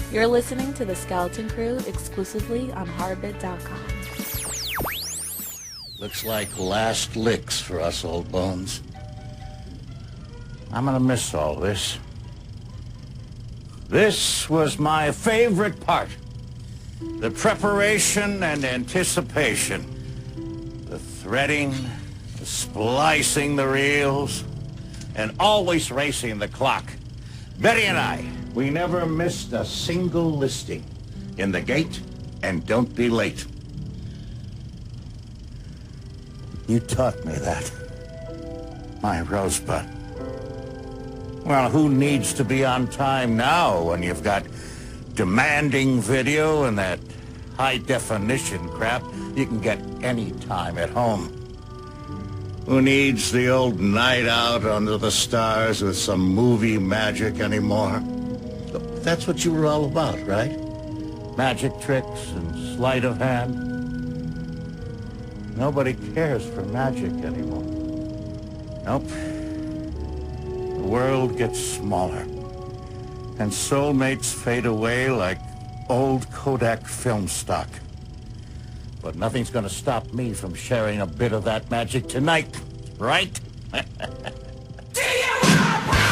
You're listening to The Skeleton Crew exclusively on Horrorbit.com. Looks like last licks for us old bones. I'm gonna miss all this. This was my favorite part. The preparation and anticipation. The threading, the splicing the reels, and always racing the clock. Betty and I, we never missed a single listing. In the gate, and don't be late. You taught me that, my rosebud. Well, who needs to be on time now when you've got demanding video and that high-definition crap you can get any time at home? Who needs the old night out under the stars with some movie magic anymore? That's what you were all about, right? Magic tricks and sleight of hand. Nobody cares for magic anymore. Nope. The world gets smaller, and soulmates fade away like old Kodak film stock. But nothing's gonna stop me from sharing a bit of that magic tonight, right? Do you wanna play?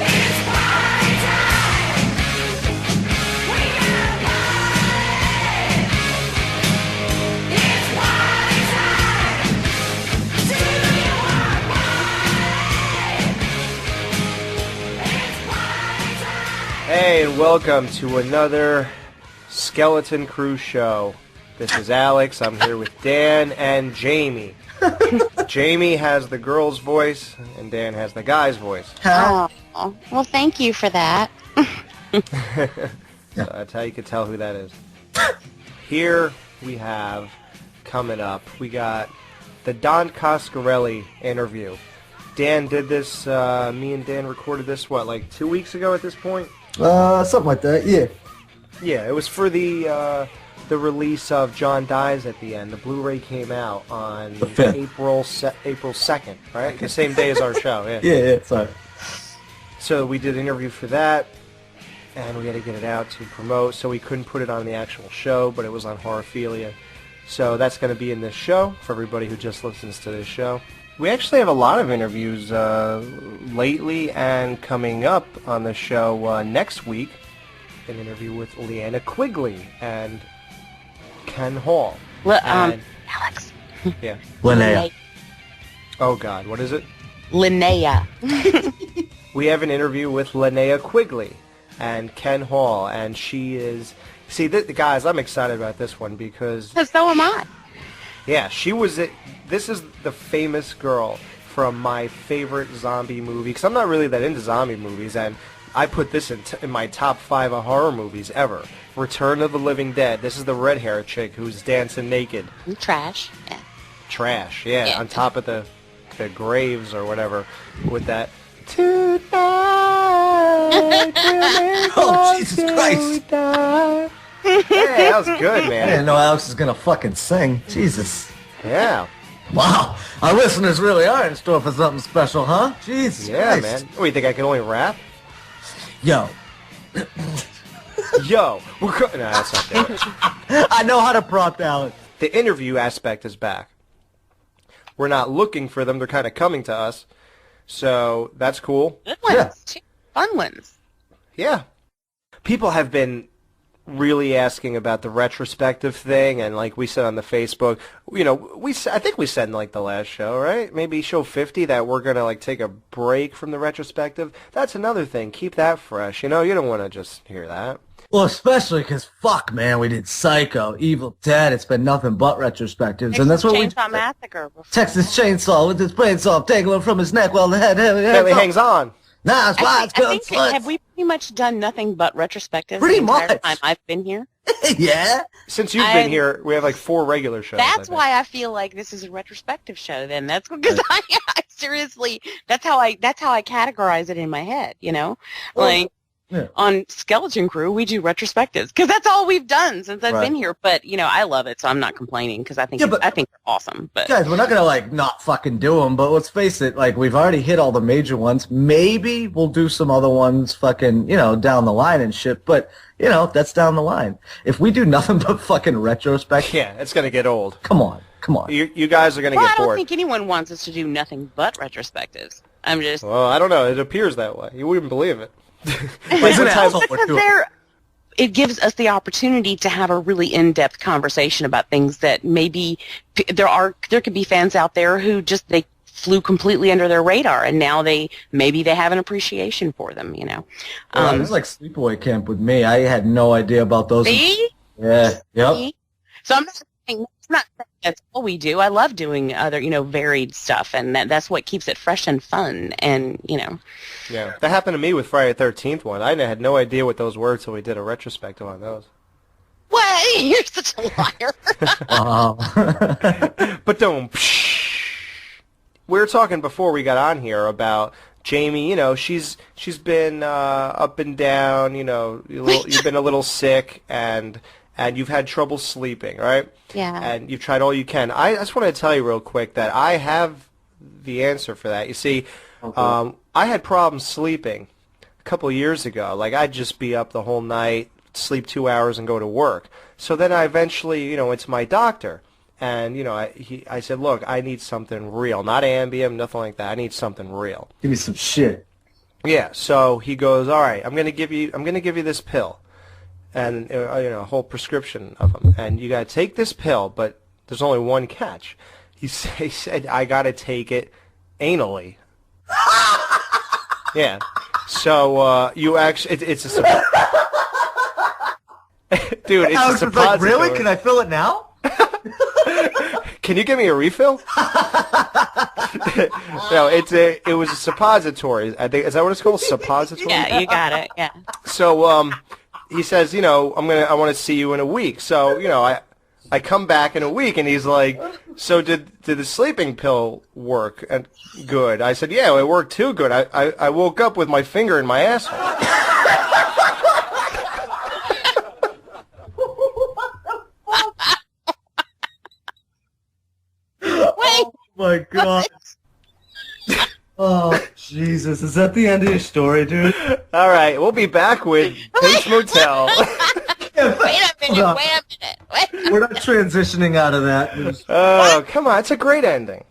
It's party time! We gotta play! It's party time! Do you wanna play? It's party time! Hey, and welcome to another Skeleton Crew show. This is Alex. I'm here with Dan and Jamie. Jamie has the girl's voice, and Dan has the guy's voice. Oh, well, thank you for that. So that's how you can tell who that is. Here we have, coming up, we got the Don Coscarelli interview. Dan did this, me and Dan recorded this, what, like 2 weeks ago at this point? Something like that, yeah. Yeah, it was for the release of John Dies at the End. The Blu-ray came out on April 2nd, right? The same day as our show, yeah. Yeah, sorry. So we did an interview for that, and we had to get it out to promote, so we couldn't put it on the actual show, but it was on Horophilia. So that's going to be in this show for everybody who just listens to this show. We actually have a lot of interviews lately, and coming up on the show next week, an interview with Leanna Quigley and Ken Hall. Alex. Yeah. Linnea. Oh, God, what is it? Linnea. We have an interview with Linnea Quigley and Ken Hall, and she is... See, guys, I'm excited about this one because... So am I. Yeah, she was... This is the famous girl from my favorite zombie movie, because I'm not really that into zombie movies, and I put this in my top 5 of horror movies ever. Return of the Living Dead. This is the red-haired chick who's dancing naked. Trash. Yeah. Trash, yeah, on top of the graves or whatever with that. Tonight Oh, Jesus Christ. Hey, that was good, I man. didn't know Alex was gonna fucking sing. Jesus. Yeah. Wow. Our listeners really are in store for something special, huh? Jesus Yeah, Christ. man. What, you think I can only rap? Yo. Yo, we're no, that's not there. I know how to prompt Alex. The interview aspect is back. We're not looking for them. They're kind of coming to us. So that's cool. Good ones. Yeah. Too. Fun ones. Yeah. People have been really asking about the retrospective thing, and like we said on the Facebook, you know, I think we said in like the last show, right? Maybe show 50 that we're going to like take a break from the retrospective. That's another thing. Keep that fresh. You know, you don't want to just hear that. Well, especially because, fuck, man, we did Psycho, Evil Dead. It's been nothing but retrospectives. And that's what Chainsaw Massacre. Before. Texas Chainsaw with his brain saw dangling from his neck while the head Apparently hangs on. Nah, it's why it's I good think have we pretty much done nothing but retrospectives Pretty the entire much. time I've been here? Yeah. Since you've been here, we have like 4 regular shows. That's why I feel like this is a retrospective show. Then that's because I seriously that's how I categorize it in my head. You know, Well, like on Skeleton Crew, we do retrospectives because that's all we've done since I've been here. But I love it, so I'm not complaining because I think I think they're awesome. But guys, we're not gonna not fucking do them. But let's face it, we've already hit all the major ones. Maybe we'll do some other ones, fucking down the line and shit. But that's down the line. If we do nothing but fucking retrospect, it's gonna get old. Come on. You guys are gonna get bored. I don't think anyone wants us to do nothing but retrospectives. I'm just. Well, I don't know. It appears that way. You wouldn't believe it. It gives us the opportunity to have a really in-depth conversation about things that maybe there could be fans out there who just they flew completely under their radar, and now maybe they have an appreciation for them. It was like sleepaway camp with me. I had no idea about those. See? Yeah. Yep. See? So I'm not saying that's all we do. I love doing other, varied stuff, and that's what keeps it fresh and fun, and, Yeah, that happened to me with Friday the 13th one. I had no idea what those were until we did a retrospective on those. What? You're such a liar. But don't. We were talking before we got on here about Jamie. She's been up and down. You've been a little sick, and you've had trouble sleeping, right? Yeah. And you've tried all you can. I just want to tell you real quick that I have the answer for that. You see, I had problems sleeping a couple of years ago. I'd just be up the whole night, sleep 2 hours, and go to work. So then I eventually, went to my doctor. And, I said, look, I need something real. Not Ambien, nothing like that. I need something real. Give me some shit. Yeah, so he goes, all right, I'm going to give you this pill. And a whole prescription of them, and you got to take this pill, but there's only one catch. He said I got to take it anally. Yeah. So you actually, it's a dude. It's Alex a was like, suppository. really? Can I fill it now? Can you give me a refill? No, it was a suppository. I think is that what it's called? Suppository. Yeah, you got it. Yeah. So he says, I want to see you in a week. So, I come back in a week, and he's like, so did the sleeping pill work good? I said, yeah, it worked too good. I woke up with my finger in my asshole. Wait. Oh my God. Oh, Jesus. Is that the end of your story, dude? All right, we'll be back with Bates Motel. Wait a minute. We're not transitioning out of that. Oh, come on. It's a great ending.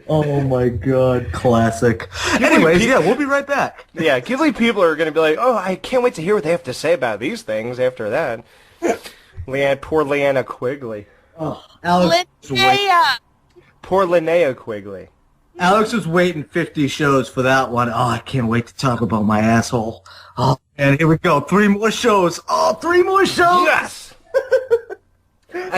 Oh, my God. Classic. Anyways, we'll be right back. Yeah, Ghibli people are going to be like, oh, I can't wait to hear what they have to say about these things after that. Poor Leanna Quigley. Oh, Alex. Poor Linnea Quigley. Alex was waiting 50 shows for that one. Oh, I can't wait to talk about my asshole. Oh, and here we go. 3 more shows. Oh, 3 more shows. Yes.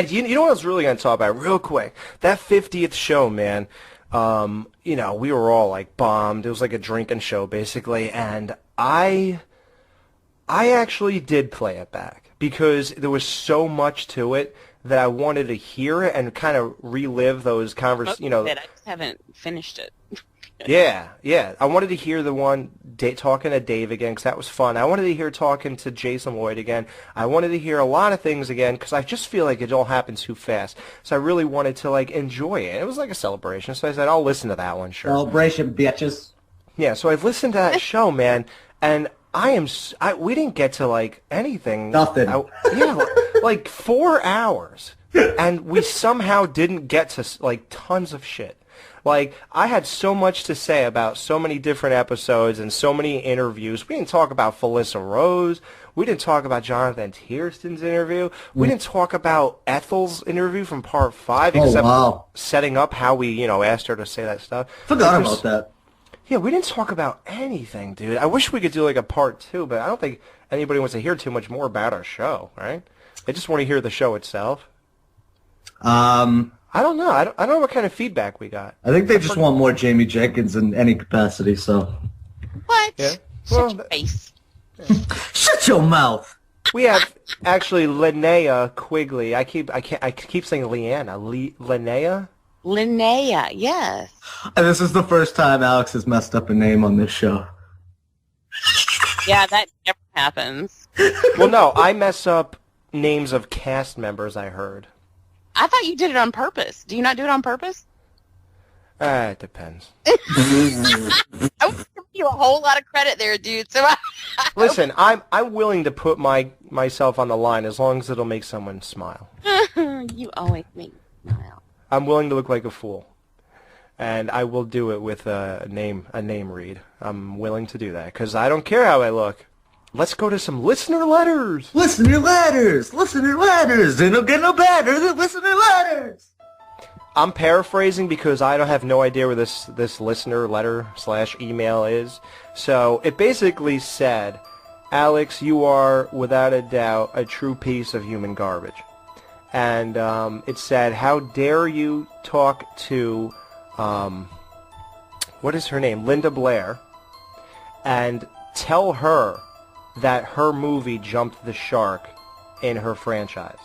You know what I was really going to talk about real quick? That 50th show, man. We were all bombed. It was like a drinking show, basically. And I actually did play it back because there was so much to it that I wanted to hear it and kind of relive those conversations. I just haven't finished it. Yeah. I wanted to hear the one talking to Dave again because that was fun. I wanted to hear talking to Jason Lloyd again. I wanted to hear a lot of things again because I just feel like it all happened too fast. So I really wanted to enjoy it. It was like a celebration. So I said, I'll listen to that one, sure. Celebration, bitches. Yeah, so I've listened to that show, man, and we didn't get to anything. Nothing. 4 hours, and we somehow didn't get to tons of shit. I had so much to say about so many different episodes and so many interviews. We didn't talk about Felissa Rose. We didn't talk about Jonathan Tierston's interview. We didn't talk about Ethel's interview from part 5, except setting up how we, asked her to say that stuff. Forgot about that. Yeah, we didn't talk about anything, dude. I wish we could do a part 2, but I don't think anybody wants to hear too much more about our show, right? They just want to hear the show itself. I don't know. I don't know what kind of feedback we got. I think they just want more Jamie Jenkins in any capacity, so. What? Yeah. Shut your face. Shut your mouth. We have actually Linnea Quigley. I keep saying Leanna. Linnea? Linnea, yes. And this is the first time Alex has messed up a name on this show. Yeah, that never happens. Well, no, I mess up names of cast members, I heard. I thought you did it on purpose. Do you not do it on purpose? It depends. I would give you a whole lot of credit there, dude. So Listen, I'm willing to put myself on the line as long as it'll make someone smile. You always make me smile. I'm willing to look like a fool, and I will do it with a name read. I'm willing to do that because I don't care how I look. Let's go to some listener letters. Listener letters. It'll get no better than listener letters. I'm paraphrasing because I don't have no idea where this listener letter / email is. So it basically said, Alex, you are without a doubt a true piece of human garbage. And it said, how dare you talk to, what is her name, Linda Blair, and tell her that her movie jumped the shark in her franchise.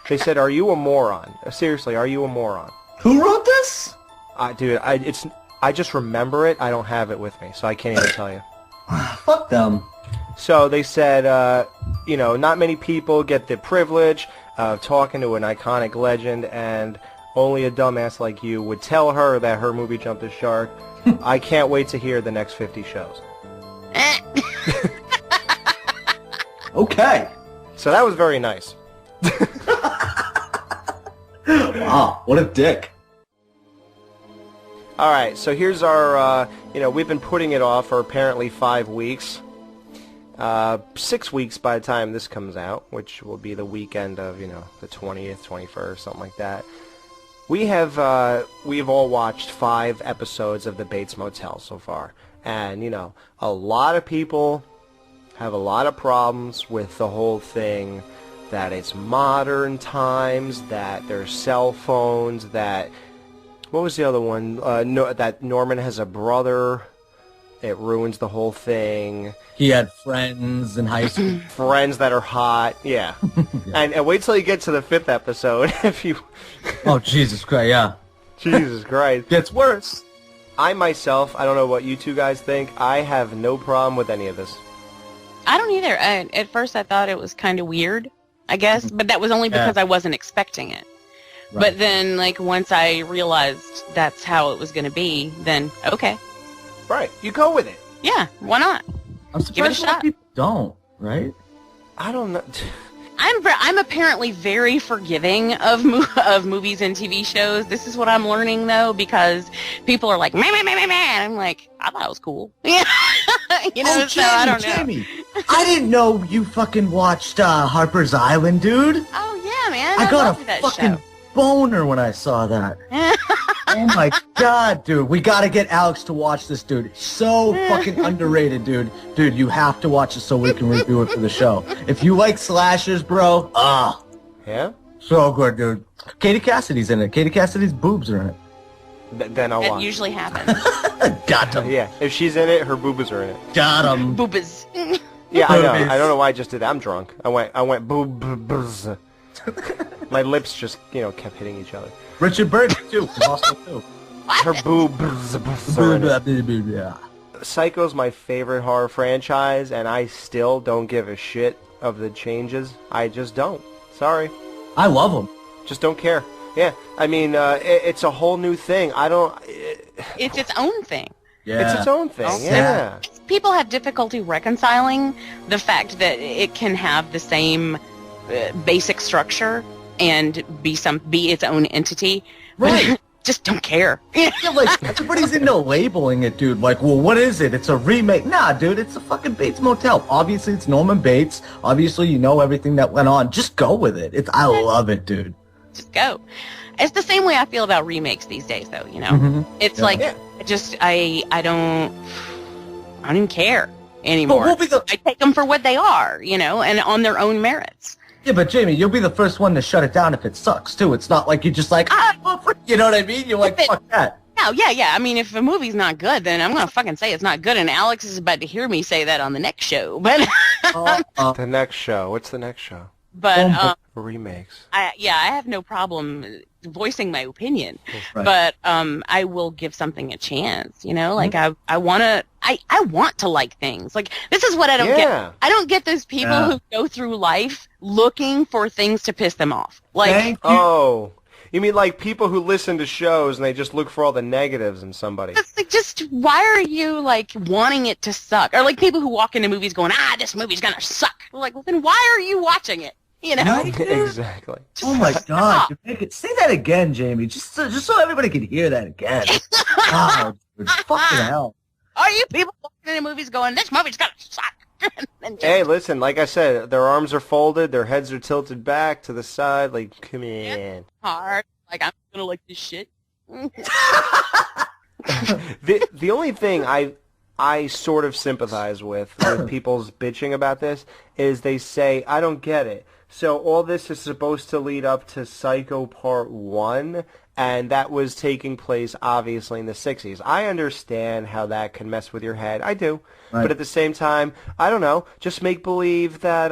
They said, are you a moron? Seriously, are you a moron? Who wrote this? Dude, I just remember it. I don't have it with me, so I can't even tell you. Fuck them. So they said, not many people get the privilege of talking to an iconic legend, and only a dumbass like you would tell her that her movie jumped the shark. I can't wait to hear the next 50 shows. Okay. So that was very nice. Wow, what a dick. All right, so here's our, we've been putting it off for apparently 5 weeks. 6 weeks by the time this comes out, which will be the weekend of, the 20th, 21st, something like that. We've all watched 5 episodes of the Bates Motel so far. And, a lot of people have a lot of problems with the whole thing, that it's modern times, that there's cell phones, that... What was the other one? That Norman has a brother. It ruins the whole thing. He had friends in high school. Friends that are hot. Yeah. Yeah. And wait till you get to the 5th episode. If you... Oh, Jesus Christ, yeah. Jesus Christ. Gets worse. I myself, I don't know what you two guys think. I have no problem with any of this. I don't either. At first I thought it was kind of weird, I guess, but that was only because I wasn't expecting it. Right. But then, once I realized that's how it was going to be, then, okay. Right. You go with it. Yeah, why not? I'm surprised a lot of people don't, right? I don't know. I'm apparently very forgiving of movies and TV shows. This is what I'm learning, though, because people are like, man. I'm like, I thought it was cool. Yeah. Jamie, so I don't know. Jamie, I didn't know you fucking watched Harper's Island, dude. Oh, yeah, man. I got love a that fucking show. Boner when I saw that. Oh my god, dude. We gotta get Alex to watch this, dude. So fucking underrated, dude. Dude, you have to watch it so we can review it for the show. If you like slashers, bro, yeah? So good, dude. Katie Cassidy's in it. Katie Cassidy's boobs are in it. Then I'll watch. That usually happens. Got him. Yeah, if she's in it, her boobas are in it. Got him. Boobas. Yeah, I know. I don't know why I just did that. I'm drunk. I went boobs. My lips just, kept hitting each other. Richard Burton, too. Also, too. Her boobs. Yeah. Psycho's my favorite horror franchise, and I still don't give a shit of the changes. I just don't. Sorry. I love them. Just don't care. Yeah. I mean, it's a whole new thing. I don't... It's its own thing. Yeah. It's its own thing, yeah. People have difficulty reconciling the fact that it can have the same basic structure and be its own entity. Right. Just don't care. Yeah, everybody's into labeling it, dude. Like, well, what is it? It's a remake. Nah, dude, it's a fucking Bates Motel. Obviously, it's Norman Bates. Obviously, you know everything that went on. Just go with it. I love it, dude. Just go. It's the same way I feel about remakes these days, though, Mm-hmm. It's I don't even care anymore. I take them for what they are, and on their own merits. Yeah, but Jamie, you'll be the first one to shut it down if it sucks, too. It's not like you're just like, you know what I mean? You're like, fuck that. No, yeah. I mean, if a movie's not good, then I'm going to fucking say it's not good, and Alex is about to hear me say that on the next show. But The next show. What's the next show? But remakes. I have no problem voicing my opinion, Right. but I will give something a chance. You know, like I want to like things. Like this is what I don't get. I don't get those people who go through life looking for things to piss them off. Like, Thank you. Oh, you mean like people who listen to shows and they just look for all the negatives in somebody? it's like, just why are you like wanting it to suck? Or like people who walk into movies going, this movie's gonna suck. Like, well, then why are you watching it? You know? Right, dude? Exactly. Oh my God! Say that again, Jamie. Just so everybody can hear that again. Wow, dude. Fucking hell. Are you people walking into movies going, this movie's gonna suck? And just- Hey, listen, like I said, their arms are folded, their heads are tilted back to the side, like, come in. hard. Like, I'm gonna like this shit. The only thing I sort of sympathize with people's bitching about this is they say, I don't get it. So all this is supposed to lead up to Psycho Part 1, and that was taking place, obviously, in the 60s. I understand how that can mess with your head. I do. Right. But at the same time, I don't know, just make believe that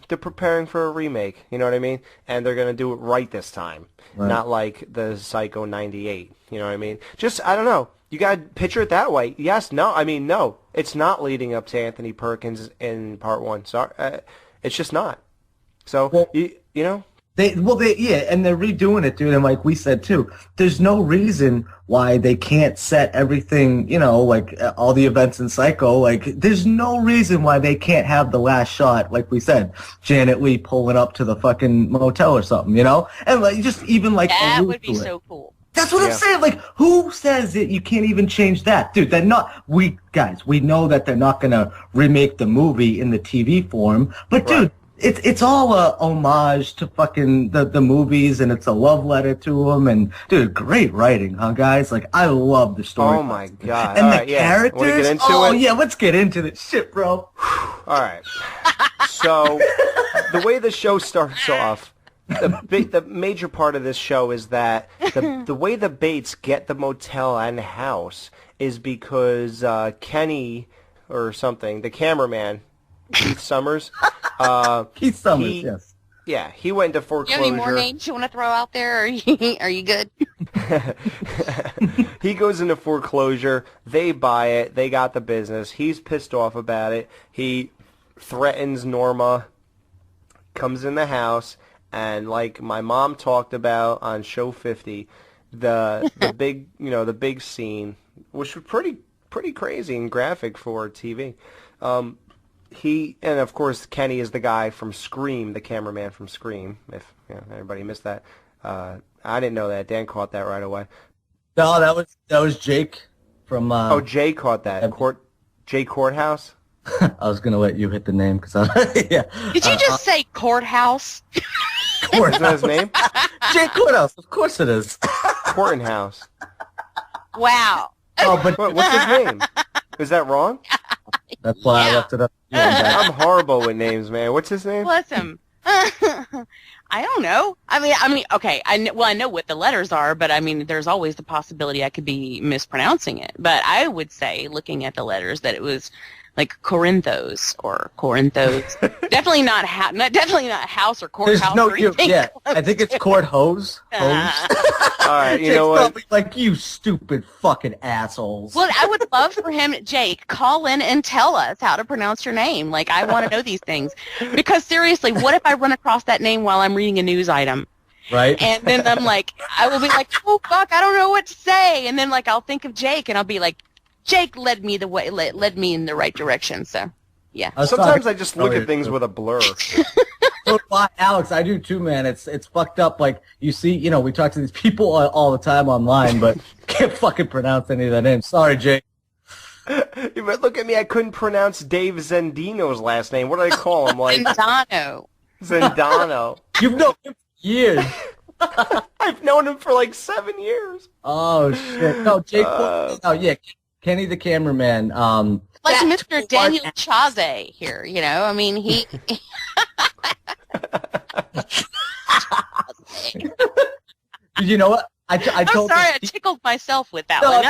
they're preparing for a remake, you know what I mean? And they're going to do it right this time, not like the Psycho 98, you know what I mean? Just, I don't know. You got to picture it that way. Yes, no. I mean, no. It's not leading up to Anthony Perkins in Part 1. Sorry, it's just not. So, Well, you know? and they're redoing it, dude. And like we said too, there's no reason why they can't set everything, you know, like all the events in Psycho. Like, there's no reason why they can't have the last shot, like we said, Janet Leigh pulling up to the fucking motel or something, you know, and like just even like That allude would be to it. so cool. That's what I'm saying. Like, who says that you can't even change that? Dude, we know that they're not going to remake the movie in the TV form. But, dude, it's all a homage to fucking the movies, and it's a love letter to them. And, dude, great writing, huh, guys? Like, I love the story. Oh, my God. And All the right, characters. Wanna get into oh, it? yeah, let's get into this shit, bro. All right. So, the way the show starts off, the major part of this show is that the way the Bates get the motel and house is because Kenny or something, the cameraman, Keith Summers. Keith Summers, yes. Yeah, he went into foreclosure. Do you have any more names you want to throw out there? Or are you good? He goes into foreclosure. They buy it. They got the business. He's pissed off about it. He threatens Norma, comes in the house, and like my mom talked about on show 50, the big scene, which was pretty crazy and graphic for TV. And of course Kenny is the guy from Scream, the cameraman from Scream. If everybody missed that, I didn't know that. Dan caught that right away. No, that was Jake from. Jay caught that. Jay Courthouse. I was gonna let you hit the name because yeah. Did you just say courthouse? Isn't that his name? Jake Courthouse, of course it is. Courthouse. Wow. Oh, but What's his name? Is that wrong? that's why I left it up. I'm horrible with names, man. What's his name? Bless him. I don't know. I mean, okay. I know what the letters are, but I mean, there's always the possibility I could be mispronouncing it. But I would say, looking at the letters, that it was like Corinthos or Corinthos. Definitely not house or courthouse. There's no or anything. yeah. I think it's court hose. All right, you know what? Like, you stupid fucking assholes. Well, I would love for him, Jake, call in and tell us how to pronounce your name. Like, I want to know these things. Because seriously, what if I run across that name while I'm reading a news item? Right? And then I will be like, oh fuck, I don't know what to say. And then like I'll think of Jake, and I'll be like, Jake led me in the right direction. So, yeah. Sometimes I just look at things with a blur. So, Alex, I do too, man. It's fucked up. Like, you see, we talk to these people all the time online, but can't fucking pronounce any of their names. Sorry, Jake. But look at me. I couldn't pronounce Dave Zendino's last name. What did I call him? Like Zendano. Zendano. You've known him for years. I've known him for like 7 years. Oh, shit. No, Jake. Yeah. Kenny the cameraman. Like Mr. Daniel Chazé here, I mean, he... You know what? I I'm told sorry, I tickled myself with that one.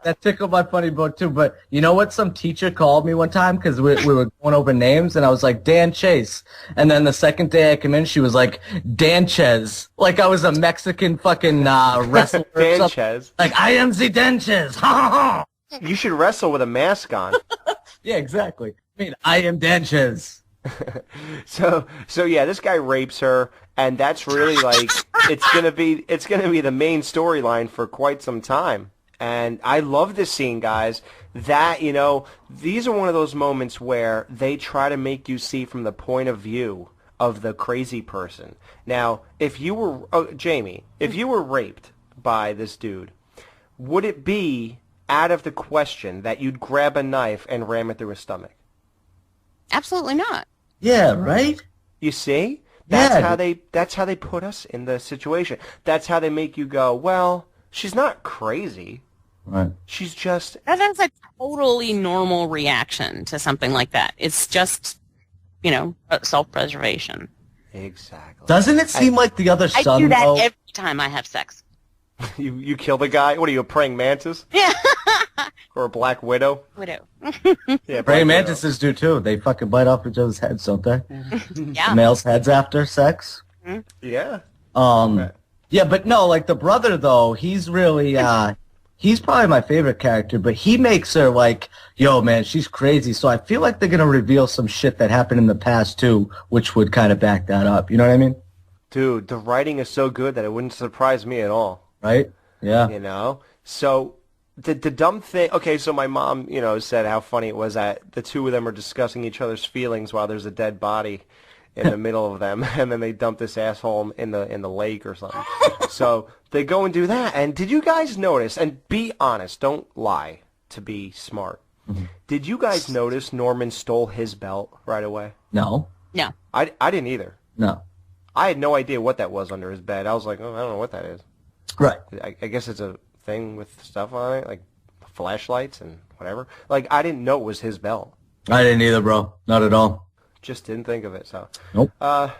No. that tickled my funny bone too. But you know what? Some teacher called me one time because we were going over names, and I was like, Dan Chase. And then the second day I came in, she was like, Danchez. Like I was a Mexican fucking wrestler. Danchez. Like, I am the Danchez. You should wrestle with a mask on. Yeah, exactly. I mean, I am Danchez. So yeah, this guy rapes her, and that's really like it's gonna be the main storyline for quite some time. And I love this scene, guys. That, you know, these are one of those moments where they try to make you see from the point of view of the crazy person. Now, if you were Jamie, if you were raped by this dude, would it be out of the question that you'd grab a knife and ram it through his stomach? Absolutely not. Yeah, right? You see? That's Yeah. how they put us in the situation. That's how they make you go, well, she's not crazy. Right. She's just... That's a totally normal reaction to something like that. It's just, you know, self-preservation. Exactly. Doesn't it seem like the other I son, do that though? every time I have sex. You kill the guy? What are you, a praying mantis? Yeah. Or a black widow? Widow. Yeah, Praying black mantises do too. They fucking bite off each other's heads, don't they? Yeah. The males' heads after sex. widow. Yeah. Yeah, but no, like the brother though, he's really he's probably my favorite character, but he makes her like, yo man, she's crazy. So I feel like they're gonna reveal some shit that happened in the past too, which would kind of back that up. You know what I mean? Dude, the writing is so good that it wouldn't surprise me at all. Right? Yeah. You know? So the dumb thing, okay, so my mom, you know, said how funny it was that the two of them are discussing each other's feelings while there's a dead body in the middle of them, and then they dump this asshole in the lake or something. So they go and do that. And did you guys notice, and be honest, don't lie to be smart. Mm-hmm. Did you guys notice Norman stole his belt right away? No. No. I didn't either. No. I had no idea what that was under his bed. I was like, oh, I don't know what that is. Right. I guess it's a thing with stuff on it, like flashlights and whatever. Like, I didn't know it was his belt. I didn't either, bro. Not at all. Just didn't think of it. So Nope.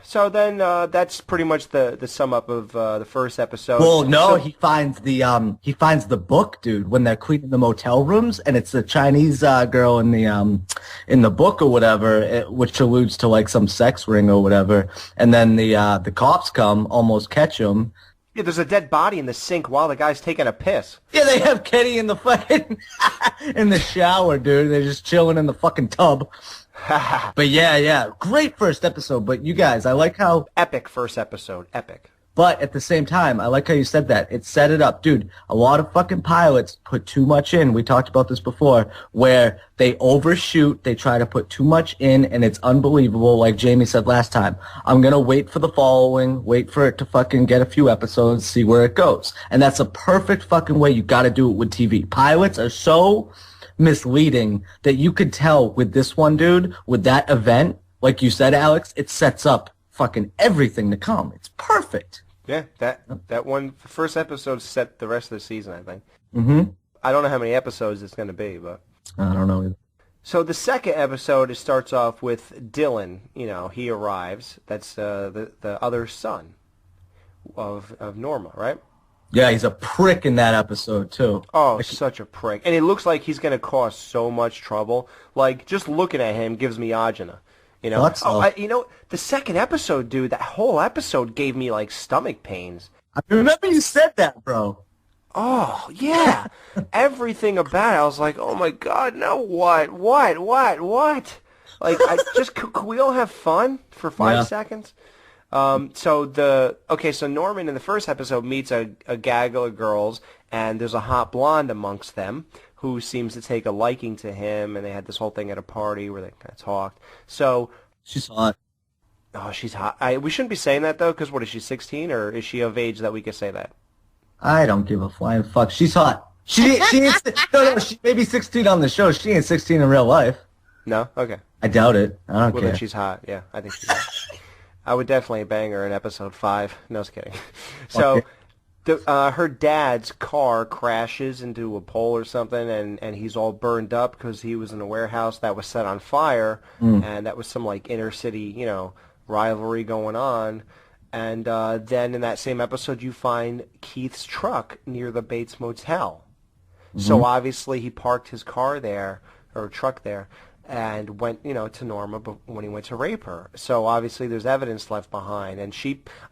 So then that's pretty much the sum up of the first episode. Well, no, So- he finds the book, dude, when they're cleaning the motel rooms, and it's the Chinese girl in the book or whatever, which alludes to like some sex ring or whatever. And then the cops come, almost catch him. Yeah, there's a dead body in the sink while the guy's taking a piss. Yeah, they have Kenny in the fucking in the shower, dude. They're just chilling in the fucking tub. But yeah, great first episode. But you guys, I like how. Epic first episode. Epic. But at the same time, I like how you said that. It set it up. Dude, a lot of fucking pilots put too much in. We talked about this before, where they overshoot, they try to put too much in, and it's unbelievable. Like Jamie said last time, I'm going to wait for the following, wait for it to fucking get a few episodes, see where it goes. And that's a perfect fucking way you got to do it with TV. Pilots are so misleading that you could tell with this one, dude, with that event, like you said, Alex, it sets up fucking everything to come. It's perfect. Yeah, that one first episode set the rest of the season, I think. Mm-hmm. I don't know how many episodes it's going to be, but... I don't know either. So the second episode, it starts off with Dylan. You know, he arrives. That's the other son of Norma, right? Yeah, he's a prick in that episode, too. Oh, such a prick. And it looks like he's going to cause so much trouble. Like, just looking at him gives me agina. You know? Thought so. You know, the second episode, dude, that whole episode gave me, like, stomach pains. I remember you said that, bro. Oh, yeah. Everything about it, I was like, oh, my God, no, what? Like, could we all have fun for 5 seconds? So Norman in the first episode meets a gaggle of girls, and there's a hot blonde amongst them who seems to take a liking to him, and they had this whole thing at a party where they kind of talked. So She's hot. Oh, she's hot. We shouldn't be saying that, though, because what, is she 16, or is she of age that we could say that? I don't give a flying fuck. She's hot. She ain't, no, she may be 16 on the show. She ain't 16 in real life. No? Okay. I doubt it. I don't Well, care. then she's hot. Yeah, I think she's hot. I would definitely bang her in episode 5. No, just kidding. So, her dad's car crashes into a pole or something, and he's all burned up because he was in a warehouse that was set on fire, and that was some, like, inner city, you know, rivalry going on. And then in that same episode, you find Keith's truck near the Bates Motel. So obviously he parked his car there, or truck there, and went, to Norma when he went to rape her. So obviously there's evidence left behind. And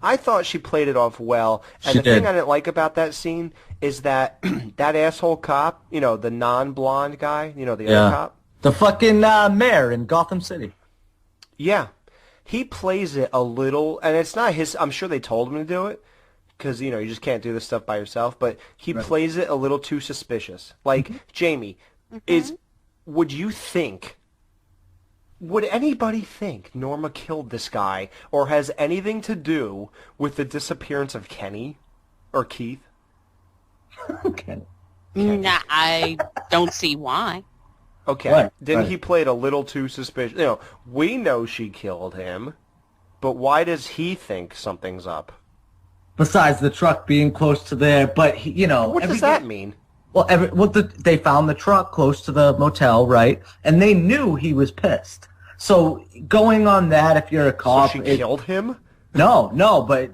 I thought she played it off well. And the thing I didn't like about that scene is that that asshole cop, the non-blonde guy, the other cop. The fucking mayor in Gotham City. Yeah. He plays it a little, and it's not his, I'm sure they told him to do it, because, you just can't do this stuff by yourself, but he plays it a little too suspicious. Like, Jamie, would anybody think Norma killed this guy, or has anything to do with the disappearance of Kenny, or Keith? Kenny. Nah, I don't see why. Okay, didn't he play it a little too suspicious? We know she killed him, but why does he think something's up? Besides the truck being close to there, but what does that mean? Well, they found the truck close to the motel, right? And they knew he was pissed. So going on that, if you're a cop, so she killed him? No, but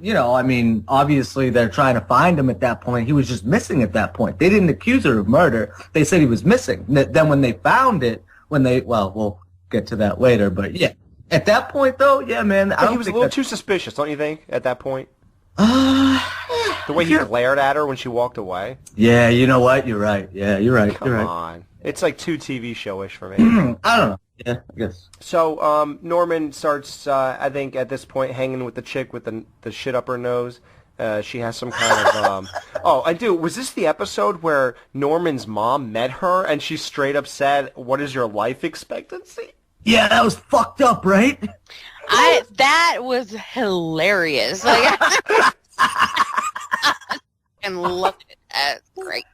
obviously they're trying to find him at that point. He was just missing at that point. They didn't accuse her of murder. They said he was missing. Then when they found it, we'll get to that later, but yeah. At that point though, yeah, man. He was a little too suspicious, don't you think, at that point? The way he glared at her when she walked away. Yeah, you know what? You're right. Yeah, you're right. Come on. It's like too TV show-ish for me. I don't know. Yeah, I guess. So Norman starts, I think, at this point, hanging with the chick with the shit up her nose. She has some kind of... was this the episode where Norman's mom met her and she straight up said, "What is your life expectancy?" Yeah, that was fucked up, right? That was hilarious. And loved it. That's great.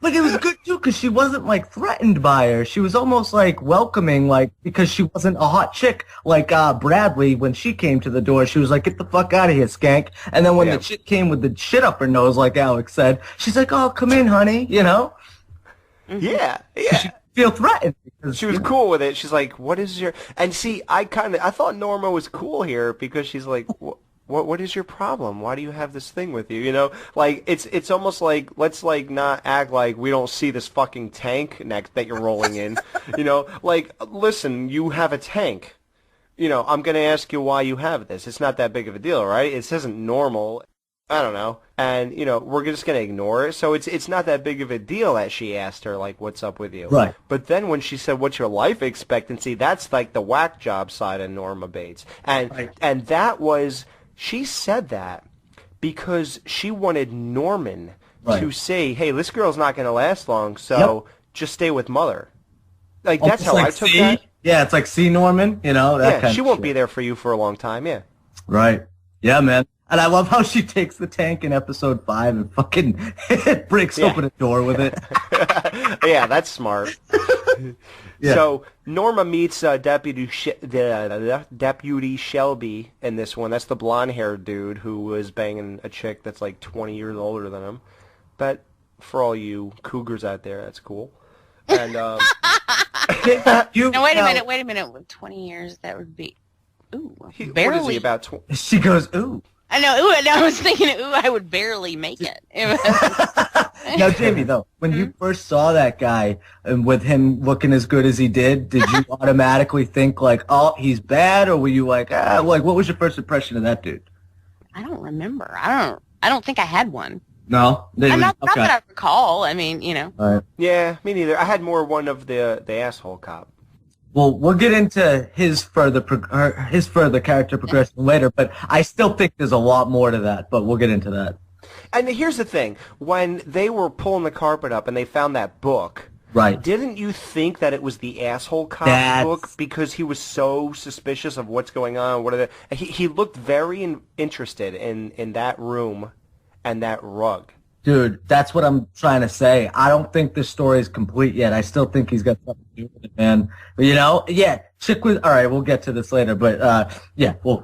But it was good, too, because she wasn't, threatened by her. She was almost, welcoming, because she wasn't a hot chick like Bradley. When she came to the door, she was like, "Get the fuck out of here, skank." And then when the chick came with the shit up her nose, like Alex said, she's like, "Oh, come in, honey," Yeah. She feel threatened. She was cool with it. She's like, "What is your..." And see, I thought Norma was cool here because she's like, What is your problem? Why do you have this thing with you? It's almost like, let's not act like we don't see this fucking tank next that you're rolling in. Listen, you have a tank. I'm going to ask you why you have this. It's not that big of a deal, right? It isn't normal. I don't know. And, we're just going to ignore it. So it's not that big of a deal that she asked her, what's up with you? Right. But then when she said, "What's your life expectancy?" That's the whack job side of Norma Bates. And that was... She said that because she wanted Norman to say, "Hey, this girl's not going to last long, so just stay with Mother." That's how I took that. Yeah, it's like, "See, Norman," that kind she of won't shit. be there for you for a long time, yeah. Right. Yeah, man. And I love how she takes the tank in episode 5 and fucking breaks open a door with it. Yeah, that's smart. Yeah. So Norma meets Deputy Shelby in this one. That's the blonde-haired dude who was banging a chick that's 20 years older than him. But for all you cougars out there, that's cool. And no, wait a minute. With 20 years, that would be... Ooh, barely. What is he, about 20? She goes, "Ooh." I know. Ooh, and I was thinking, ooh, I would barely make it. Now, Jamie, though, when you first saw that guy and with him looking as good as he did you automatically think "Oh, he's bad," or were you like, what was your first impression of that dude? I don't remember. I don't think I had one. No, not that I recall. I mean, Right. Yeah, me neither. I had more one of the asshole cop. Well, we'll get into his further character progression later, but I still think there's a lot more to that, but we'll get into that. And here's the thing. When they were pulling the carpet up and they found that book, right? Didn't you think that it was the asshole cop book because he was so suspicious of what's going on? He looked very interested in that room and that rug. Dude, that's what I'm trying to say. I don't think this story is complete yet. I still think he's got something to do with it, man. But, chick was... All right, we'll get to this later. But,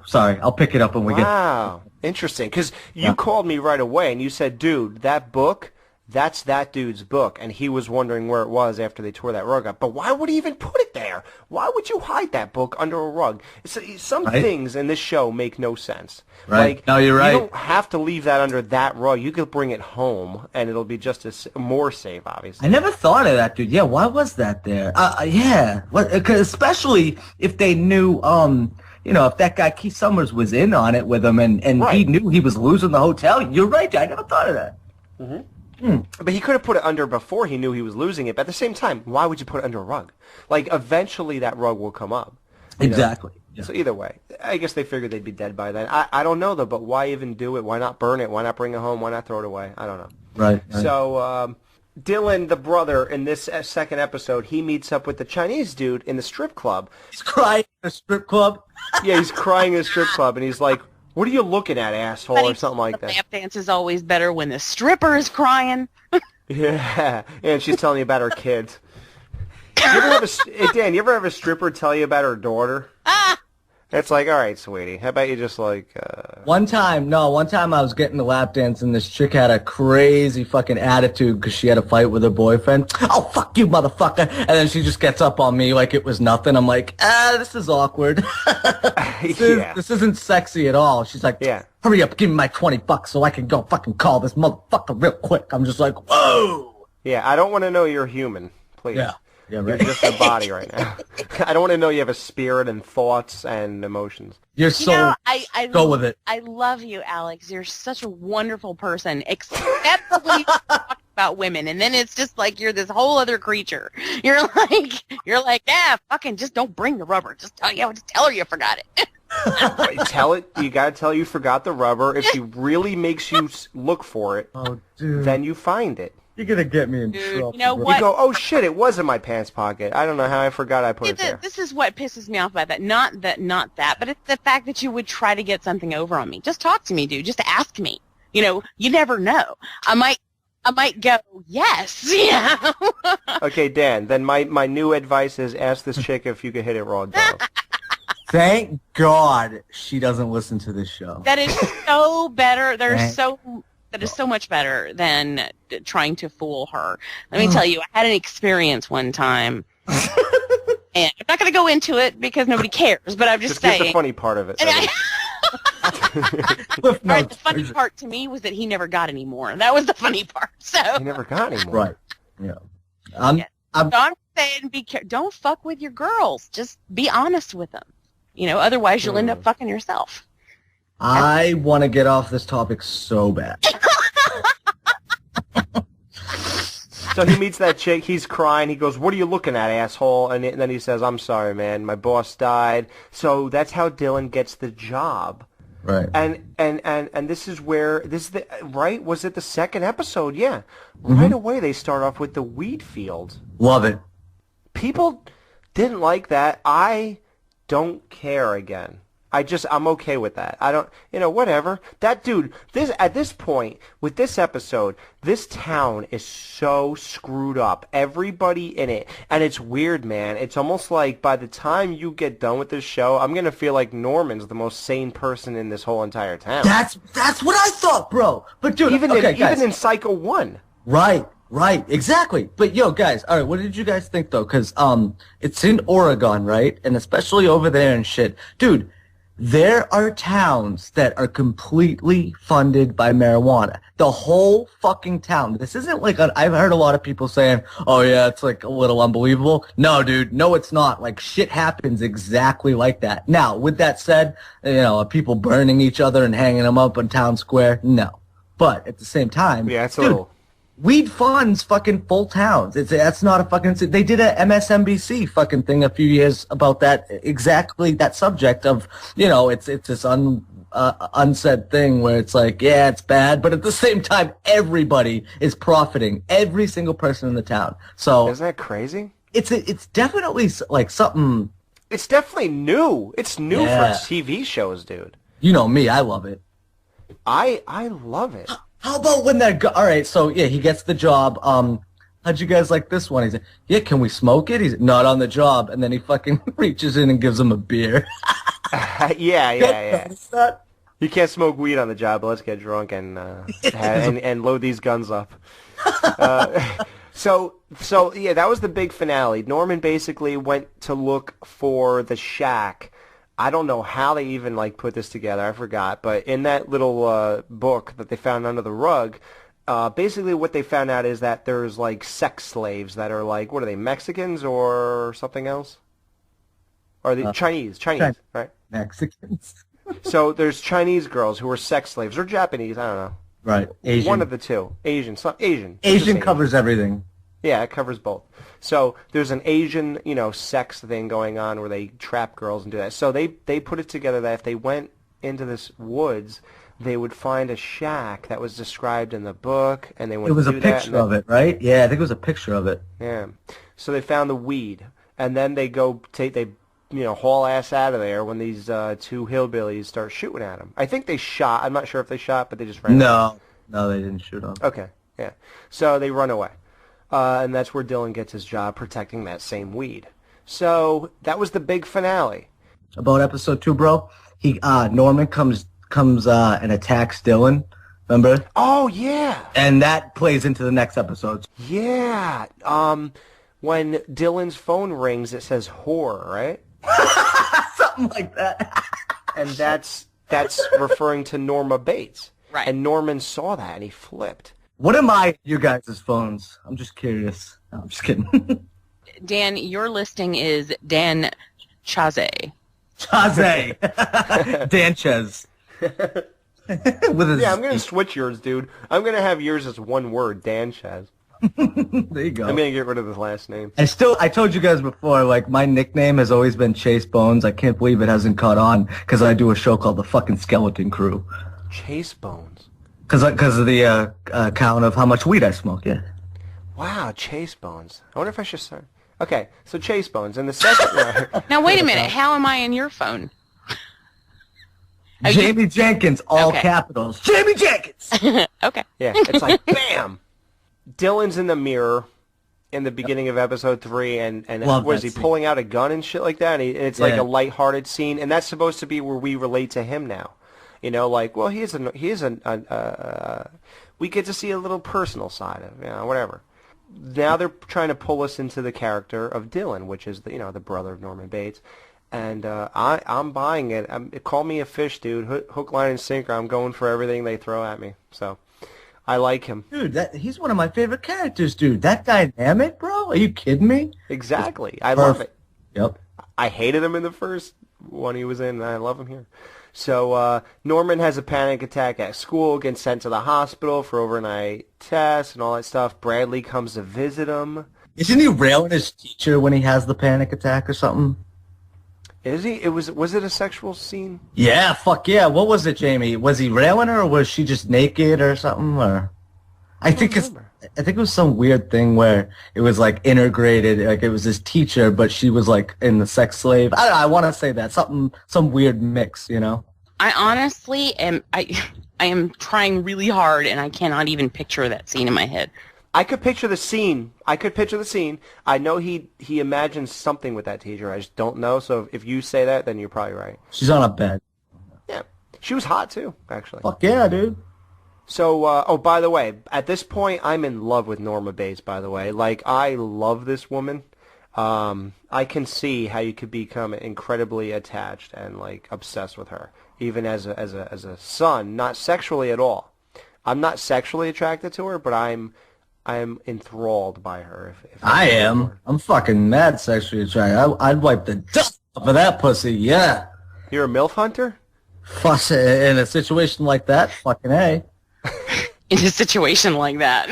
sorry. I'll pick it up when we get... Wow. Interesting. Because you called me right away and you said, "Dude, that book, that's that dude's book, and he was wondering where it was after they tore that rug up. But why would he even put it there? Why would you hide that book under a rug? Some things in this show make no sense. Right. Like, no, you're right. You don't have to leave that under that rug. You could bring it home, and it'll be just more safe, obviously. I never thought of that, dude. Yeah, why was that there? Yeah, cause especially if they knew, if that guy Keith Summers was in on it with him, and he knew he was losing the hotel. You're right, I never thought of that. Mm-hmm. But he could have put it under before he knew he was losing it. But at the same time, why would you put it under a rug? Like, eventually that rug will come up. Exactly. Yeah. So either way, I guess they figured they'd be dead by then. I don't know, though, but why even do it? Why not burn it? Why not bring it home? Why not throw it away? I don't know. Right. So Dylan, the brother, in this second episode, he meets up with the Chinese dude in the strip club. He's crying in a strip club? Yeah, he's crying in a strip club, and he's like, "What are you looking at, asshole?" or something like that. The lap dance is always better when the stripper is crying. Yeah, and she's telling you about her kids. Dan, you ever have a stripper tell you about her daughter? It's like, all right, sweetie, how about you just like... One time I was getting the lap dance, and this chick had a crazy fucking attitude because she had a fight with her boyfriend. "Oh, fuck you, motherfucker!" And then she just gets up on me like it was nothing. I'm like, this is awkward. This isn't sexy at all. She's like, "Hurry up, give me my $20 so I can go fucking call this motherfucker real quick." I'm just like, whoa! Yeah, I don't want to know you're human, please. Yeah, right. You're just a body right now. I don't want to know you have a spirit and thoughts and emotions. You're so... go with it. I love you, Alex. You're such a wonderful person, except the way you talk about women. And then it's just like you're this whole other creature. You're like, fucking just don't bring the rubber. Just tell her you forgot it. You gotta tell you forgot the rubber. If she really makes you look for it, then you find it. You're going to get me in trouble. You know what? You go, "Oh, shit, it was in my pants pocket. I don't know how I forgot I put it there." This is what pisses me off about that. Not that, but it's the fact that you would try to get something over on me. Just talk to me, dude. Just ask me. You never know. I might go, yes. Yeah. Okay, Dan, then my new advice is ask this chick if you could hit it raw dog. Thank God she doesn't listen to this show. That is so better. That is so much better than trying to fool her. Let me tell you, I had an experience one time, and I'm not going to go into it because nobody cares, but I'm just saying. Get the funny part of it. All right, the funny part to me was that he never got any more. That was the funny part. So he never got any more. Right. Yeah. So I'm saying, don't fuck with your girls. Just be honest with them. Otherwise you'll end up fucking yourself. I want to get off this topic so bad. So he meets that chick. He's crying. He goes, "What are you looking at, asshole?" And then he says, "I'm sorry, man. My boss died." So that's how Dylan gets the job. Right. And this is where right? Was it the second episode? Yeah. Right away they start off with the wheat field. Love it. People didn't like that. I don't care again. I'm okay with that. I don't, whatever. That dude, at this point, with this episode, this town is so screwed up. Everybody in it. And it's weird, man. It's almost like by the time you get done with this show, I'm going to feel like Norman's the most sane person in this whole entire town. That's what I thought, bro. But dude, even in Psycho 1. Right, exactly. But guys, all right, what did you guys think though? Because it's in Oregon, right? And especially over there and shit. Dude, there are towns that are completely funded by marijuana. The whole fucking town. This isn't like I've heard a lot of people saying, "Oh yeah, it's like a little unbelievable." No, dude, no, it's not. Like shit happens exactly like that. Now, with that said, people burning each other and hanging them up on town square. No, but at the same time, yeah, it's a little. Weed funds fucking full towns. That's not a fucking... They did a MSNBC fucking thing a few years about that, exactly that subject of, it's this unsaid thing where it's like, yeah, it's bad, but at the same time, everybody is profiting. Every single person in the town. So... Isn't that crazy? It's definitely like something... It's definitely new. It's new for TV shows, dude. You know me, I love it. I love it. How about when all right, so yeah, he gets the job. How'd you guys like this one? He's like, "Yeah, can we smoke it?" He's like, "Not on the job." And then he fucking reaches in and gives him a beer. Yeah. You can't smoke weed on the job, but let's get drunk and and load these guns up. So yeah, that was the big finale. Norman basically went to look for the shack. I don't know how they even put this together. I forgot. But in that little book that they found under the rug, basically what they found out is that there's sex slaves that are what are they, Mexicans or something else? Or the Chinese, right? Mexicans. So there's Chinese girls who are sex slaves, or Japanese, I don't know. Right. Asian. One of the two. Asian. Asian covers everything. Yeah, it covers both. So there's an Asian, sex thing going on where they trap girls and do that. So they put it together that if they went into this woods, they would find a shack that was described in the book, and they would. It was a picture of it, right? Yeah, I think it was a picture of it. Yeah. So they found the weed, and then they go haul ass out of there when these two hillbillies start shooting at them. I think they shot. I'm not sure if they shot, but they just ran away. No, they didn't shoot them. Okay, yeah. So they run away. And that's where Dylan gets his job protecting that same weed. So that was the big finale. About episode 2, bro, Norman comes and attacks Dylan. Remember? Oh yeah. And that plays into the next episode. Yeah. When Dylan's phone rings, it says "whore," right? Something like that. And that's referring to Norma Bates. Right. And Norman saw that and he flipped. What am I, you guys' phones? I'm just curious. No, I'm just kidding. Dan, your listing is Dan Chaze. Chaze. Danchez. Yeah, I'm going to switch yours, dude. I'm going to have yours as one word, Danchez. There you go. I'm going to get rid of his last name. I told you guys before, my nickname has always been Chase Bones. I can't believe it hasn't caught on because I do a show called The Fucking Skeleton Crew. Chase Bones. Because of the count of how much weed I smoke, yeah. Wow, Chase Bones. I wonder if I should start. Okay, so Chase Bones. And the second... Now, wait a minute. How am I in your phone? Jamie Jenkins, all capitals. Jamie Jenkins! Okay. Yeah, it's like, bam! Dylan's in the mirror in the beginning of episode 3, and was he pulling out a gun and shit like that? And it's like a lighthearted scene, and that's supposed to be where we relate to him now. Well, we get to see a little personal side of, whatever. Now they're trying to pull us into the character of Dylan, which is the brother of Norman Bates, and I'm buying it. Call me a fish, dude. Hook, line, and sinker. I'm going for everything they throw at me. So I like him, dude. He's one of my favorite characters, dude. That dynamic, bro. Are you kidding me? Exactly. I love it. Yep. I hated him in the first one he was in, and I love him here. So Norman has a panic attack at school, gets sent to the hospital for overnight tests and all that stuff. Bradley comes to visit him. Isn't he railing his teacher when he has the panic attack or something? Is he? Was it a sexual scene? Yeah, fuck yeah. What was it, Jamie? Was he railing her, or was she just naked or something? Or I think it was some weird thing where it was integrated, it was his teacher, but she was in the sex slave. I want to say that some weird mix, I honestly am. I am trying really hard, and I cannot even picture that scene in my head. I could picture the scene. I know he imagines something with that teacher. I just don't know. So if you say that, then you're probably right. She's on a bed. Yeah, she was hot too, actually. Fuck yeah, dude. So, by the way, at this point, I'm in love with Norma Bates, by the way. I love this woman. I can see how you could become incredibly attached and, obsessed with her, even as a son, not sexually at all. I'm not sexually attracted to her, but I'm enthralled by her. If I am. I'm fucking mad sexually attracted. I'd wipe the dust off of that pussy, yeah. You're a MILF hunter? Fuss in a situation like that, fucking A. In a situation like that.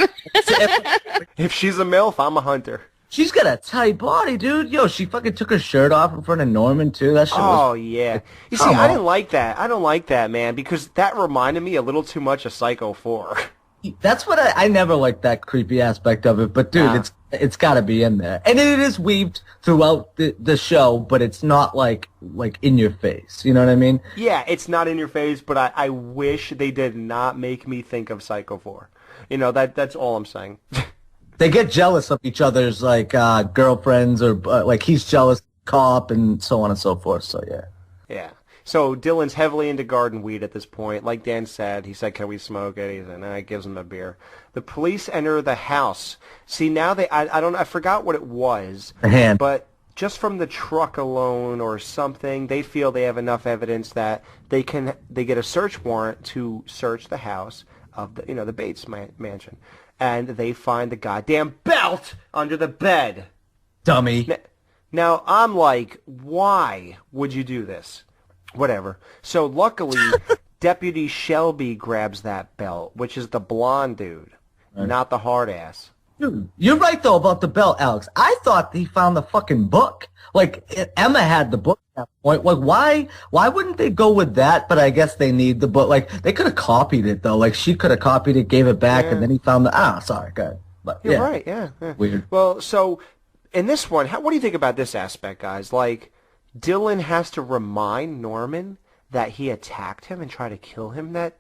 If she's a MILF, I'm a hunter. She's got a tight body, dude. Yo, she fucking took her shirt off in front of Norman, too. That shit was... Oh, yeah. You see, I didn't like that. I don't like that, man, because that reminded me a little too much of Psycho 4. That's what I never liked that creepy aspect of it, but dude, it's got to be in there, and it is weaved throughout the show, but it's not like in your face. You know what I mean? Yeah, it's not in your face, but I wish they did not make me think of Psycho 4. That's all I'm saying. They get jealous of each other's girlfriends, or he's jealous cop and so on and so forth. So yeah. Yeah. So Dylan's heavily into garden weed at this point. Like Dan said, he said, "Can we smoke it?" He said, "Nah." He gives him a beer. The police enter the house. See, now I forgot what it was, but just from the truck alone or something, they feel they have enough evidence that they get a search warrant to search the house of the Bates mansion, and they find the goddamn belt under the bed. Dummy. Now I'm like, why would you do this? Whatever. So luckily, Deputy Shelby grabs that belt, which is the blonde dude, not the hard ass. Dude, you're right, though, about the belt, Alex. I thought he found the fucking book. Like, Emma had the book at that point. Like, why wouldn't they go with that? But I guess they need the book. Like, they could have copied it, though. Like, she could have copied it, gave it back, and then he found the... sorry, go ahead. But, You're right, yeah. Weird. Well, so, in this one, what do you think about this aspect, guys? Like, Dylan has to remind Norman that he attacked him and tried to kill him that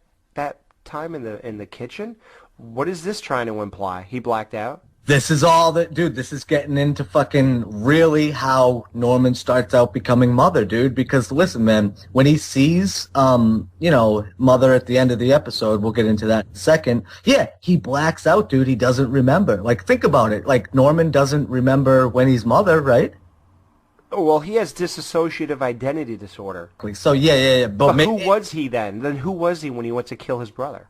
time in the kitchen. What is this trying to imply? He blacked out? This is all that, dude, this is getting into fucking really how Norman starts out becoming Mother, dude, because listen, man, when he sees, Mother at the end of the episode, we'll get into that in a second, he blacks out, dude, he doesn't remember. Like, think about it, like, Norman doesn't remember when he's Mother, right? Oh, well, he has dissociative identity disorder. So, yeah. But who was he then? Then who was he when he went to kill his brother?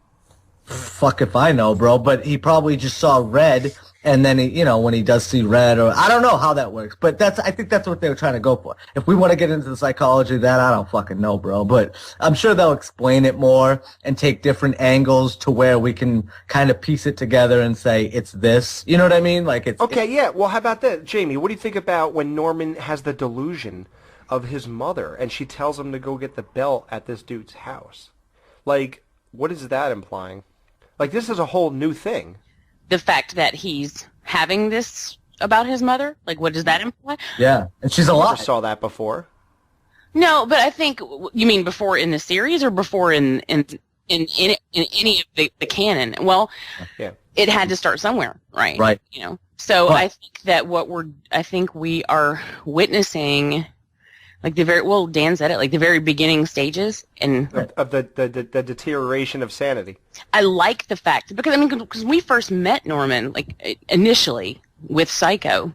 Fuck if I know, bro, but he probably just saw red, and then when he does see red, or I don't know how that works, but I think that's what they were trying to go for. If we want to get into the psychology of that, I don't fucking know, bro, but I'm sure they'll explain it more and take different angles to where we can kind of piece it together and say it's this, you know what I mean? Like it's okay, yeah. Well, how about that, Jamie? What do you think about when Norman has the delusion of his mother, and she tells him to go get the belt at this dude's house? Like, what is that implying? Like, this is a whole new thing. The fact that he's having this about his mother, like, what does that imply? Yeah, and she's alive. I never saw that before. No, but I think you mean before in the series or before in any of the canon. Well, it had to start somewhere, right? Right. So I think that I think we are witnessing. Like Dan said it, like the very beginning stages of the deterioration of sanity. I like the fact because we first met Norman like initially with Psycho,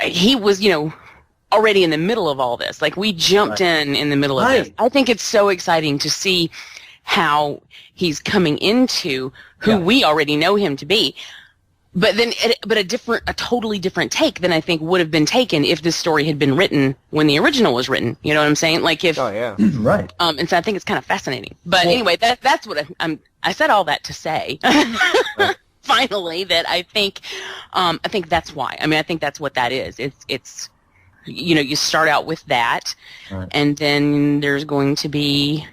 he was already in the middle of all this. Like we jumped in the middle of this. I think it's so exciting to see how he's coming into who we already know him to be. But then, a totally different take than I think would have been taken if this story had been written when the original was written. You know what I'm saying? Like if, right. And so I think it's kind of fascinating. But anyway, that's what I said all that to say. Finally, that I think that's why. I mean, I think that's what that is. It's you start out with that, and then there's going to be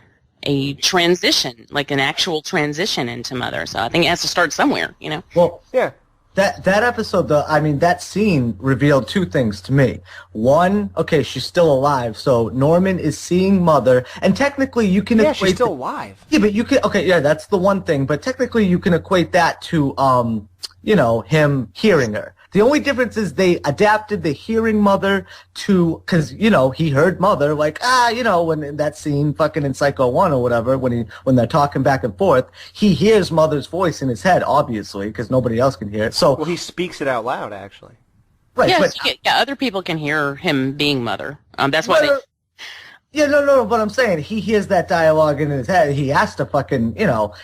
a transition, like an actual transition into Mother. So I think it has to start somewhere. Well, yeah. That episode, though, I mean, that scene revealed two things to me. One, okay, she's still alive, so Norman is seeing Mother, and technically you can equate... Yeah, she's still alive. Yeah, but you can... Okay, yeah, that's the one thing, but technically you can equate that to, him hearing her. The only difference is they adapted the hearing Mother to, because, he heard Mother, like, when in that scene fucking in Psycho 1 or whatever, when they're talking back and forth, he hears Mother's voice in his head, obviously, because nobody else can hear it. So, well, he speaks it out loud, actually. Right. Yes, other people can hear him being Mother. That's why they... Yeah, no, but I'm saying he hears that dialogue in his head. He has to fucking,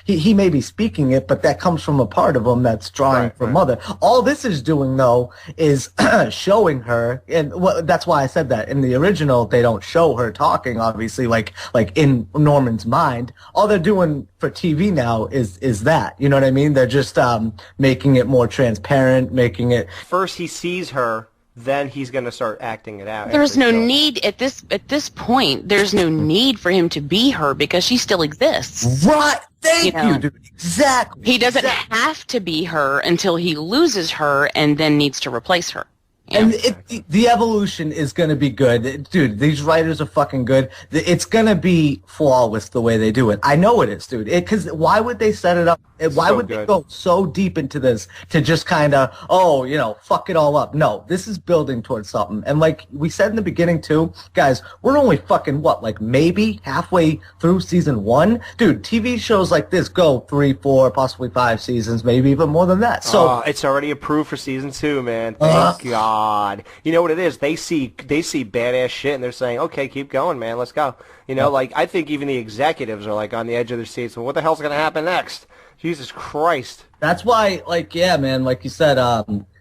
he may be speaking it, but that comes from a part of him that's drawing from Mother. All this is doing, though, is showing her, and that's why I said that. In the original, they don't show her talking, obviously, like in Norman's mind. All they're doing for TV now is that, you know what I mean? They're just making it more transparent, making it... First he sees her, then he's going to start acting it out. There's no need at this point. There's no need for him to be her because she still exists. Right. Thank you, dude. Exactly. He doesn't have to be her until he loses her and then needs to replace her. And the evolution is going to be good. Dude, these writers are fucking good. It's going to be flawless the way they do it. I know it is, dude. Because why would they set it up? Why would they go so deep into this to just kind of, fuck it all up? No, this is building towards something. And like we said in the beginning, too, guys, we're only fucking, maybe halfway through season 1? Dude, TV shows like this go 3, 4, possibly 5 seasons, maybe even more than that. So it's already approved for season 2, man. Thank God. You know what it is? They see badass shit and they're saying, okay, keep going, man, let's go. I think even the executives are like on the edge of their seats. Well, what the hell's going to happen next? Jesus Christ. That's why, man, like you said,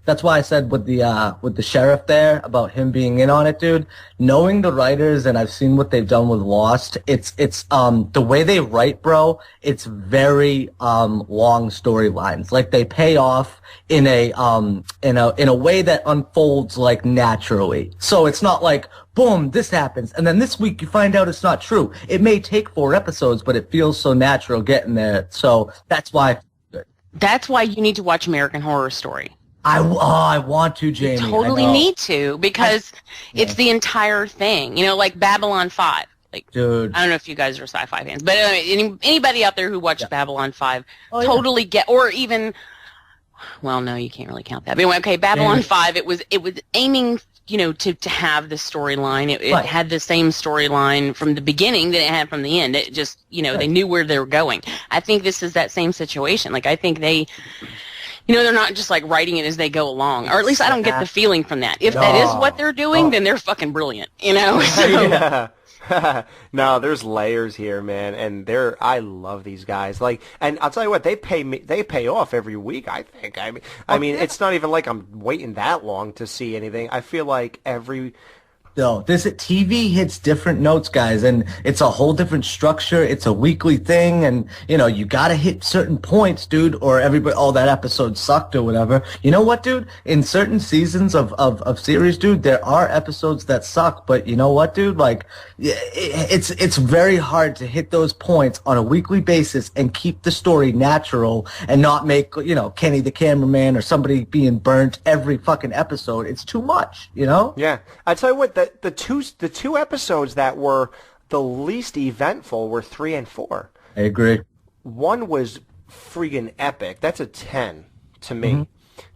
that's why I said with the sheriff there about him being in on it, dude. Knowing the writers, and I've seen what they've done with Lost. It's the way they write, bro. It's very long storylines. Like they pay off in a way that unfolds like naturally. So it's not like boom, this happens, and then this week you find out it's not true. It may take 4 episodes, but it feels so natural getting there. So that's why. That's why you need to watch American Horror Story. I want to, Jamie. You totally need to, because it's the entire thing. Like Babylon 5. Like, dude. I don't know if you guys are sci-fi fans, but anybody out there who watched Babylon 5 totally get, or even, well, no, you can't really count that. But anyway, okay, Babylon 5, it was aiming, to have the storyline. It had the same storyline from the beginning that it had from the end. It just, they knew where they were going. I think this is that same situation. Like, I think they... they're not just like writing it as they go along, or at least I don't get the feeling from that. If that is what they're doing, then they're fucking brilliant, So. No, there's layers here, man, and I love these guys. Like, and I'll tell you what, they pay off every week. I think. I mean, it's not even like I'm waiting that long to see anything. I feel like this TV hits different notes, guys, and it's a whole different structure. It's a weekly thing, and you gotta hit certain points, dude, or everybody, that episode sucked or whatever. You know what, dude? In certain seasons of series, dude, there are episodes that suck, but you know what, dude? Like, it's very hard to hit those points on a weekly basis and keep the story natural and not make Kenny the cameraman or somebody being burnt every fucking episode. It's too much, Yeah, I tell you what. The two episodes that were the least eventful were 3 and 4. I agree. 1 was friggin' epic. That's a 10 to me. Mm-hmm.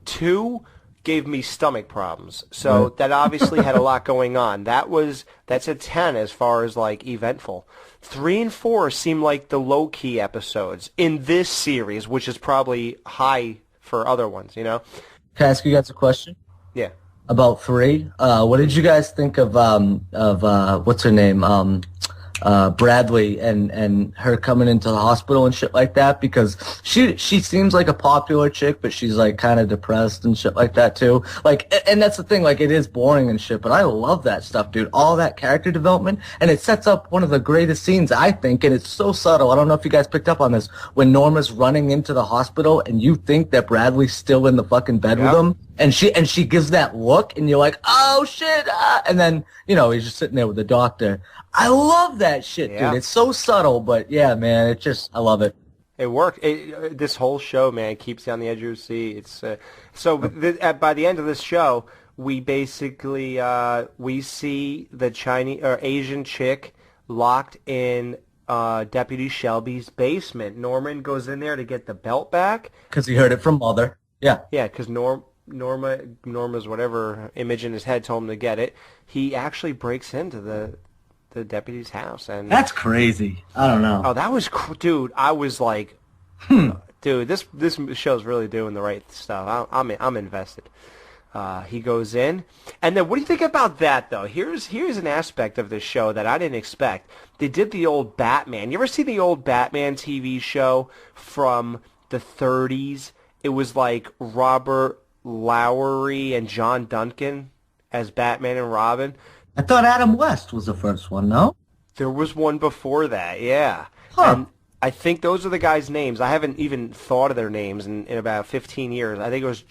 2 gave me stomach problems. So that obviously had a lot going on. That's a 10 as far as like eventful. 3 and 4 seem like the low-key episodes in this series, which is probably high for other ones, Can I ask you guys a question? Yeah. About 3. What did you guys think of what's her name? Bradley and her coming into the hospital and shit like that, because she seems like a popular chick, but she's like kind of depressed and shit like that too. Like, and that's the thing, like it is boring and shit, but I love that stuff, dude. All that character development, and it sets up one of the greatest scenes, I think, and it's so subtle. I don't know if you guys picked up on this, when Norma's running into the hospital and you think that Bradley's still in the fucking bed with him. And she gives that look, and you're like, oh shit! And then he's just sitting there with the doctor. I love that shit, dude. It's so subtle, but yeah, man, I love it. It worked. This whole show, man, keeps you on the edge of your seat. It's by the end of this show, we basically we see the Chinese or Asian chick locked in Deputy Shelby's basement. Norman goes in there to get the belt back because he heard it from Mother. Yeah. Yeah, because Norma's whatever image in his head told him to get it. He actually breaks into the deputy's house, and that's crazy. I don't know. Oh, that was dude. I was like, dude, this show's really doing the right stuff. I'm invested. He goes in, and then what do you think about that though? Here's an aspect of this show that I didn't expect. They did the old Batman. You ever see the old Batman TV show from the 30s? It was like Robert Lowery and John Duncan as Batman and Robin. I thought Adam West was the first one, no? There was one before that, yeah. Huh. And I think those are the guys' names. I haven't even thought of their names in about 15 years. I think it was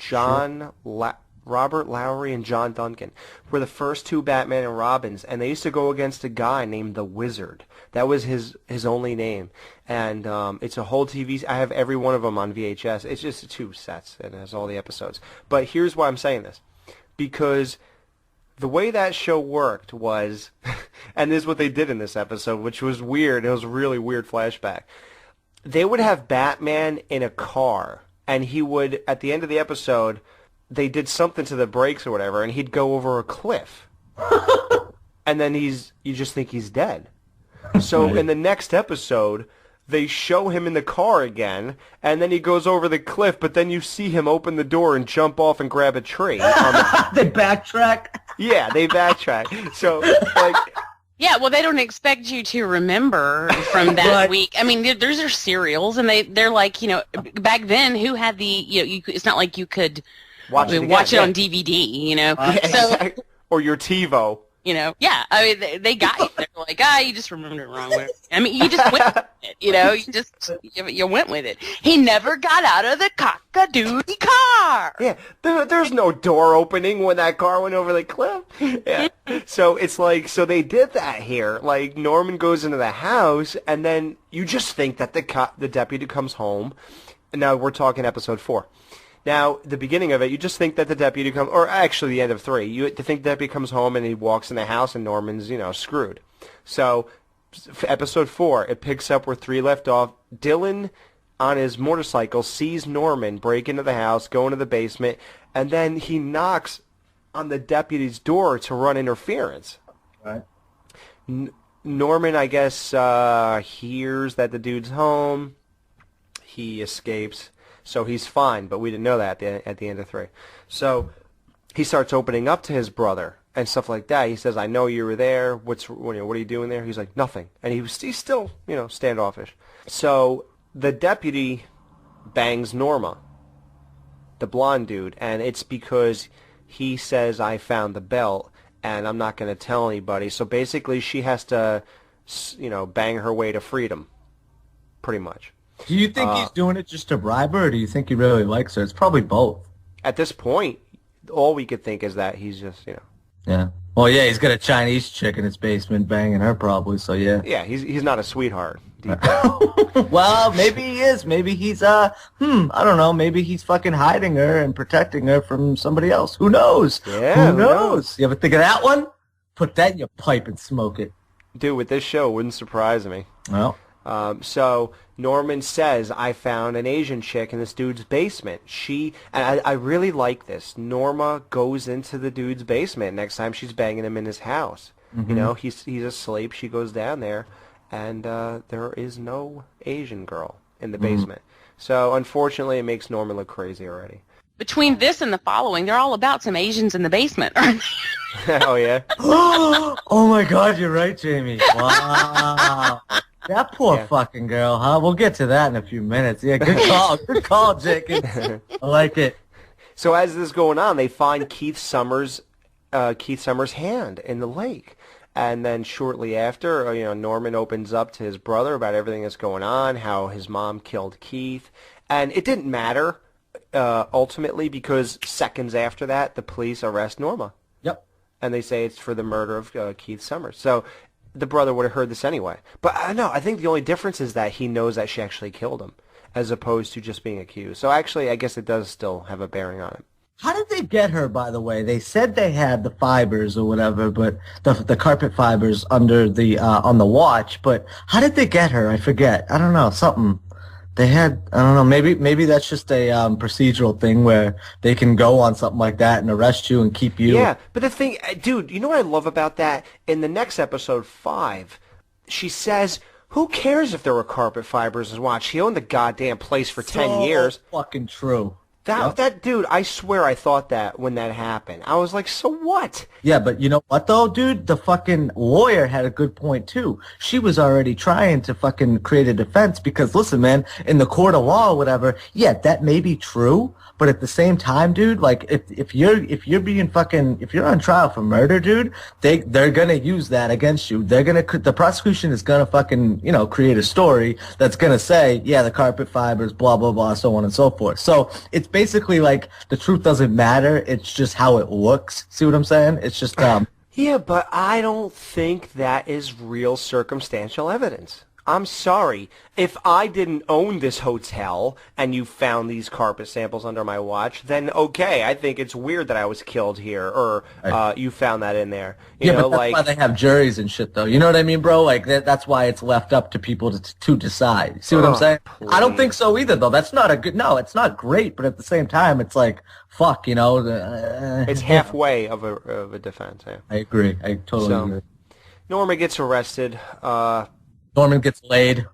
Robert Lowery and John Duncan were the first 2 Batman and Robins, and they used to go against a guy named the Wizard. That was his only name. And it's a whole TV. I have every one of them on VHS. It's just 2 sets, and it has all the episodes. But here's why I'm saying this. because the way that show worked was, and this is what they did in this episode, which was weird. It was a really weird flashback. They would have Batman in a car, and he would, at the end of the episode, they did something to the brakes or whatever, and he'd go over a cliff. And then you just think he's dead. So in the next episode, they show him in the car again, and then he goes over the cliff, but then you see him open the door and jump off and grab a tree. They backtrack? Yeah, they backtrack. So, like... Yeah, well, they don't expect you to remember from that week. I mean, those are serials, and they're like, you know, back then, who had the, you know, it's not like you could watch it on DVD, you know. So, or your TiVo. You know, yeah, I mean, they got you. They're like, you just remembered it wrong. I mean, you just went with it, you know. You went with it. He never got out of the cock-a-doodle car. Yeah, there's no door opening when that car went over the cliff. Yeah. So it's like, so they did that here. Like, Norman goes into the house, and then you just think that the deputy comes home. And now we're talking episode 4. Now, the beginning of it, you just think that the deputy comes, or actually the end of 3, you think the deputy comes home and he walks in the house and Norman's, you know, screwed. So, episode 4, it picks up where 3 left off. Dylan, on his motorcycle, sees Norman break into the house, go into the basement, and then he knocks on the deputy's door to run interference. Right. Norman, I guess, hears that the dude's home. He escapes. So he's fine, but we didn't know that at the end of 3. So he starts opening up to his brother and stuff like that. He says, "I know you were there. What are you doing there?" He's like, "Nothing," and he's still, you know, standoffish. So the deputy bangs Norma, the blonde dude, and it's because he says, "I found the belt, and I'm not going to tell anybody." So basically, she has to, you know, bang her way to freedom, pretty much. Do you think he's doing it just to bribe her, or do you think he really likes her? It's probably both. At this point, all we could think is that he's just, you know. Yeah. Well, yeah, he's got a Chinese chick in his basement banging her probably, so yeah. Yeah, he's not a sweetheart. Well, maybe he is. Maybe he's, I don't know, maybe he's fucking hiding her and protecting her from somebody else. Who knows? Yeah, who knows? You ever think of that one? Put that in your pipe and smoke it. Dude, with this show, it wouldn't surprise me. Well. So Norman says, "I found an Asian chick in this dude's basement." And I really like this. Norma goes into the dude's basement next time she's banging him in his house. Mm-hmm. You know, he's asleep. She goes down there, and there is no Asian girl in the basement. So unfortunately, it makes Norman look crazy already. Between this and the following, they're all about some Asians in the basement, aren't they? Oh, yeah? Oh, my God, you're right, Jamie. Wow. That poor fucking girl, huh? We'll get to that in a few minutes. Yeah, good call. Good call, Jenkins. I like it. So as this is going on, they find Keith Summers' hand in the lake. And then shortly after, you know, Norman opens up to his brother about everything that's going on, how his mom killed Keith. And it didn't matter, ultimately, because seconds after that, the police arrest Norma. Yep. And they say it's for the murder of Keith Summers. So the brother would have heard this anyway. But I don't know. I think the only difference is that he knows that she actually killed him, as opposed to just being accused. So actually, I guess it does still have a bearing on it. How did they get her, by the way? They said they had the fibers or whatever, but the carpet fibers under the on the watch. But how did they get her? I forget. I don't know. Something. They had, I don't know, maybe that's just a procedural thing where they can go on something like that and arrest you and keep you. Yeah, but the thing, dude, you know what I love about that? In the next episode, 5, she says, "Who cares if there were carpet fibers in his watch? He owned the goddamn place for 10 years. Fucking true. That dude, I swear I thought that when that happened. I was like, so what? Yeah, but you know what though, dude? The fucking lawyer had a good point too. She was already trying to fucking create a defense because listen, man, in the court of law or whatever, yeah, that may be true, but at the same time, dude, like if you're being fucking, if you're on trial for murder, dude, they're gonna use that against you. The prosecution is gonna fucking, you know, create a story that's gonna say, yeah, the carpet fibers, blah blah blah, so on and so forth. So it's basically like the truth doesn't matter. It's just how it looks. See what I'm saying? It's just Yeah, but I don't think that is real circumstantial evidence. I'm sorry. If I didn't own this hotel and you found these carpet samples under my watch, then okay, I think it's weird that I was killed here, or you found that in there. You know, but that's why they have juries and shit, though. You know what I mean, bro? Like, that's why it's left up to people to decide. See what I'm saying? Please. I don't think so either, though. That's not a good... No, it's not great, but at the same time, it's like, fuck, you know? It's halfway of a defense, yeah. I agree. I totally agree. Norman gets arrested. Norman gets laid.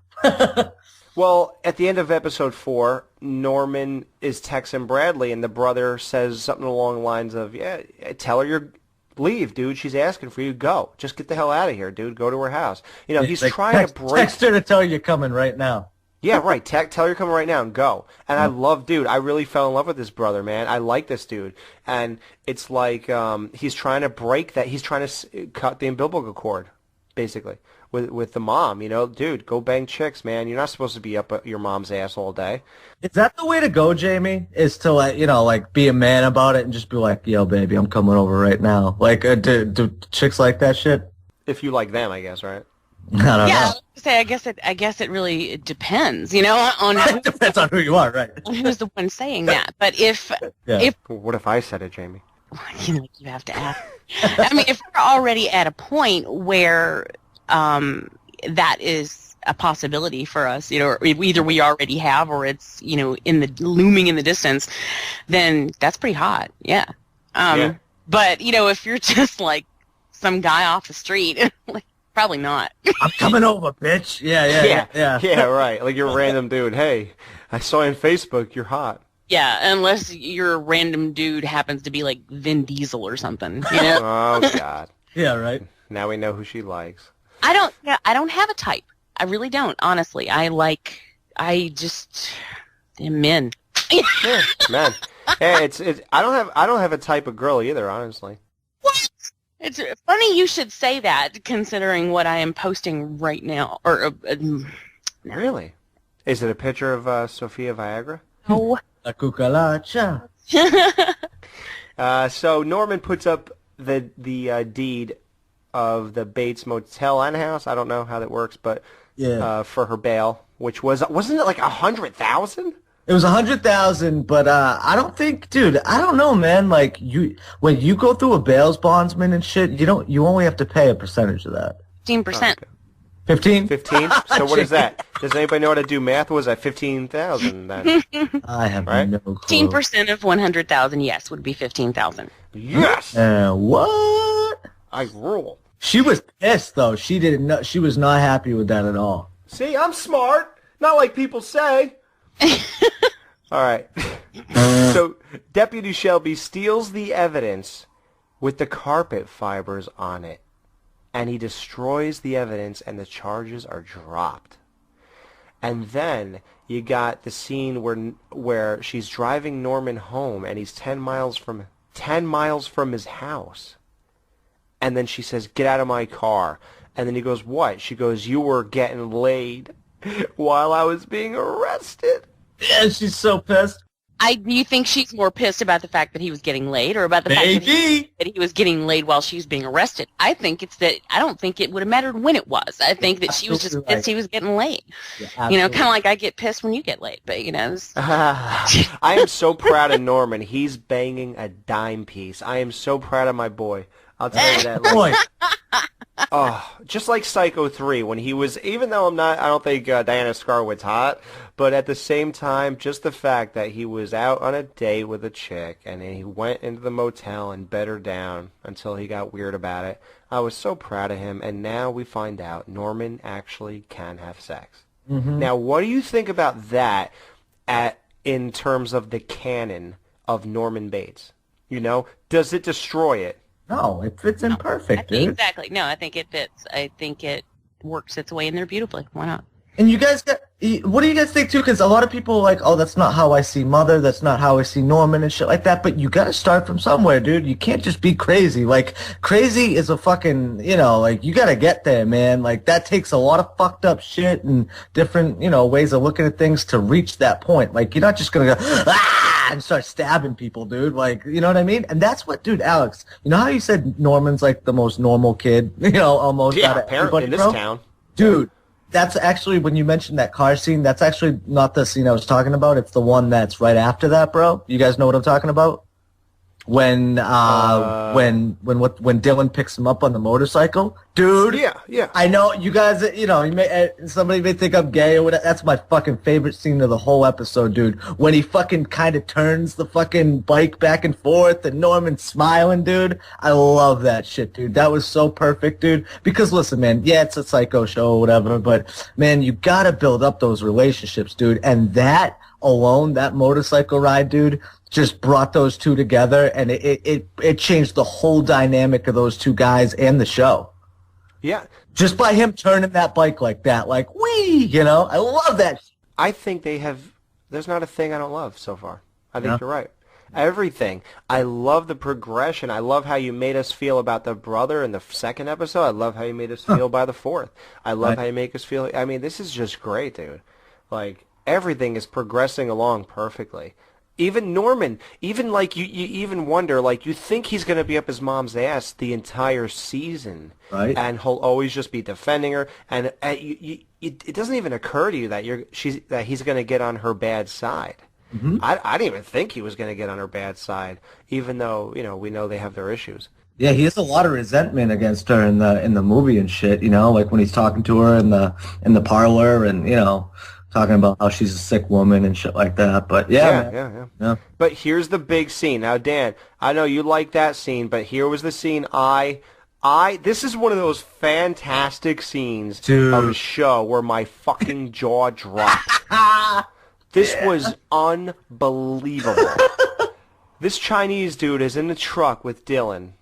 Well, at the end of episode 4, Norman is texting Bradley, and the brother says something along the lines of, yeah, tell her you're... Leave, dude. She's asking for you. Go. Just get the hell out of here, dude. Go to her house. You know, he's like, trying to break... Text her to tell you you're coming right now. Yeah, right. Tell her you're coming right now and go. And I love, dude, I really fell in love with this brother, man. I like this dude. And it's like he's trying to break that. He's trying to cut the umbilical cord, basically, with the mom. You know, dude, go bang chicks, man. You're not supposed to be up your mom's ass all day. Is that the way to go, Jamie? Is to, like, you know, like, be a man about it and just be like, yo, baby, I'm coming over right now. Like, do chicks like that shit? If you like them, I guess, right? I don't know. Yeah, I guess it really depends, you know, on It depends on who you are, right? on who's the one saying that. But if What if I said it, Jamie? you have to ask. I mean, if we're already at a point where that is a possibility for us, you know, or either we already have or it's, you know, looming in the distance, then that's pretty hot. Yeah. But, you know, if you're just like some guy off the street, like, probably not. I'm coming over, bitch. Yeah. Yeah, right. Like you're a random dude. Hey, I saw you on Facebook. You're hot. Yeah, unless your random dude happens to be like Vin Diesel or something. You know? Oh God. Yeah, right. Now we know who she likes. I don't have a type. I really don't. Honestly, I just am men. Yeah, man. Hey, it's. I don't have a type of girl either. Honestly. What? It's funny you should say that, considering what I am posting right now. Or Really? Is it a picture of Sofia Viagra? No. La cucaracha. So Norman puts up the deed of the Bates Motel and house. I don't know how that works, but for her bail, which wasn't it like 100,000? It was 100,000, but I don't think, dude. I don't know, man. Like when you go through a bail bondsman and shit, you only have to pay a percentage of that. 15%. 15? 15. So what is that? Does anybody know how to do math? Was that 15,000? I have no clue. 15% of 100,000, yes, would be 15,000. Yes. What? I rule. She was pissed though. She didn't know. She was not happy with that at all. See, I'm smart. Not like people say. All right. So Deputy Shelby steals the evidence with the carpet fibers on it, and he destroys the evidence, and the charges are dropped. And then you got the scene where she's driving Norman home, and he's 10 miles from his house. And then she says, "Get out of my car." And then he goes, "What?" She goes, "You were getting laid while I was being arrested." Yeah, she's so pissed. Do you think she's more pissed about the fact that he was getting laid, or about the fact that he was getting laid while she was being arrested? I think it's that. I don't think it would have mattered when it was. I think that she was just pissed he was getting laid. Yeah, you know, kind of like I get pissed when you get laid, but you know. I am so proud of Norman. He's banging a dime piece. I am so proud of my boy. I'll tell you that. Boy. Oh, just like Psycho 3, when he was, even though I don't think Diana Scarlett's hot, but at the same time, just the fact that he was out on a date with a chick, and then he went into the motel and bet her down until he got weird about it. I was so proud of him, and now we find out Norman actually can have sex. Mm-hmm. Now, what do you think about that in terms of the canon of Norman Bates? You know, does it destroy it? No, it fits in perfect, dude. Exactly. No, I think it fits. I think it works its way in there beautifully. Why not? And you guys what do you guys think, too? Because a lot of people are like, oh, that's not how I see Mother. That's not how I see Norman and shit like that. But you got to start from somewhere, dude. You can't just be crazy. Like, crazy is a fucking, you know, like, you got to get there, man. Like, that takes a lot of fucked up shit and different, you know, ways of looking at things to reach that point. Like, you're not just going to go, ah, and start stabbing people, dude. Like, you know what I mean? And that's what, dude, Alex, you know how you said Norman's like the most normal kid, you know, almost out of everybody, in this town. Dude. That's actually, when you mentioned that car scene, that's actually not the scene I was talking about. It's the one that's right after that, bro. You guys know what I'm talking about? When Dylan picks him up on the motorcycle, dude. Yeah. I know you guys. Somebody may think I'm gay or whatever. That's my fucking favorite scene of the whole episode, dude. When he fucking kind of turns the fucking bike back and forth, and Norman's smiling, dude. I love that shit, dude. That was so perfect, dude. Because listen, man, yeah, it's a psycho show or whatever, but man, you gotta build up those relationships, dude. And that alone, that motorcycle ride, dude, just brought those two together, and it changed the whole dynamic of those two guys and the show. Yeah. Just by him turning that bike like that, like, whee, I love that. I think there's not a thing I don't love so far. I think you're right. Everything. I love the progression. I love how you made us feel about the brother in the second episode. I love how you made us feel by the fourth. I love how you make us feel. I mean, this is just great, dude. Like, everything is progressing along perfectly. Even Norman, even like you even wonder, like you think he's going to be up his mom's ass the entire season, right? And he'll always just be defending her, and it doesn't even occur to you that he's going to get on her bad side. Mm-hmm. I didn't even think he was going to get on her bad side, even though we know they have their issues. Yeah, he has a lot of resentment against her in the movie and shit. Like when he's talking to her in the parlor and talking about how she's a sick woman and shit like that. But yeah. But here's the big scene. Now, Dan, I know you like that scene, but here was the scene this is one of those fantastic scenes of a show where my fucking jaw dropped. This was unbelievable. This Chinese dude is in the truck with Dylan,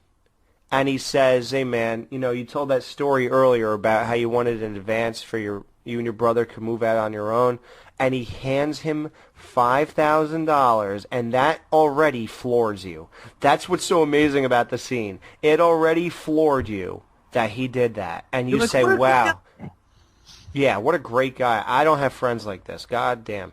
and he says, hey, man, you told that story earlier about how you wanted an advance for you and your brother could move out on your own, and he hands him $5,000, and that already floors you. That's what's so amazing about the scene. It already floored you that he did that, and you say, wow. Yeah, what a great guy. I don't have friends like this. God damn.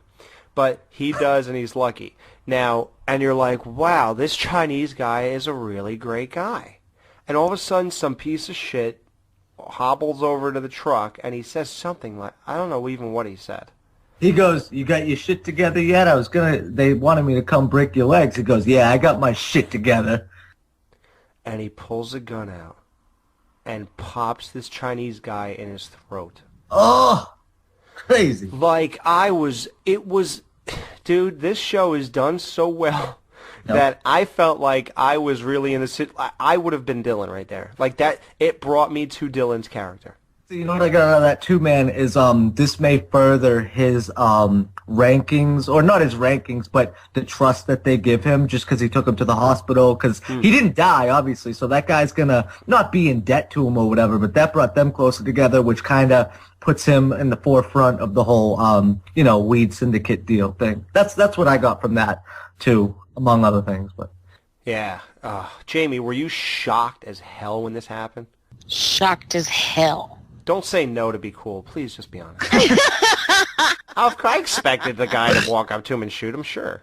But he does, and he's lucky. Now, and you're like, wow, this Chinese guy is a really great guy. And all of a sudden, some piece of shit hobbles over to the truck, and he says something like, I don't know even what he said. He goes, you got your shit together yet? They wanted me to come break your legs. He goes, yeah, I got my shit together. And he pulls a gun out and pops this Chinese guy in his throat. Oh, crazy. Dude, this show is done so well. That I felt like I was really in the I would have been Dylan right there. Like that, it brought me to Dylan's character. So you know what I got out of that too, man, is this may further his rankings, or not his rankings, but the trust that they give him just because he took him to the hospital, because he didn't die, obviously, so that guy's going to not be in debt to him or whatever, but that brought them closer together, which kind of puts him in the forefront of the whole, weed syndicate deal thing. That's what I got from that, too, among other things. But yeah. Jamie, were you shocked as hell when this happened? Shocked as hell. Don't say no to be cool. Please just be honest. I expected the guy to walk up to him and shoot him, sure.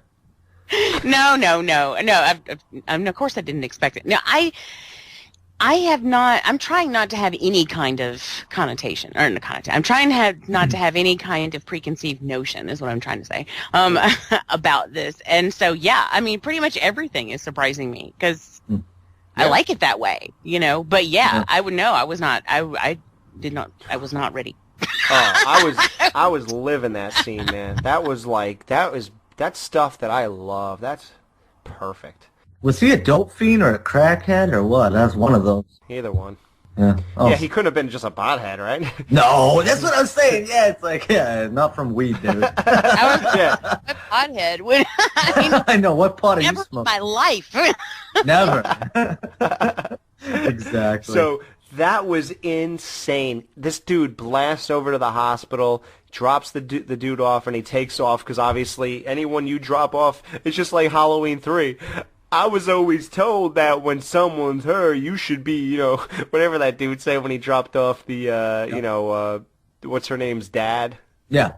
No. Of course I didn't expect it. No, I have not. I'm trying not to have any kind of connotation, or no connotation. I'm trying not to have any kind of preconceived notion, is what I'm trying to say, about this. And so, yeah, I mean, pretty much everything is surprising me, because I like it that way, But yeah, I would know. I was not. I was not ready. I was living that scene, man. That's stuff that I love. That's perfect. Was he a dope fiend or a crackhead or what? That's one of those. Either one. Yeah. Oh. Yeah, he couldn't have been just a pothead, right? No, that's what I'm saying. Yeah, it's like, not from weed, dude. I was a pothead. I know. What pot are you smoking? Never in smoking? my life. Never. Exactly. So that was insane. This dude blasts over to the hospital, drops the dude off, and he takes off, because obviously anyone you drop off, it's just like Halloween 3. I was always told that when someone's her, you should be, whatever that dude said when he dropped off the, what's her name's dad? Yeah.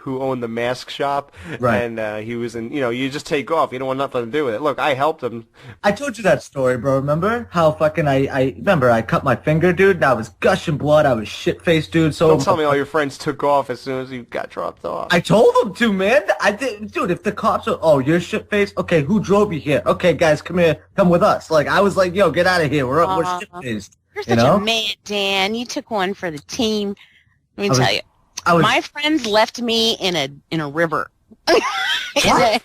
who owned the mask shop, Right. and he was in. You just take off. You don't want nothing to do with it. Look, I helped him. I told you that story, bro. Remember how fucking I remember I cut my finger, dude. And I was gushing blood. I was shit-faced, dude. So Don't tell me all your friends took off as soon as you got dropped off. I told them to, man. I did, dude. If the cops are, oh, you're shit-faced. Okay, who drove you here? Okay, guys, come here, come with us. Like I was like, yo, get out of here. We're shit-faced. You're such a man, Dan. You took one for the team. Let me tell you. My friends left me in a river. What?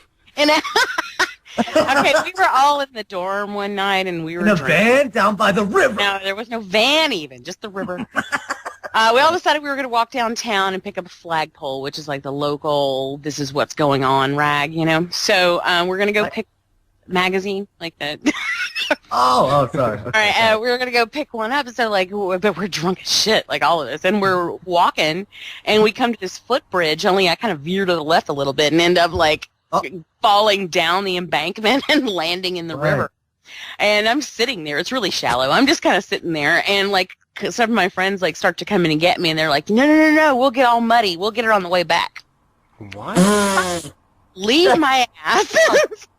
Okay, we were all in the dorm one night, and we were in a drinking. van down by the river. No, there was no van even, just the river. We all decided we were going to walk downtown and pick up a flagpole, which is like the local, this is what's going on rag, So we're going to go pick a magazine like that. Oh, sorry. All right, we were going to go pick one up, so but we're drunk as shit, like all of this, and we're walking, and we come to this footbridge, only I kind of veer to the left a little bit and end up falling down the embankment and landing in the river. And I'm sitting there. It's really shallow. I'm just kind of sitting there, and some of my friends start to come in and get me, and they're like, no, we'll get all muddy. We'll get it on the way back. What? Leave my ass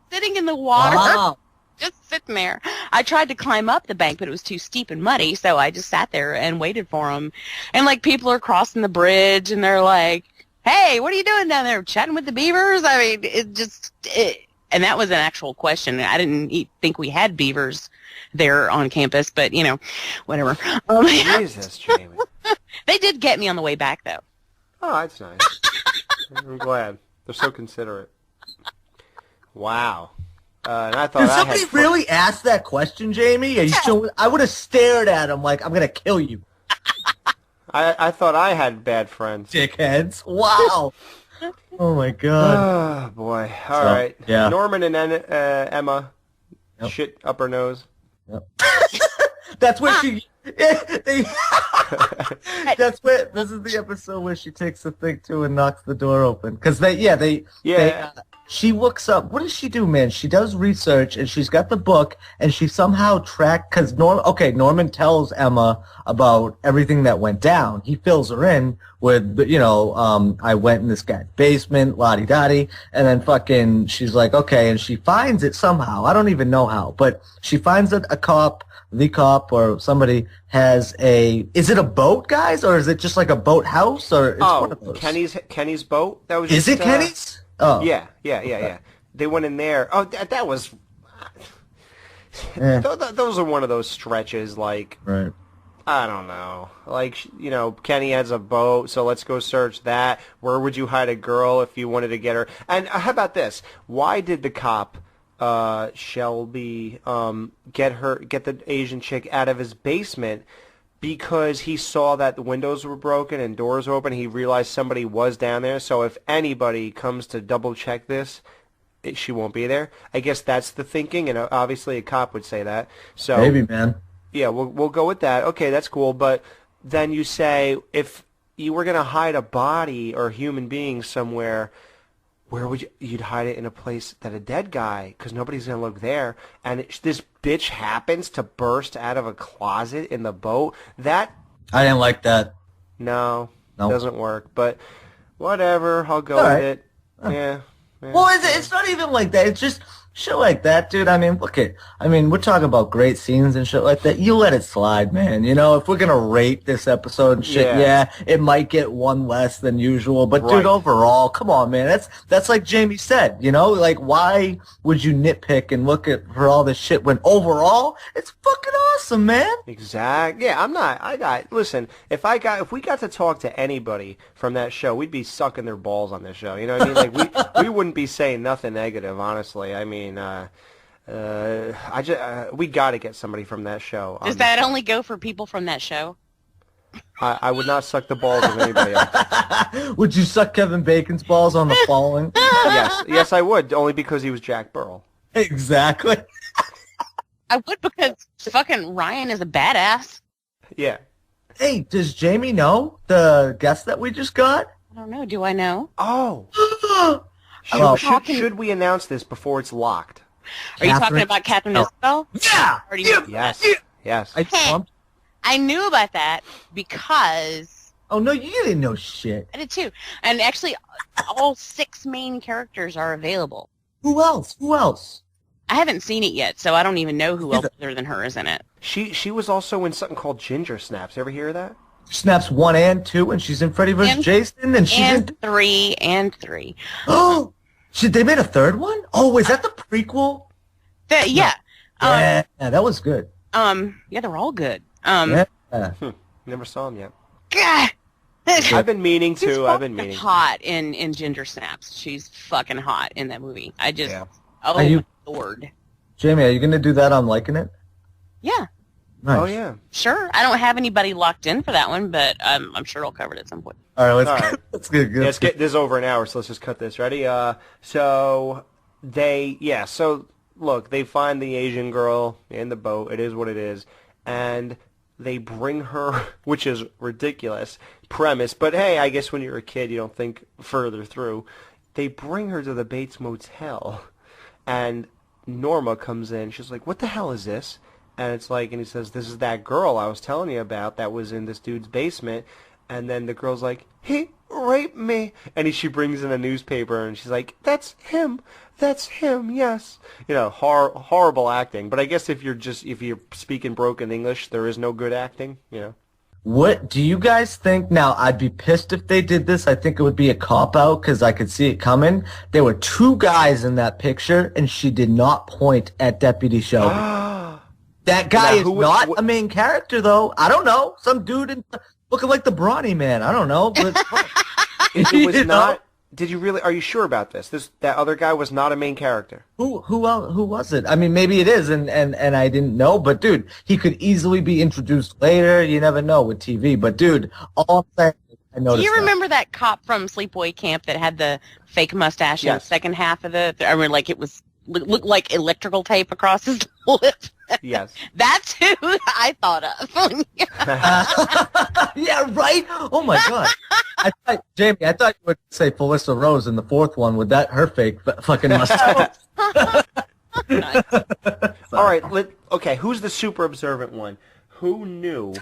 sitting in the water. Wow. Just sitting there. I tried to climb up the bank, but it was too steep and muddy, so I just sat there and waited for them. And people are crossing the bridge, and they're like, "Hey, what are you doing down there? Chatting with the beavers?" I mean, and that was an actual question. I didn't think we had beavers there on campus, but whatever. Jesus, Jamie. They did get me on the way back, though. Oh, that's nice. I'm glad. They're so considerate. Wow. And I thought Did somebody really ask that question, Jamie? Are you sure? I would have stared at him like, I'm going to kill you. I thought I had bad friends. Dickheads. Wow. Oh, my God. Oh, boy. All right. Yeah. Norman and Emma, shit up her nose. Yep. That's where she... That's where... This is the episode where she takes the thing, too, and knocks the door open. Because she looks up. What does she do, man? She does research, and she's got the book, and she somehow tracked, because Norman tells Emma about everything that went down. He fills her in with, I went in this guy's basement, la-di-da-di, and then fucking, she's like, okay, and she finds it somehow. I don't even know how, but she finds that the cop or somebody has is it a boat, guys, or is it just like a boat house, or it's one of those? Kenny's boat? That was Is it Kenny's? Oh. Yeah. They went in there. Oh, that was... Those are one of those stretches, Right. I don't know. Kenny has a boat, so let's go search that. Where would you hide a girl if you wanted to get her? And how about this? Why did the cop, Shelby, get the Asian chick out of his basement? Because he saw that the windows were broken and doors were open. He realized somebody was down there. So if anybody comes to double check this, she won't be there. I guess that's the thinking, and obviously a cop would say that. So maybe, man. Yeah, we'll go with that. Okay, that's cool. But then you say if you were gonna hide a body or a human being somewhere, where would you'd hide it in a place that a dead guy, because nobody's gonna look there, and this bitch happens to burst out of a closet in the boat. That I didn't like that. No, doesn't work. But whatever, I'll go with it. Yeah. Well, it's not even like that. It's just shit like that, dude. I mean, we're talking about great scenes and shit like that. You let it slide, man. If we're gonna rate this episode and shit, it might get one less than usual. But dude, overall, come on, man. That's like Jamie said. Why would you nitpick and look for all this shit when overall it's fucking awesome, man? Exactly. Yeah, listen, if we got to talk to anybody from that show, we'd be sucking their balls on this show. You know what I mean? We wouldn't be saying nothing negative, honestly. I mean, we got to get somebody from that show. Does that only go for people from that show? I would not suck the balls of anybody else. Would you suck Kevin Bacon's balls on the following? Yes, I would, only because he was Jack Burrell. Exactly. I would, because fucking Ryan is a badass. Yeah. Hey, does Jamie know the guest that we just got? I don't know. Do I know? Oh. Should we announce this before it's locked? Are you talking about Catherine Isabel? Yeah. Yes. I knew about that because Oh, no, you didn't know shit. I did too. And actually, all 6 main characters are available. Who else? I haven't seen it yet, so I don't even know who else other than her is in it. She was also in something called Ginger Snaps. Ever hear of that? Snaps 1 and 2, and she's in Freddy vs. Jason, and she's in 3 and 3. Oh, they made a 3rd one? Oh, is that the prequel? Yeah. Yeah, that was good. Yeah, they're all good. Yeah. Never saw him yet. God. I've been meaning to. She's hot in Ginger Snaps. She's fucking hot in that movie. I just, oh my lord. Jamie, are you going to do that on Liking It? Yeah. Nice. Oh, yeah. Sure. I don't have anybody locked in for that one, but I'm sure I'll cover it at some point. All right, let's get good. Let's get this over an hour, so let's just cut this. Ready? So look, they find the Asian girl in the boat. It is what it is. And they bring her, which is ridiculous premise, but hey, I guess when you're a kid, you don't think further through. They bring her to the Bates Motel, and Norma comes in. She's like, what the hell is this? And it's like, and he says, this is that girl I was telling you about that was in this dude's basement. And then the girl's like, he raped me. And she brings in a newspaper, and she's like, that's him, yes. You know, horrible acting. But I guess if you're speaking broken English, there is no good acting, you know. What do you guys think? Now, I'd be pissed if they did this. I think it would be a cop-out because I could see it coming. There were 2 guys in that picture, and she did not point at Deputy Shelby. That guy is not a main character, though. I don't know. Some dude looking like the Brawny Man. I don't know. But it was not. Did you really? Are you sure about this? That other guy was not a main character. Who was it? I mean, maybe it is, and I didn't know. But dude, he could easily be introduced later. You never know with TV. But dude, all I'm saying, I noticed. Do you remember that cop from Sleepaway Camp that had the fake mustache in the second half of the? I mean, like it looked like electrical tape across his lip. Yes. That's who I thought of. Yeah, right? Oh, my God. Jamie, I thought you would say Felissa Rose in the 4th one with her fake fucking mustache. All right. Okay, who's the super observant one? Who knew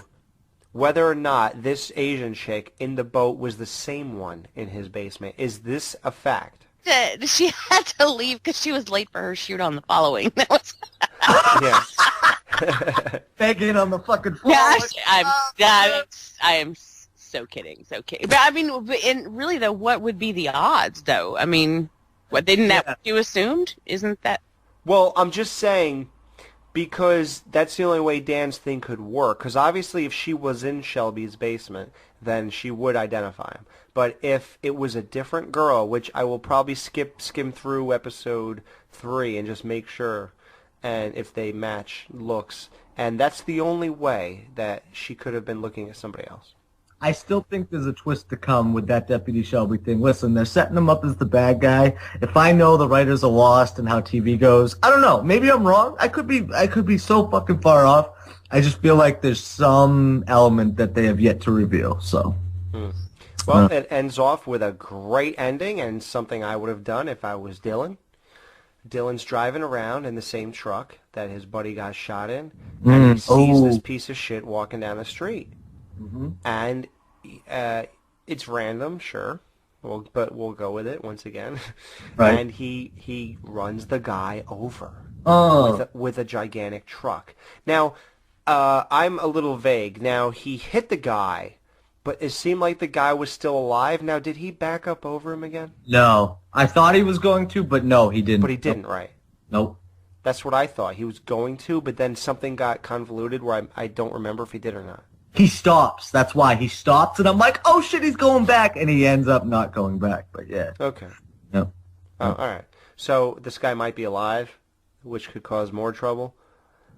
whether or not this Asian chick in the boat was the same one in his basement? Is this a fact? She had to leave because she was late for her shoot on the following. That was yeah. Begging on the fucking floor. I am so kidding. But I mean, really though, what would be the odds though? I mean, that you assumed? Isn't that? Well, I'm just saying because that's the only way Dan's thing could work. Because obviously, if she was in Shelby's basement, then she would identify him. But if it was a different girl, which I will probably skim through episode 3 and just make sure, and if they match looks, and that's the only way that she could have been looking at somebody else. I still think there's a twist to come with that Deputy Shelby thing. Listen, they're setting him up as the bad guy. If I know the writers are lost and how TV goes, I don't know. Maybe I'm wrong. I could be so fucking far off. I just feel like there's some element that they have yet to reveal. So. Well, it ends off with a great ending and something I would have done if I was Dylan. Dylan's driving around in the same truck that his buddy got shot in, and he sees this piece of shit walking down the street. And it's random, sure, but we'll go with it once again. Right. And he runs the guy over with a gigantic truck. Now, I'm a little vague. Now, he hit the guy, but it seemed like the guy was still alive. Now, did he back up over him again? No. I thought he was going to, but no, he didn't. But he didn't, right? Nope. That's what I thought. He was going to, but then something got convoluted where I don't remember if he did or not. He stops. That's why. He stops, and I'm like, oh, shit, he's going back. And he ends up not going back, but yeah. Okay. Yep. Oh, all right. So this guy might be alive, which could cause more trouble.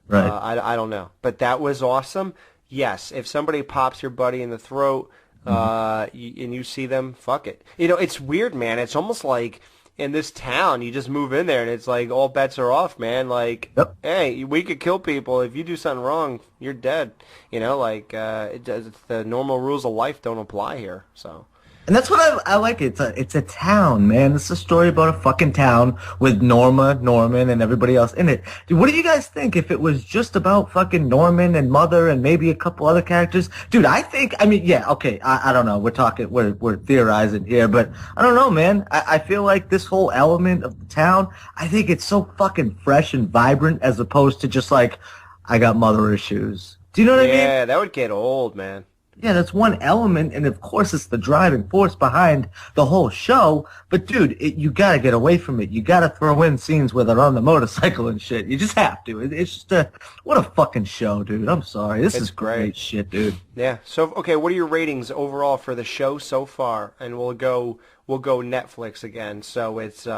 Right. I don't know. But that was awesome. Yes, if somebody pops your buddy in the throat and you see them, fuck it. You know, it's weird, man. It's almost like in this town, you just move in there and it's like all bets are off, man. Like, hey, we could kill people. If you do something wrong, you're dead. You know, like the normal rules of life don't apply here. So, And that's what I like. It's a town, man. It's a story about a fucking town with Norman, and everybody else in it. Dude, what do you guys think if it was just about fucking Norman and Mother and maybe a couple other characters? Dude, I mean, yeah, okay, I don't know. We're theorizing here, but I don't know, man. I feel like this whole element of the town, I think it's so fucking fresh and vibrant as opposed to just like, I got mother issues. Do you know what I mean? Yeah, that would get old, man. Yeah, that's one element, and of course it's the driving force behind the whole show, but dude, you gotta get away from it. You gotta throw in scenes where they're on the motorcycle and shit. You just have to. It's just what a fucking show, dude. I'm sorry. This is great shit, dude. Yeah. So, okay, what are your ratings overall for the show so far? And we'll go Netflix again. So it's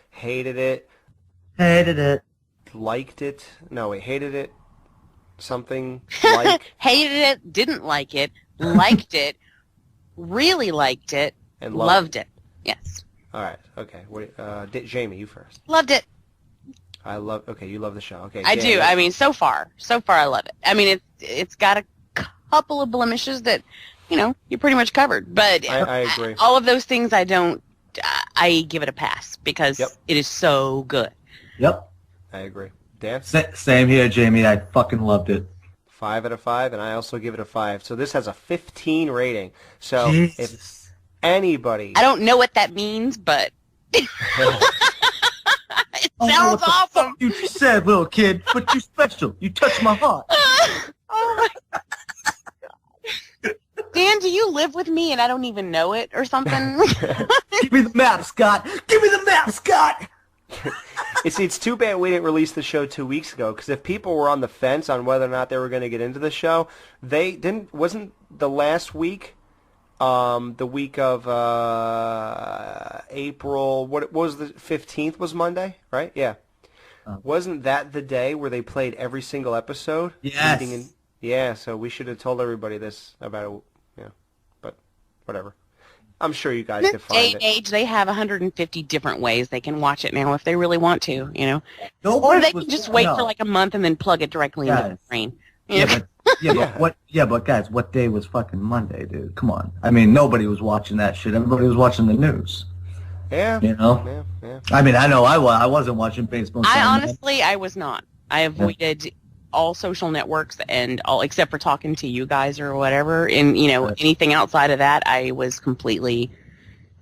hated it, liked it. No, wait, hated it, something like. Hated it, didn't like it, liked it, really liked it, and loved it. Yes. All right. Okay. Jamie, you first. Loved it. Okay, you love the show. Okay. I do. I mean, so far I love it. I mean, it's got a couple of blemishes that, you're pretty much covered. But I agree. All of those things I give it a pass because it is so good. Yep. I agree. Dan? Same here, Jamie. I fucking loved it. 5 out of 5, and I also give it a 5. So this has a 15 rating. So Jesus. If anybody... I don't know what that means, but... it sounds awesome. You said, little kid, but you're special. You touched my heart. Oh my God. Dan, do you live with me and I don't even know it or something? Give me the map, Scott. Give me the map, Scott. It's too bad we didn't release the show 2 weeks ago, because if people were on the fence on whether or not they were going to get into the show, wasn't the last week, the week of April, what was the 15th was Monday, right? Yeah. Wasn't that the day where they played every single episode? Yes. Yeah, so we should have told everybody this about it, but whatever. I'm sure you guys could find it. In this day and age, they have 150 different ways they can watch it now if they really want to, Or they can just wait for like a month and then plug it directly into the brain. But guys, what day was fucking Monday, dude? Come on. I mean, nobody was watching that shit. Everybody was watching the news. Yeah. Yeah. I mean, I know I wasn't watching baseball. I was not. I avoided all social networks and all except for talking to you guys or whatever, and anything outside of that I was completely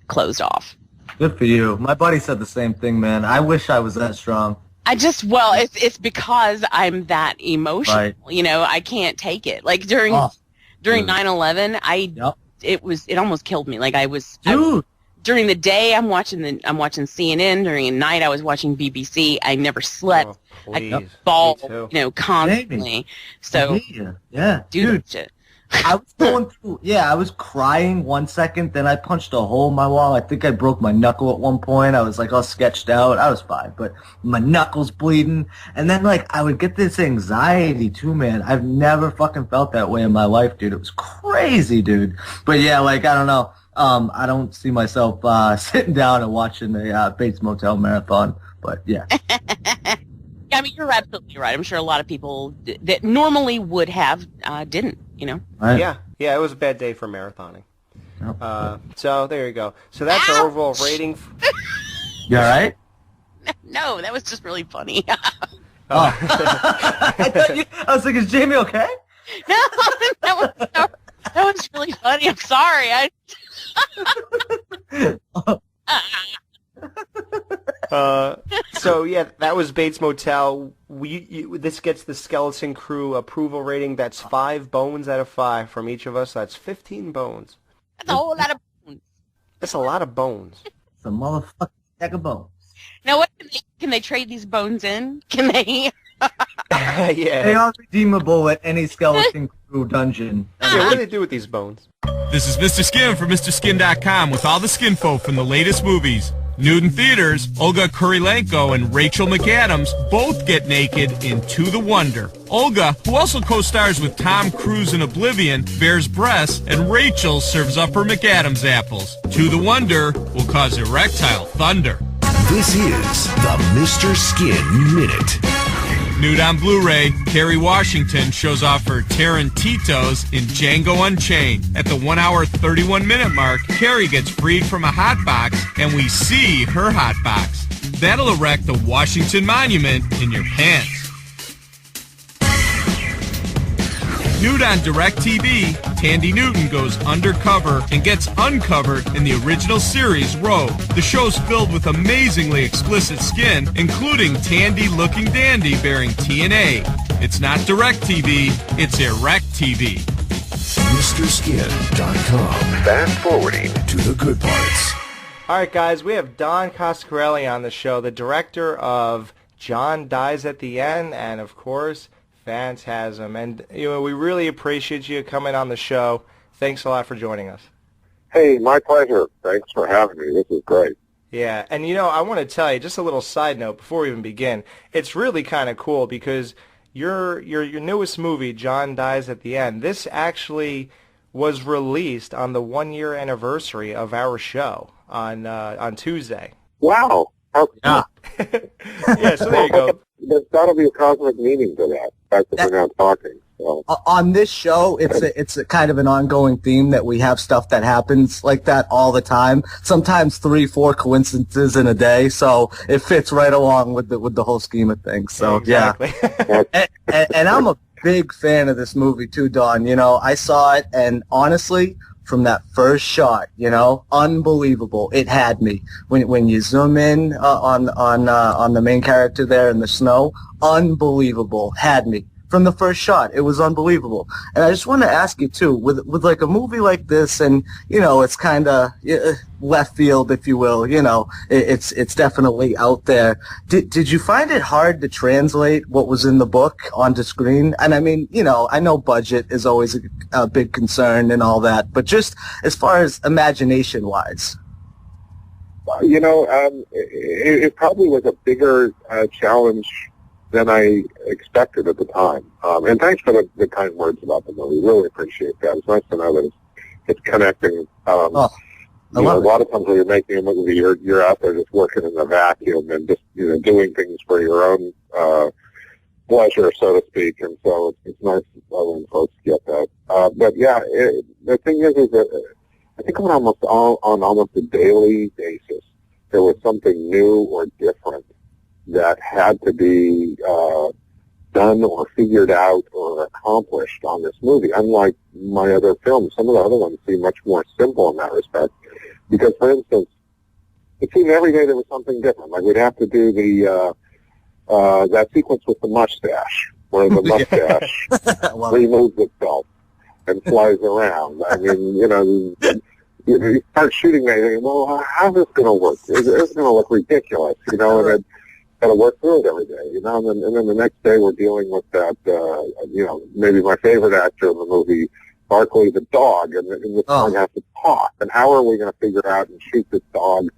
closed off. Good for you. My buddy said the same thing, man. I wish I was that strong. It's because I'm that emotional. Right. I can't take it. Like during 9/11, it almost killed me. Like during the day I'm watching CNN. During the night I was watching BBC. I never slept. I bawled, constantly. Maybe. So dude. Shit. I was going through. Yeah, I was crying 1 second. Then I punched a hole in my wall. I think I broke my knuckle at one point. I was like all sketched out. I was fine, but my knuckle's bleeding. And then I would get this anxiety too, man. I've never fucking felt that way in my life, dude. It was crazy, dude. But yeah, I don't know. I don't see myself sitting down and watching the Bates Motel marathon, but yeah. I mean, you're absolutely right. I'm sure a lot of people that normally would have didn't, Right. Yeah, it was a bad day for marathoning. So there you go. So that's our overall rating. You all right? No, that was just really funny. I was like, is Jamie okay? No, that was really funny. I'm sorry. So yeah, that was Bates Motel. This gets the Skeleton Crew approval rating. That's 5 bones out of 5 from each of us. That's 15 bones. That's a whole lot of bones. That's a lot of bones. It's a motherfucking stack of bones. Now, what can they trade these bones in? Can they? Yeah. They are redeemable at any Skeleton Crew dungeon. Yeah, what do they do with these bones? This is Mr. Skin from MrSkin.com with all the skinfo from the latest movies. Nude in theaters, Olga Kurilenko and Rachel McAdams both get naked in To the Wonder. Olga, who also co-stars with Tom Cruise in Oblivion, bears breasts, and Rachel serves up her McAdams apples. To the Wonder will cause erectile thunder. This is the Mr. Skin Minute. Nude on Blu-ray, Kerry Washington shows off her Tarantitos in Django Unchained. At the 1 hour 31-minute mark, Kerry gets freed from a hotbox, and we see her hotbox. That'll erect the Washington Monument in your pants. Nude on DirecTV, Tandy Newton goes undercover and gets uncovered in the original series Rogue. The show's filled with amazingly explicit skin, including Tandy looking dandy bearing TNA. It's not DirecTV, it's ErectTV. MrSkin.com. Fast forwarding to the good parts. All right, guys, we have Don Coscarelli on the show, the director of John Dies at the End and, of course, Phantasm. And, we really appreciate you coming on the show. Thanks a lot for joining us. Hey, my pleasure. Thanks for having me. This is great. Yeah, and, I want to tell you, just a little side note before we even begin, it's really kind of cool because your newest movie, John Dies at the End, this actually was released on the 1-year anniversary of our show on Tuesday. Wow. Yeah. Yeah, so there you go. There's got to be a cosmic meaning to that, the fact that we're not talking. So. On this show, it's a kind of an ongoing theme that we have stuff that happens like that all the time. Sometimes 3-4 coincidences in a day, so it fits right along with the whole scheme of things. So exactly. Yeah, and I'm a big fan of this movie too, Don. I saw it, and honestly, from that first shot, unbelievable. It had me. When you zoom in on the main character there in the snow, unbelievable. Had me. From the first shot, it was unbelievable. And I just want to ask you too, with like a movie like this, and it's kind of left field, if you will. It's definitely out there. Did you find it hard to translate what was in the book onto screen? And I mean, I know budget is always a big concern and all that, but just as far as imagination wise. It probably was a bigger challenge than I expected at the time. And thanks for the kind words about the movie. Really appreciate that. It's nice to know that it's connecting. A lot of times when you're making a movie, you're out there just working in the vacuum and just doing things for your own pleasure, so to speak. And so it's nice when folks get that. But yeah, the thing is that I think on almost a daily basis, there was something new or different that had to be done or figured out or accomplished on this movie. Unlike my other films, some of the other ones seem much more simple in that respect. Because, for instance, it seemed every day there was something different. Like we'd have to do that sequence with the mustache, where the mustache removes itself and flies around. I mean, you start shooting that, and well, how's this going to work? It's going to look ridiculous, and then got to work through it every day, and then the next day we're dealing with that, maybe my favorite actor in the movie, Barkley the dog, and this dog has to talk, and how are we going to figure out and shoot this dog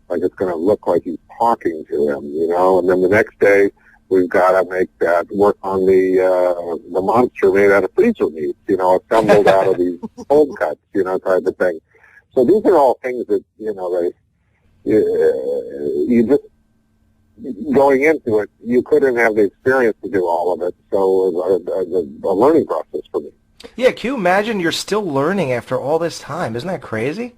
like it's going to look like he's talking to him, and then the next day we've got to make that work on the monster made out of freezer meat, assembled out of these cold cuts, type of thing. So these are all things that, you just, going into it, you couldn't have the experience to do all of it, so it was a learning process for me. Yeah, can you imagine you're still learning after all this time? Isn't that crazy?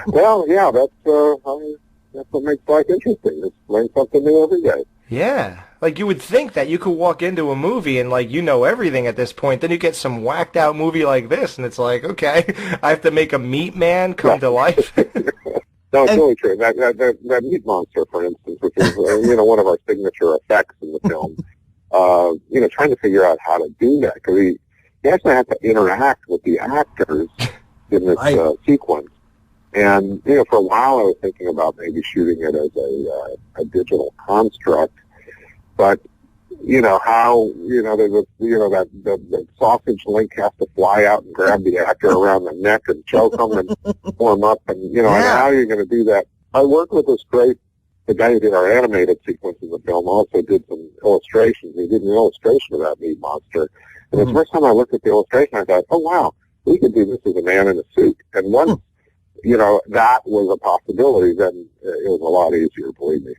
Well, yeah, that's what makes life interesting. Just learn something new every day. Yeah. Like, you would think that you could walk into a movie and, everything at this point. Then you get some whacked-out movie like this, and it's like, okay, I have to make a meat man come to life. No, it's really true. That meat monster, for instance, which is one of our signature effects in the film. Trying to figure out how to do that, because you actually have to interact with the actors in this sequence. And for a while, I was thinking about maybe shooting it as a digital construct, but how there's the sausage link has to fly out and grab the actor around the neck and choke them and pull them up, and and how you're going to do that. I worked with the guy who did our animated sequence in the film also did some illustrations. He did an illustration of that meat monster, and the first time I looked at the illustration, I thought, oh wow, we could do this as a man in a suit. And once that was a possibility, then it was a lot easier, believe me.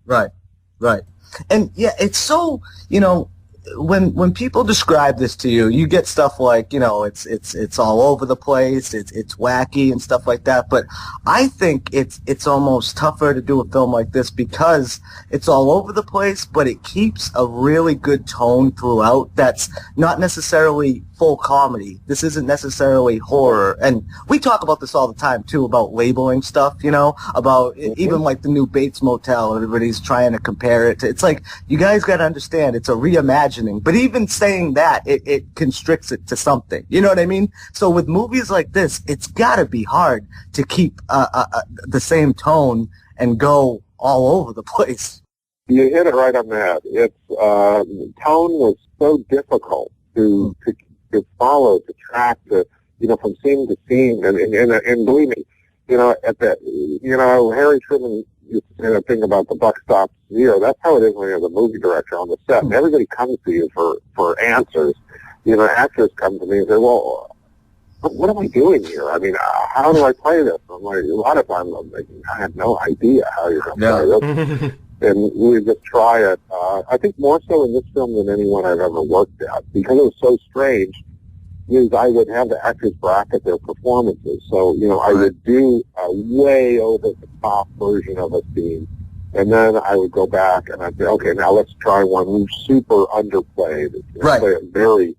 Right. Right. And yeah, it's so, you know, when people describe this to you, you get stuff like, you know, it's all over the place, it's wacky and stuff like that. But I think it's almost tougher to do a film like this because it's all over the place, but it keeps a really good tone throughout. That's not necessarily full comedy. This isn't necessarily horror. And we talk about this all the time too, about labeling stuff, you know, about even like the new Bates Motel. Everybody's trying to compare it to. It's like, you guys got to understand, it's a reimagining. But even saying that, it constricts it to something. You know what I mean? So with movies like this, it's got to be hard to keep the same tone and go all over the place. You hit it right on the head. It's tone was so difficult to follow, to track, to, you know, from scene to scene, and believe me, you know, Harry Truman used to say that thing about the buck stops zero. That's how it is when you're the movie director on the set. And everybody comes to you for answers. You know, actors come to me and say, well, what am I doing here? I mean, how do I play this? I'm like, a lot of times I'm thinking, I have no idea how you're going to play this. And we just try it. I think more so in this film than anyone I've ever worked at, because it was so strange, is I would have the actors bracket their performances. So, you know, I would do a way over the top version of a scene, and then I would go back and I'd say, okay, now let's try one super underplayed. Play it very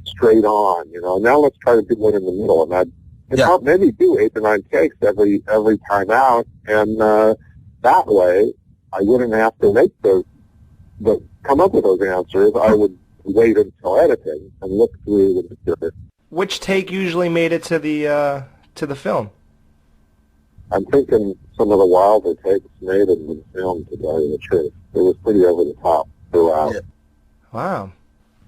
straight on, you know. Now let's try to do one in the middle, and I'd maybe do 8 to 9 takes every time out, and that way I wouldn't have to make come up with those answers. I would wait until editing and look through the material. Which take usually made it to the film? I'm thinking some of the wilder takes made in the film, to tell you the truth. It was pretty over the top throughout. Yeah. Wow.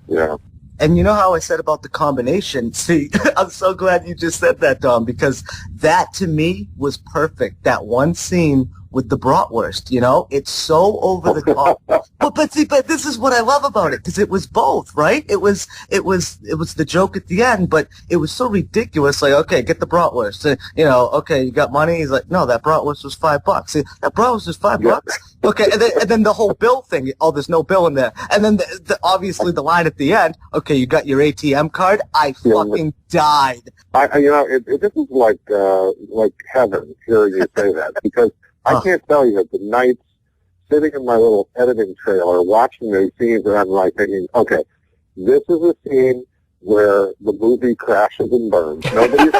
Yeah. And you know how I said about the combination? See, I'm so glad you just said that, Don, because that to me was perfect. That one scene with the bratwurst, you know, it's so over the top. but this is what I love about it, because it was both, right? It was the joke at the end, but it was so ridiculous. Like, okay, get the bratwurst. You know, okay, you got money? He's like, no, that bratwurst was $5. See, that bratwurst was $5. Okay, and then the whole bill thing. Oh, there's no bill in there. And then obviously the line at the end. Okay, you got your ATM card. I fucking died. You know, this is like heaven hearing you say that, because I can't tell you the nights sitting in my little editing trailer watching those scenes, and I'm like thinking, okay, this is a scene where the movie crashes and burns. Nobody's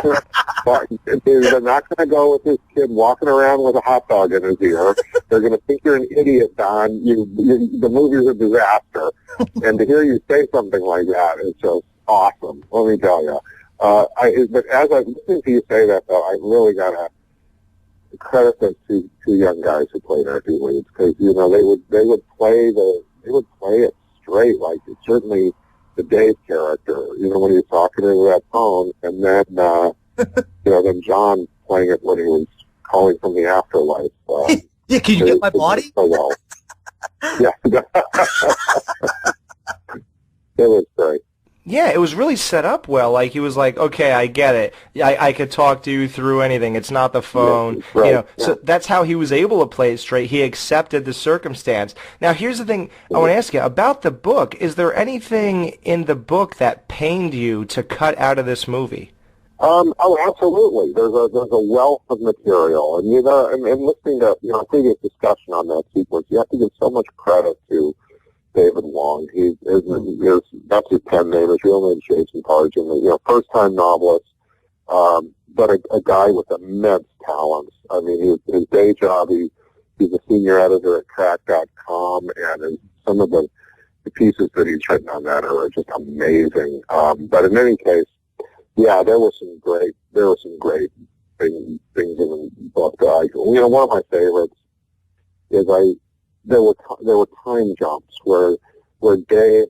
they're not going to go with this kid walking around with a hot dog in his ear. They're going to think you're an idiot, Don. The movie's a disaster. And to hear you say something like that is just awesome, let me tell you. But as I'm listening to you say that, though, I really got to credit those two young guys who played our two leads, because, you know, they would play it straight, like certainly the Dave character, you know, when he was talking to that phone, and then you know, then John playing it when he was calling from the afterlife. Yeah, can you get my body? So well. Yeah. It was great. Yeah, it was really set up well. Like, he was like, okay, I get it. I could talk to you through anything. It's not the phone. Yeah, right. You know, so that's how he was able to play it straight. He accepted the circumstance. Now, here's the thing I want to ask you about the book. Is there anything in the book that pained you to cut out of this movie? Oh, absolutely. There's a wealth of material, and you know, and listening to, you know, previous discussion on that sequence, you have to give so much credit to David Wong. That's his pen name. His real name is Jason Pargin. You know, first-time novelist, but a guy with immense talents. I mean, his day job, he's a senior editor at Crack.com, and some of the pieces that he's written on that are just amazing. But in any case, yeah, there were some great things in the book. You know, one of my favorites is there were time jumps where Dave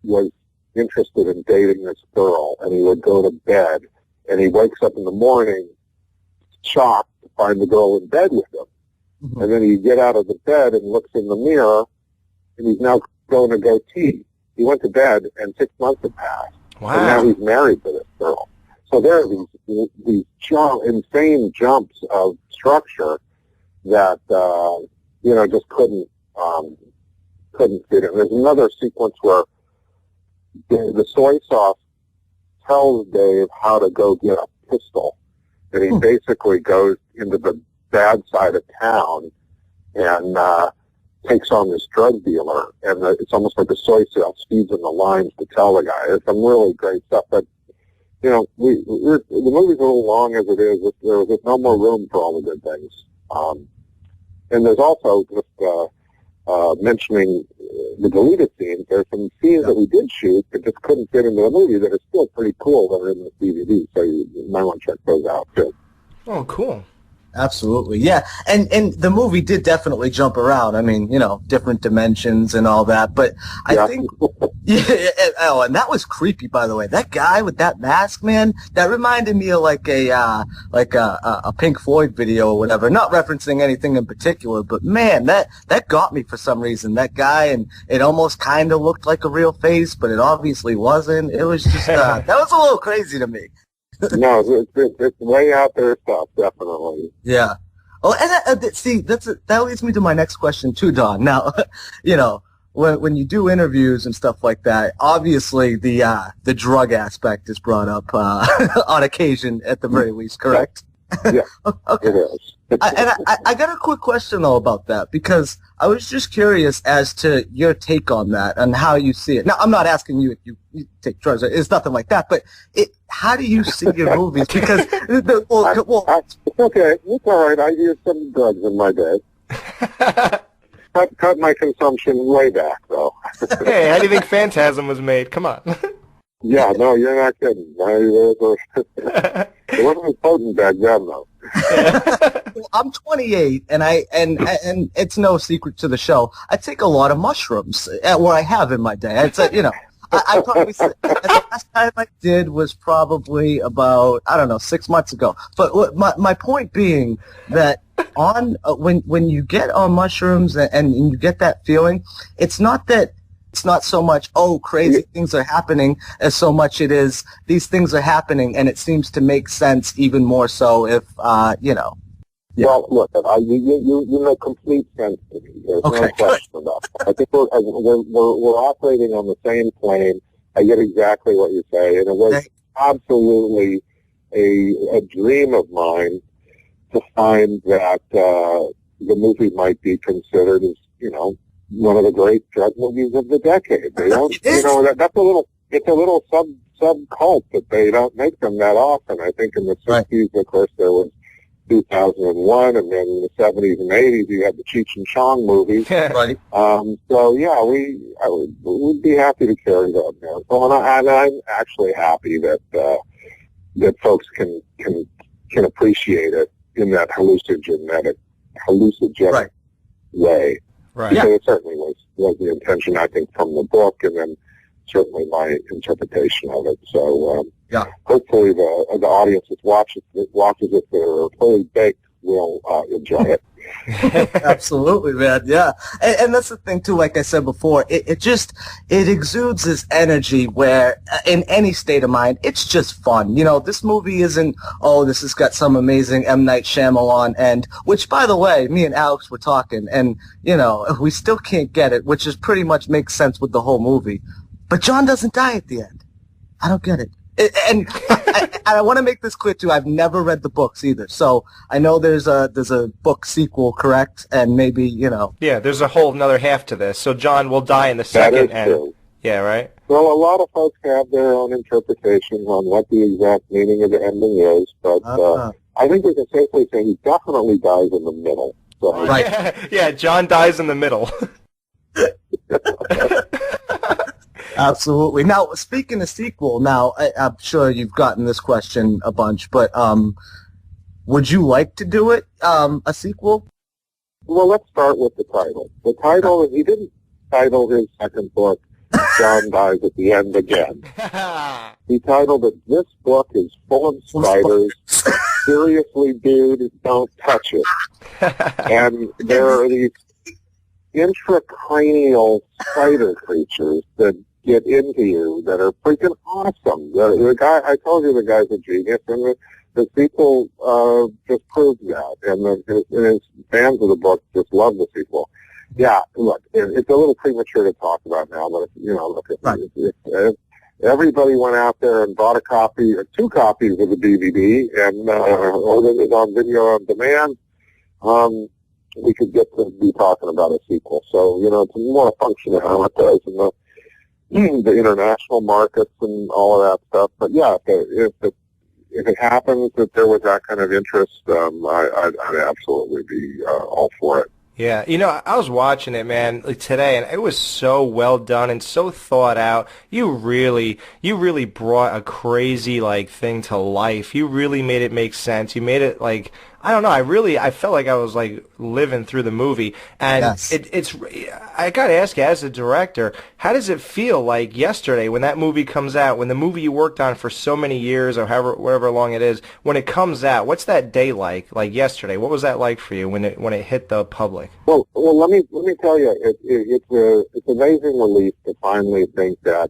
was interested in dating this girl, and he would go to bed, and he wakes up in the morning shocked to find the girl in bed with him. Mm-hmm. And then he get out of the bed and looks in the mirror, and he's now going to go tea. He went to bed, and 6 months have passed. Wow. And now he's married to this girl. So there are these insane jumps of structure that, you know, just couldn't couldn't fit in. There's another sequence where the soy sauce tells Dave how to go get a pistol, and he basically goes into the bad side of town and takes on this drug dealer, and it's almost like the soy sauce feeds him the lines to tell the guy. It's some really great stuff, but you know, the movie's a little long as it is. There's no more room for all the good things. And there's also just mentioning the deleted scenes. There's some scenes that we did shoot that just couldn't fit into the movie that are still pretty cool that are in the DVD. So you might want to check those out too. Oh, cool. Absolutely, yeah. And the movie did definitely jump around. I mean, you know, different dimensions and all that. But I think, yeah. Oh, and that was creepy, by the way. That guy with that mask, man, that reminded me of like a Pink Floyd video or whatever. Not referencing anything in particular, but man, that got me for some reason. That guy, and it almost kind of looked like a real face, but it obviously wasn't. It was just that was a little crazy to me. No, it's way out there stuff, definitely. Yeah. Oh, and see, that leads me to my next question too, Don. Now, you know, when you do interviews and stuff like that, obviously the drug aspect is brought up on occasion, at the very least, correct? Yeah. Okay. It is. I got a quick question though about that, because I was just curious as to your take on that and how you see it. Now, I'm not asking you if you take drugs; it's nothing like that. But how do you see your movies? Because it's okay, it's all right. I used some drugs in my day. Cut my consumption way back, though. Hey, how do you think Phantasm was made? Come on. Yeah, no, you're not kidding. It wasn't as potent back then, though. Well, I'm 28, and and it's no secret to the show. I take a lot of mushrooms, what I have in my day. It's you know, I probably the last time I did was probably about 6 months ago. But my point being that on when you get on mushrooms and you get that feeling, it's not so much, oh, crazy things are happening, as so much it is, these things are happening, and it seems to make sense even more so if, you know. Yeah. Well, look, you make complete sense to me. There's no question about it. I think we're operating on the same plane. I get exactly what you say, and it was absolutely a dream of mine to find that the movie might be considered as, you know, one of the great drug movies of the decade. They don't, you know, it's a little sub cult that they don't make them that often. I think in the 60s, of course, there was 2001, and then in the 70s and 80s, you had the Cheech and Chong movies. Right. So yeah, we'd be happy to carry that now. So, and I'm actually happy that folks can appreciate it in that hallucinogenic way. Right. Because it certainly was the intention, I think, from the book, and then certainly my interpretation of it. So hopefully the audience that watches it that are fully baked will enjoy it. Absolutely, man. Yeah, and that's the thing too. Like I said before, it exudes this energy where, in any state of mind, it's just fun. You know, this movie isn't, oh, this has got some amazing M. Night Shyamalan end. Which, by the way, me and Alex were talking, and you know, we still can't get it, which is pretty much makes sense with the whole movie. But John doesn't die at the end. I don't get it. And I want to make this clear too. I've never read the books either, so I know there's a book sequel, correct? And maybe, you know. Yeah, there's a whole another half to this. So John will die in the second end. True. Yeah, right. Well, a lot of folks have their own interpretations on what the exact meaning of the ending is, but I think we can safely say he definitely dies in the middle. So. Right. Yeah, John dies in the middle. Absolutely. Now, speaking of sequel, now I'm sure you've gotten this question a bunch, but would you like to do it, a sequel? Well, let's start with the title. The title, he didn't title his second book, John Dies at the End Again. He titled it, This Book is Full of Spiders. Seriously, dude, don't touch it. And there are these intracranial spider creatures that get into you that are freaking awesome. The guy, I told you the guy's a genius, and the sequel just proves that. And his fans of the book just love the sequel. Yeah, look, it's a little premature to talk about now, but look, if everybody went out there and bought a copy or 2 copies of the DVD and ordered it on video on demand, we could get to be talking about a sequel. So, it's more a function of how it does in the international markets and all of that stuff. But yeah, if it happens that there was that kind of interest, I'd absolutely be all for it. Yeah, I was watching it, man, like today, and it was so well done and so thought out. You really brought a crazy thing to life. You really made it make sense. You made it I don't know. I felt like I was living through the movie, and yes. I got to ask you, as a director, how does it feel like yesterday when that movie comes out, when the movie you worked on for so many years or whatever long it is, when it comes out? What's that day like yesterday? What was that like for you when it hit the public? Well, let me tell you, it's an amazing relief to finally think that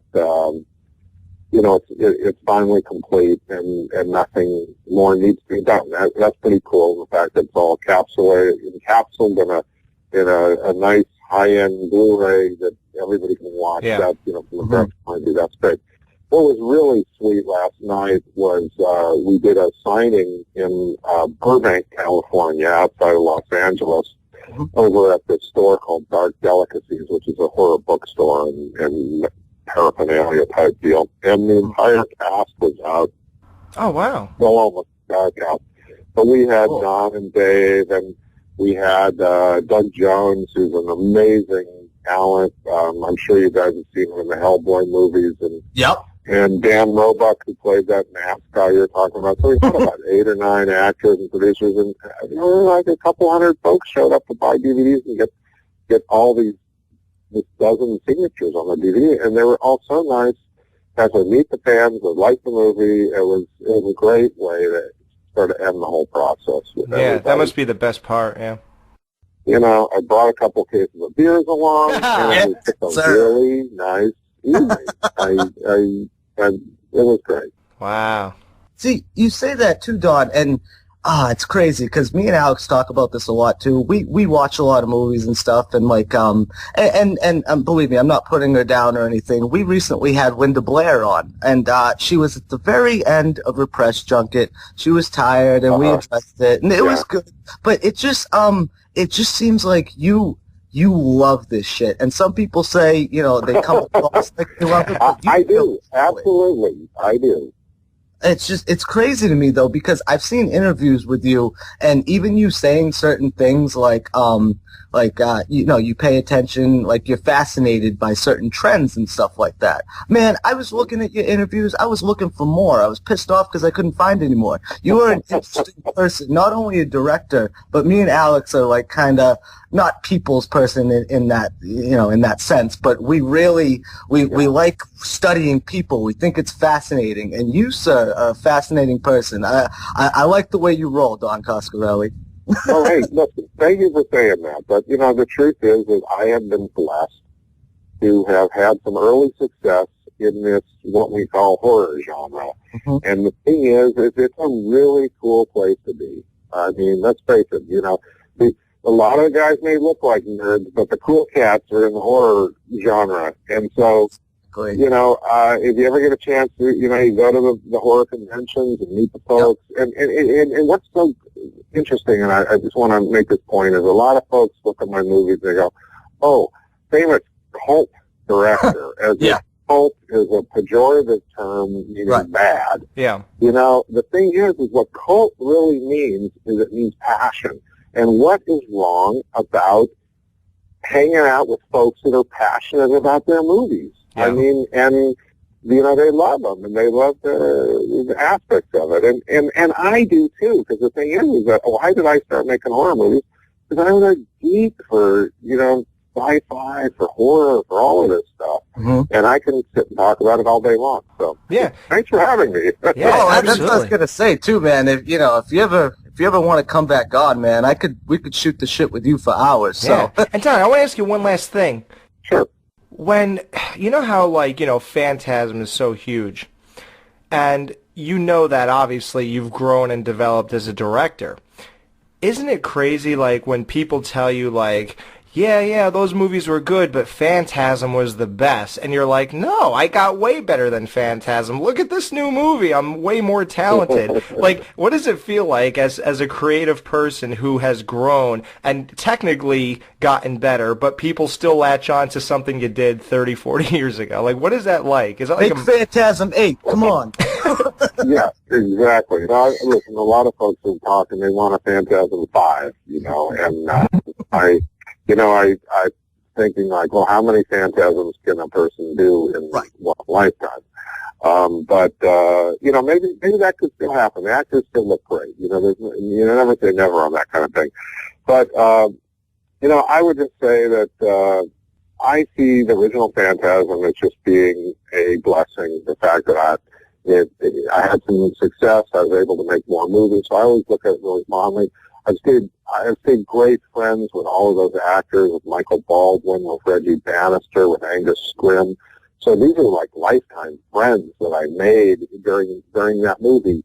it's finally complete and nothing more needs to be done. That's pretty cool. The fact that it's all encapsulated in a nice high-end Blu-ray that everybody can watch. Yeah. That, from the director's point of view, that's great. What was really sweet last night was we did a signing in Burbank, California, outside of Los Angeles, over at this store called Dark Delicacies, which is a horror bookstore and paraphernalia type deal, and the entire cast was out. Oh, wow. Well, almost dark out. But we had Don and Dave, and we had Doug Jones, who's an amazing talent. I'm sure you guys have seen him in the Hellboy movies, and Dan Roebuck, who played that mask guy you're talking about. So we had about 8 or 9 actors and producers, and a couple hundred folks showed up to buy DVDs and get all this dozen signatures on the DVD, and they were all so nice. Got to meet the fans that liked the movie. It was a great way to sort of end the whole process. With everybody. That must be the best part. Yeah. I brought a couple cases of beers along, and it was a really nice evening. It was great. Wow. See, you say that too, Don, and it's crazy because me and Alex talk about this a lot too. We watch a lot of movies and stuff, and and believe me, I'm not putting her down or anything. We recently had Linda Blair on, and she was at the very end of her press junket. She was tired, and we addressed it, and it was good. But it just seems like you love this shit, and some people say they come across like they love it. But I do, absolutely, I do. It's crazy to me though, because I've seen interviews with you, and even you saying certain things you pay attention, you're fascinated by certain trends and stuff like that. Man, I was looking at your interviews. I was looking for more. I was pissed off because I couldn't find any more. You are an interesting person, not only a director, but me and Alex are kind of not people's person in that, in that sense, but we really, we like studying people. We think it's fascinating. And you, sir, are a fascinating person. I like the way you roll, Don Coscarelli. Oh, hey, listen, thank you for saying that. But, the truth is I have been blessed to have had some early success in this, what we call horror genre. Mm-hmm. And the thing is it's a really cool place to be. I mean, let's face it, a lot of the guys may look like nerds, but the cool cats are in the horror genre. And so, if you ever get a chance to, you go to the horror conventions and meet the folks. Yep. And what's so interesting, and I just want to make this point, is a lot of folks look at my movies and they go, oh, famous cult director, as if cult is a pejorative term meaning bad. Yeah. The thing is what cult really means is it means passion. And what is wrong about hanging out with folks that are passionate about their movies? Yeah. I mean, and, they love them, and they love the aspects of it. And I do, too, because the thing is that why did I start making horror movies? Because I was a geek for, sci-fi, for horror, for all of this stuff. Mm-hmm. And I can sit and talk about it all day long. So, thanks for having me. Yeah, that's what I was going to say, too, man. If you ever want to come back on, man, we could shoot the shit with you for hours. So. Yeah. And Don, I want to ask you one last thing. Sure. When, how, Phantasm is so huge, and that obviously you've grown and developed as a director, isn't it crazy, when people tell you, yeah, those movies were good, but Phantasm was the best. And you're like, no, I got way better than Phantasm. Look at this new movie. I'm way more talented. Like, what does it feel like as a creative person who has grown and technically gotten better, but people still latch on to something you did 30, 40 years ago? Like, what is that like? Is that like Make Phantasm 8. Come on. Yeah, exactly. Listen, a lot of folks are talking. They want a Phantasm 5, and I thinking like, well, how many Phantasms can a person do in one lifetime? But maybe that could still happen. The actors still look great. You never say never on that kind of thing. But I would just say that I see the original Phantasm as just being a blessing. The fact that I had some success, I was able to make more movies. So I always look at it really fondly. I've stayed great friends with all of those actors, with Michael Baldwin, with Reggie Bannister, with Angus Scrimm. So these are like lifetime friends that I made during that movie.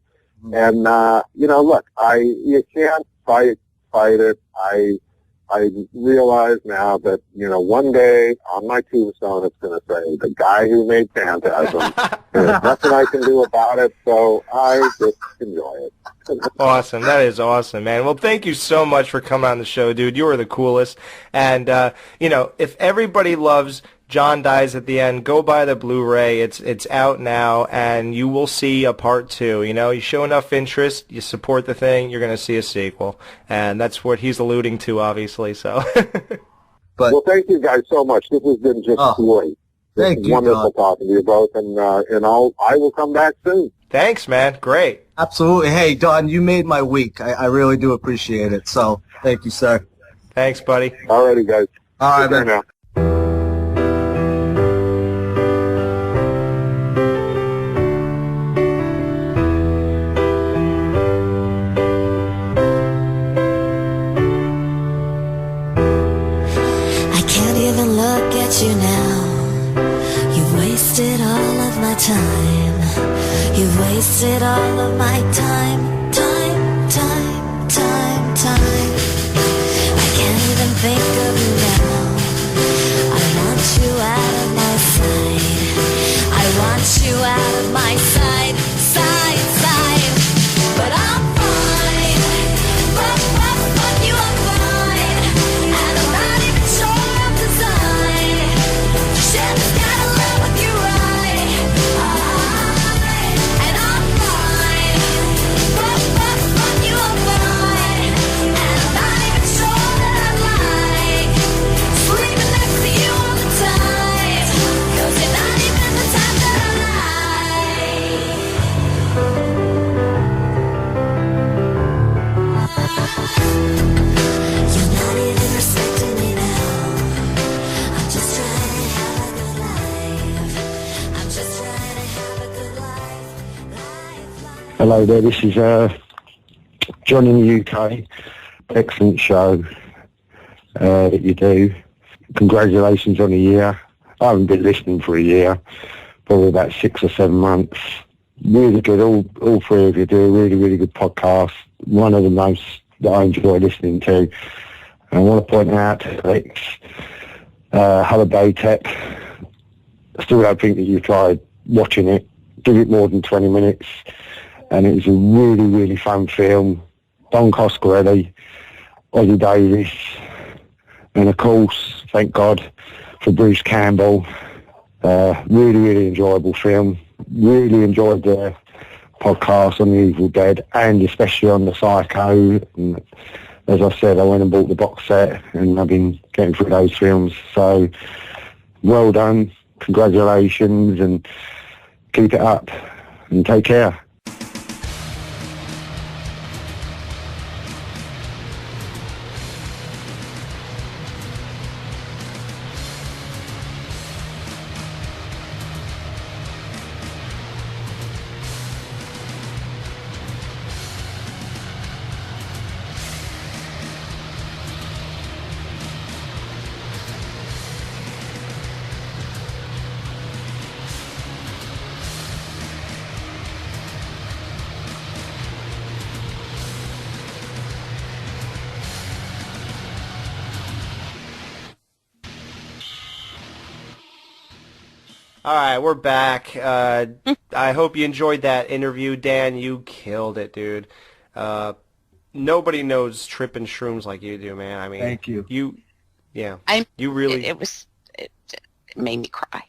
And look, you can't fight it. I realize now that, one day on my tombstone it's going to say, the guy who made Phantasm. There's nothing I can do about it, so I just enjoy it. Awesome. That is awesome, man. Well, thank you so much for coming on the show, dude. You are the coolest. And, if everybody loves John Dies at the End, go buy the Blu-ray. It's out now, and you will see a part 2. You show enough interest, you support the thing, you're going to see a sequel. And that's what he's alluding to, obviously. So. Well, thank you guys so much. This has been just great. Thank you, wonderful Don. talking to you both, and I will come back soon. Thanks, man. Great. Absolutely. Hey, Don, you made my week. I really do appreciate it. So, thank you, sir. Thanks, buddy. All righty, guys. All right, man. man. I can't even look at you now. You've wasted all of my time. You've wasted all of my time. I can't even think of you now. I want you out of my sight. I want you out of my sight. But I'm fine. But you are fine. And I'm not even sure of design. Shit, gotta live with you right. And I'm fine. But you are fine. And I'm not even sure that I like sleeping next to you all the time. 'Cause you're not even the type that I like. You're not even respecting me now. I'm just trying to have a good life. I'm just trying to have a good life. Hello there, this is John in the UK. Excellent show that you do. Congratulations on a year. I haven't been listening for a year, probably about 6 or 7 months. Really good, all three of you do a really, really good podcast. One of the most that I enjoy listening to. And I want to point out Alex, Hannibal. I still don't think that you've tried watching it. Give it more than 20 minutes. And it was a really, really fun film. Don Coscarelli, Ozzie Davis, and of course, thank God for Bruce Campbell. Really, really enjoyable film. Really enjoyed the podcast on the Evil Dead, and especially on the Psycho. And as I said, I went and bought the box set, and I've been getting through those films. So, well done, congratulations, and keep it up, and take care. All right, we're back. I hope you enjoyed that interview, Dan. You killed it, dude. Nobody knows tripping shrooms like you do, man. I mean, Thank you. You really. It made me cry.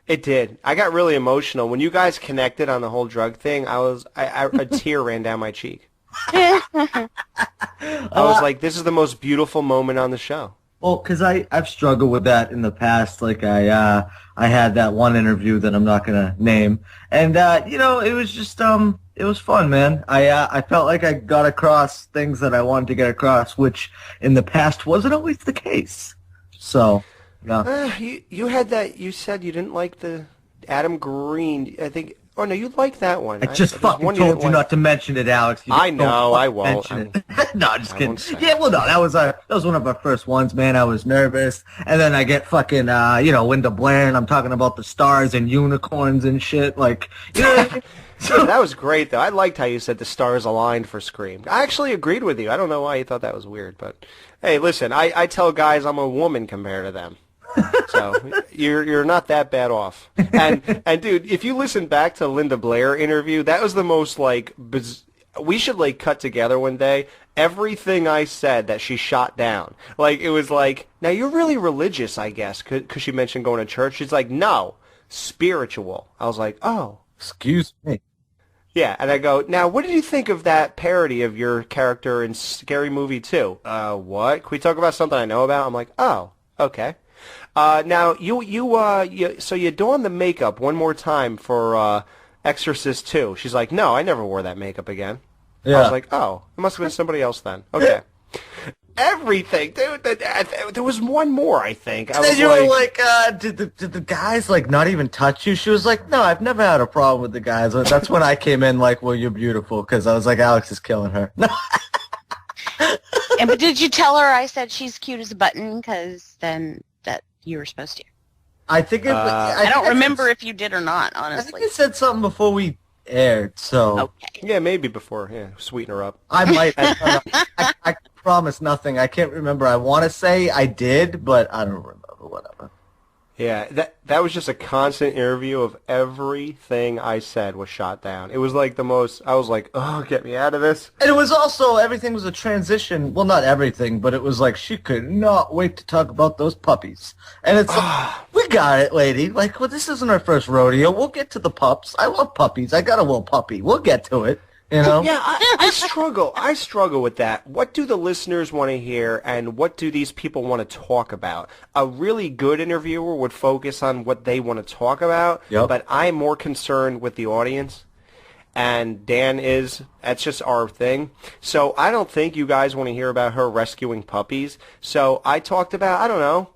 It did. I got really emotional when you guys connected on the whole drug thing. A tear ran down my cheek. I was like, this is the most beautiful moment on the show. Well, because I've struggled with that in the past. Like I had that one interview that I'm not gonna name, and it was just it was fun, man. I felt like I got across things that I wanted to get across, which in the past wasn't always the case. So, yeah. You had that. You said you didn't like the Adam Green. I think. Oh no, you liked that one. I just fucking told you not to mention it, Alex. I know, I won't. No, I'm just kidding. Yeah, well, no, that was one of our first ones, man. I was nervous, and then I get fucking, Linda Blair, and I'm talking about the stars and unicorns and shit, like, you know what I mean? Yeah, that was great, though. I liked how you said the stars aligned for Scream. I actually agreed with you. I don't know why you thought that was weird, but hey, listen, I tell guys I'm a woman compared to them. So you're not that bad off. And dude, if you listen back to Linda Blair interview, that was the most like we should like cut together one day everything I said that she shot down. Like it was like, now you're really religious, I guess, because she mentioned going to church. She's like, no, spiritual. I was like, oh, excuse me. Yeah, and I go, now what did you think of that parody of your character in Scary Movie 2? What? Can we talk about something I know about? I'm like, oh, okay. Now so you donned the makeup one more time for Exorcist 2. She's like, no, I never wore that makeup again. Yeah. I was like, oh, it must have been somebody else then. Okay. Everything, dude. There was one more, I think. And then you were like, did the guys like not even touch you? She was like, no, I've never had a problem with the guys. That's when I came in like, well, you're beautiful, because I was like, Alex is killing her. But did you tell her I said she's cute as a button? Because then that you were supposed to. I think I don't remember if you did or not, honestly. I think I said something before we aired, so. Okay. Yeah, maybe before. Yeah, sweeten her up. I might. I promise nothing. I can't remember. I want to say I did, but I don't remember. Whatever. Yeah, that was just a constant interview of everything I said was shot down. It was like the most, I was like, oh, get me out of this. And it was also, everything was a transition. Well, not everything, but it was like, she could not wait to talk about those puppies. And it's like, we got it, lady. Like, well, this isn't our first rodeo. We'll get to the pups. I love puppies. I got a little puppy. We'll get to it. You know? Yeah, I struggle. I struggle with that. What do the listeners want to hear, and what do these people want to talk about? A really good interviewer would focus on what they want to talk about, but I'm more concerned with the audience, and Dan is. That's just our thing. So I don't think you guys want to hear about her rescuing puppies. So I talked about, I don't know.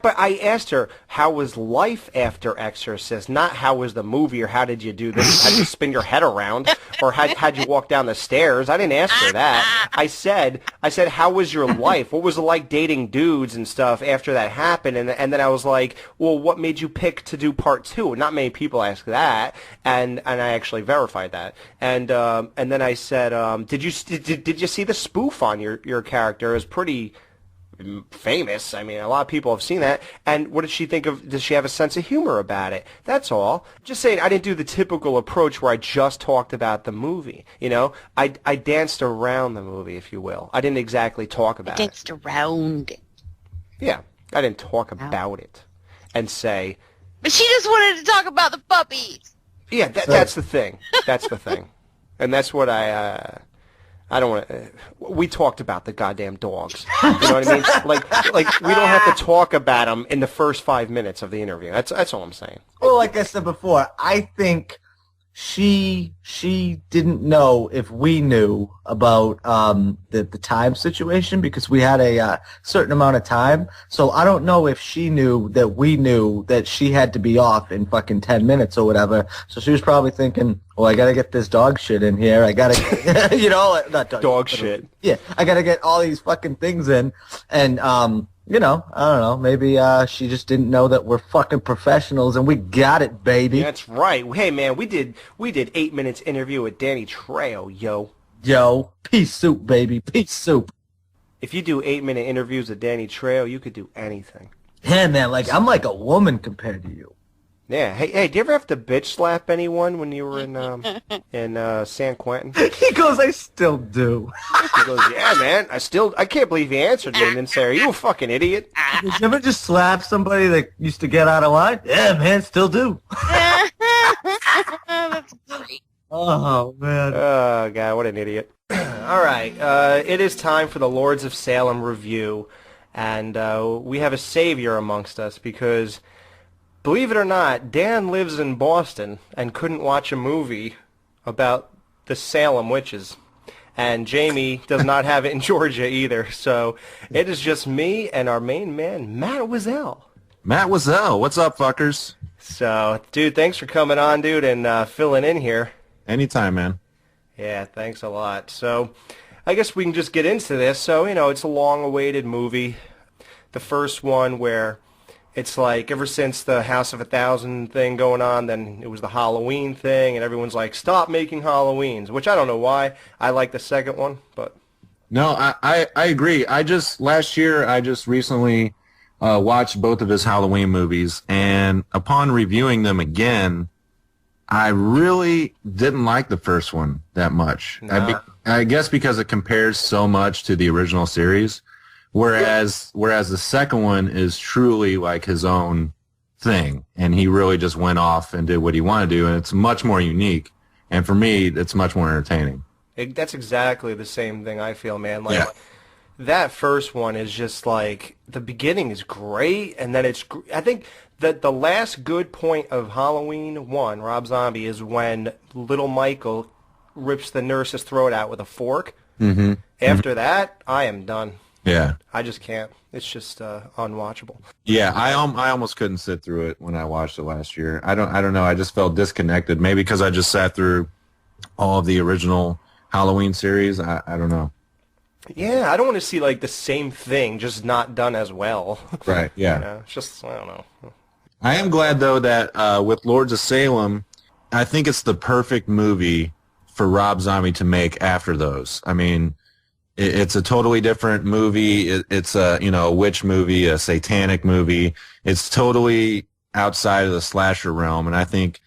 But I asked her, how was life after Exorcist? Not how was the movie, or how did you do this? How'd you spin your head around? Or how'd you walk down the stairs? I didn't ask her that. I said, how was your life? What was it like dating dudes and stuff after that happened? And then I was like, well, what made you pick to do part 2? Not many people ask that. And I actually verified that. And then I said, did you see the spoof on your character? It was pretty famous. I mean, a lot of people have seen that. And what did she think of? Does she have a sense of humor about it? That's all. Just saying, I didn't do the typical approach where I just talked about the movie. You know, I danced around the movie, if you will. I didn't exactly talk about it. Danced around it. Yeah, I didn't talk about it and say. But she just wanted to talk about the puppies. Yeah, that's the thing. That's the thing, and that's what I don't want to. We talked about the goddamn dogs. You know what I mean? Like we don't have to talk about them in the first 5 minutes of the interview. That's all I'm saying. Well, like I said before, I think she didn't know if we knew about the time situation, because we had a certain amount of time. So I don't know if she knew that we knew that she had to be off in fucking 10 minutes or whatever. So she was probably thinking, well, I got to get this dog shit in here. I got to, you know, not dog shit. Yeah, I got to get all these fucking things in. And, you know, I don't know, maybe she just didn't know that we're fucking professionals and we got it, baby. That's right. Hey, man, we did 8 minutes interview with Danny Trejo, yo. Yo, pea soup, baby, pea soup. If you do 8-minute interviews with Danny Trejo, you could do anything. Yeah, man, like, I'm like a woman compared to you. Yeah. Hey, did you ever have to bitch slap anyone when you were in San Quentin? He goes, I still do. He goes, yeah, man. I can't believe he answered me and then say, are you a fucking idiot? Did you ever just slap somebody that used to get out of line? Yeah, man, still do. That's great. Oh, man. Oh, God, what an idiot. All right. It is time for the Lords of Salem review. And we have a savior amongst us because, believe it or not, Dan lives in Boston and couldn't watch a movie about the Salem witches. And Jamie does not have it in Georgia either. So it is just me and our main man, Matt Wessel. Matt Wessel, what's up, fuckers? So, dude, thanks for coming on, dude, and filling in here. Anytime, man. Yeah, thanks a lot. So, I guess we can just get into this. So, it's a long-awaited movie. The first one where it's like ever since the House of 1,000 thing going on, then it was the Halloween thing, and everyone's like, stop making Halloweens, which I don't know why. I like the second one, but... No, I agree. Last year, I just recently watched both of his Halloween movies, and upon reviewing them again, I really didn't like the first one that much. Nah. I guess because it compares so much to the original series, whereas the second one is truly like his own thing, and he really just went off and did what he wanted to do, and it's much more unique. And for me, it's much more entertaining. That's exactly the same thing I feel, man. Like, that first one is just like, the beginning is great, and then I think that the last good point of Halloween 1, Rob Zombie, is when little Michael rips the nurse's throat out with a fork. Mm-hmm. After that, I am done. Yeah. I just can't. It's just unwatchable. Yeah, I almost couldn't sit through it when I watched it last year. I don't know. I just felt disconnected. Maybe because I just sat through all of the original Halloween series. I don't know. Yeah, I don't want to see like the same thing, just not done as well. Right, yeah. It's just, I don't know. I am glad, though, that with Lords of Salem, I think it's the perfect movie for Rob Zombie to make after those. I mean, it's a totally different movie. It's a witch movie, a satanic movie. It's totally outside of the slasher realm, and I think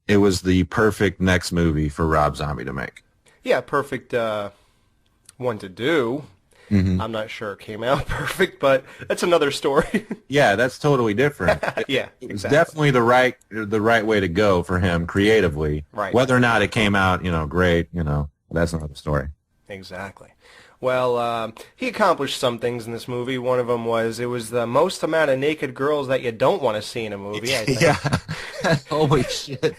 it was the perfect next movie for Rob Zombie to make. Yeah, perfect one to do. Mm-hmm. I'm not sure it came out perfect, but that's another story. Yeah, that's totally different. Yeah, It's exactly. definitely the right way to go for him creatively. Right. Whether or not it came out, great, that's another story. Exactly. Well, he accomplished some things in this movie. One of them was it was the most amount of naked girls that you don't want to see in a movie, I think. Yeah. Holy shit.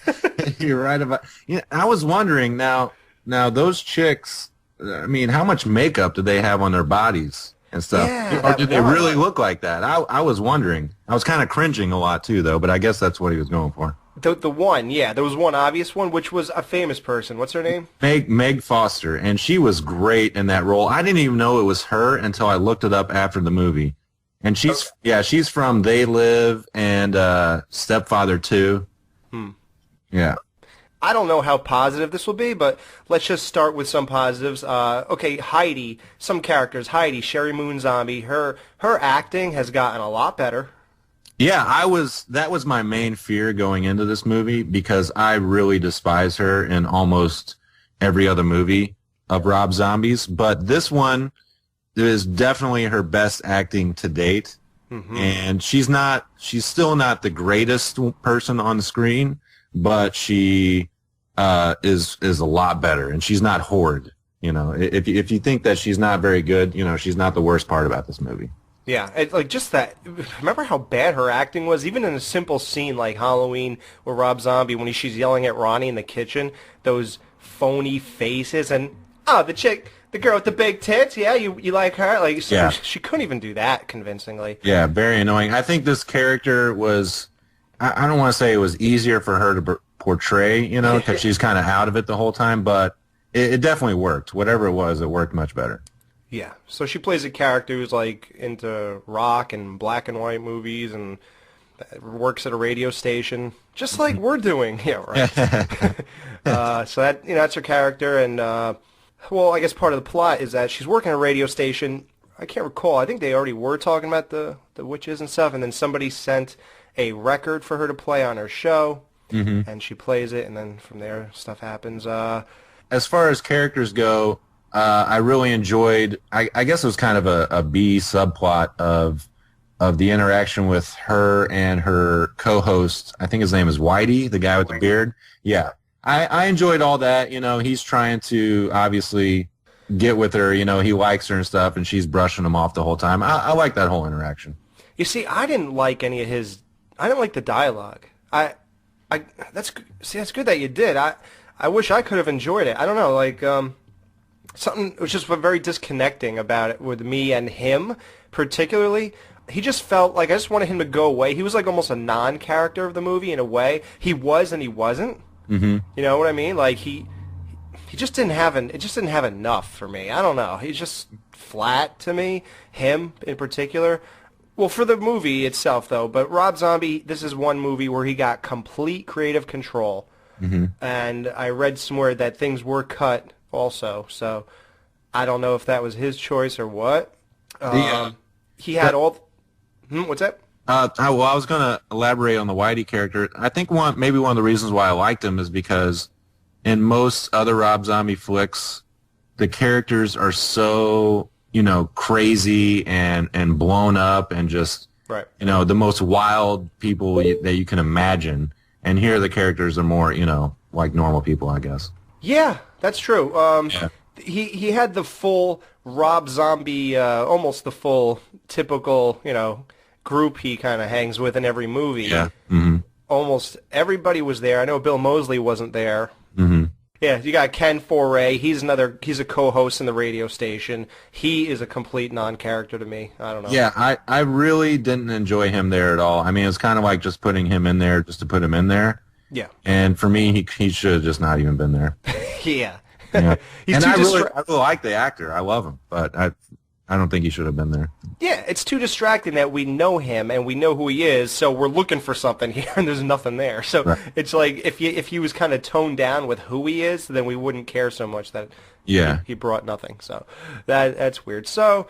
You're right about. I was wondering now those chicks. I mean, how much makeup do they have on their bodies and stuff? Yeah, or did they really look like that? I was wondering. I was kind of cringing a lot too, though. But I guess that's what he was going for. The one, yeah, there was one obvious one, which was a famous person. What's her name? Meg Foster, and she was great in that role. I didn't even know it was her until I looked it up after the movie. And she's from They Live and Stepfather 2. Yeah. I don't know how positive this will be, but let's just start with some positives. Okay, Heidi, some characters. Heidi, Sherry Moon Zombie, her acting has gotten a lot better. Yeah, that was my main fear going into this movie because I really despise her in almost every other movie of Rob Zombie's, but this one is definitely her best acting to date. Mm-hmm. And she's still not the greatest person on the screen, but she is a lot better, and she's not horrid. If you think that she's not very good, she's not the worst part about this movie. Yeah, like just that. Remember how bad her acting was, even in a simple scene like Halloween with Rob Zombie when she's yelling at Ronnie in the kitchen, those phony faces, and the girl with the big tits, yeah, you like her? Like, yeah. She couldn't even do that convincingly. Yeah, very annoying. I think this character was. I don't want to say it was easier for her to portray, because she's kind of out of it the whole time, but it definitely worked. Whatever it was, it worked much better. Yeah, so she plays a character who's like into rock and black and white movies and works at a radio station, just like we're doing. Yeah, right. So that's her character, and well, I guess part of the plot is that she's working at a radio station. I can't recall. I think they already were talking about the witches and stuff, and then somebody sent a record for her to play on her show, Mm-hmm. and she plays it, and then from there stuff happens. As far as characters go, I really enjoyed. I guess it was kind of a B subplot of the interaction with her and her co-host. I think his name is Whitey, the guy with the beard. Yeah, I enjoyed all that. You know, he's trying to obviously get with her. You know, he likes her and stuff, and she's brushing him off the whole time. I like that whole interaction. You see, I didn't like any of his. I didn't like the dialogue. That's good that you did. I wish I could have enjoyed it. I don't know, like something was just very disconnecting about it with me and him particularly. He just felt like I just wanted him to go away. He was like almost a non-character of the movie in a way. He was and he wasn't. Mm-hmm. You know what I mean? Like he just didn't have it just didn't have enough for me. I don't know. He's just flat to me. Him in particular. Well, for the movie itself, though, but Rob Zombie, this is one movie where he got complete creative control, and I read somewhere that things were cut also, so I don't know if that was his choice or what. He had all... what's that? I was going to elaborate on the Whitey character. I think maybe one of the reasons why I liked him is because in most other Rob Zombie flicks, the characters are so... you know, crazy and blown up and just, right. You know, the most wild people that you can imagine. And here the characters are more, you know, like normal people, I guess. Yeah, that's true. Yeah. He had the full Rob Zombie, almost the full typical, you know, group he kind of hangs with in every movie. Yeah. Mm-hmm. Almost everybody was there. I know Bill Moseley wasn't there. Mm-hmm. Yeah, you got Ken Foray. He's a co-host in the radio station. He is a complete non-character to me. I don't know. Yeah, I really didn't enjoy him there at all. I mean, it's kind of like just putting him in there just to put him in there. Yeah. And for me, he should have just not even been there. Yeah. Yeah. He's and too I really like the actor. I love him, but I don't think he should have been there. Yeah, it's too distracting that we know him and we know who he is, so we're looking for something here and there's nothing there. So right. It's like if he was kind of toned down with who he is, then we wouldn't care so much that he brought nothing. So that's weird. So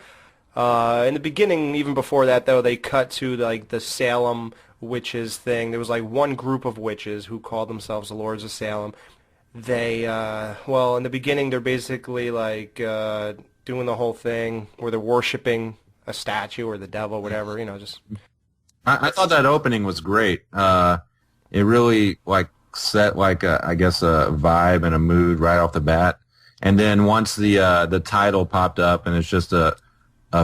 in the beginning, even before that though, they cut to like the Salem witches thing. There was like one group of witches who called themselves the Lords of Salem. They in the beginning they're basically like doing the whole thing where they're worshiping a statue or the devil, whatever, you know, just... I thought that opening was great. It really, like, set, like, I guess, a vibe and a mood right off the bat. And then once the title popped up and it's just a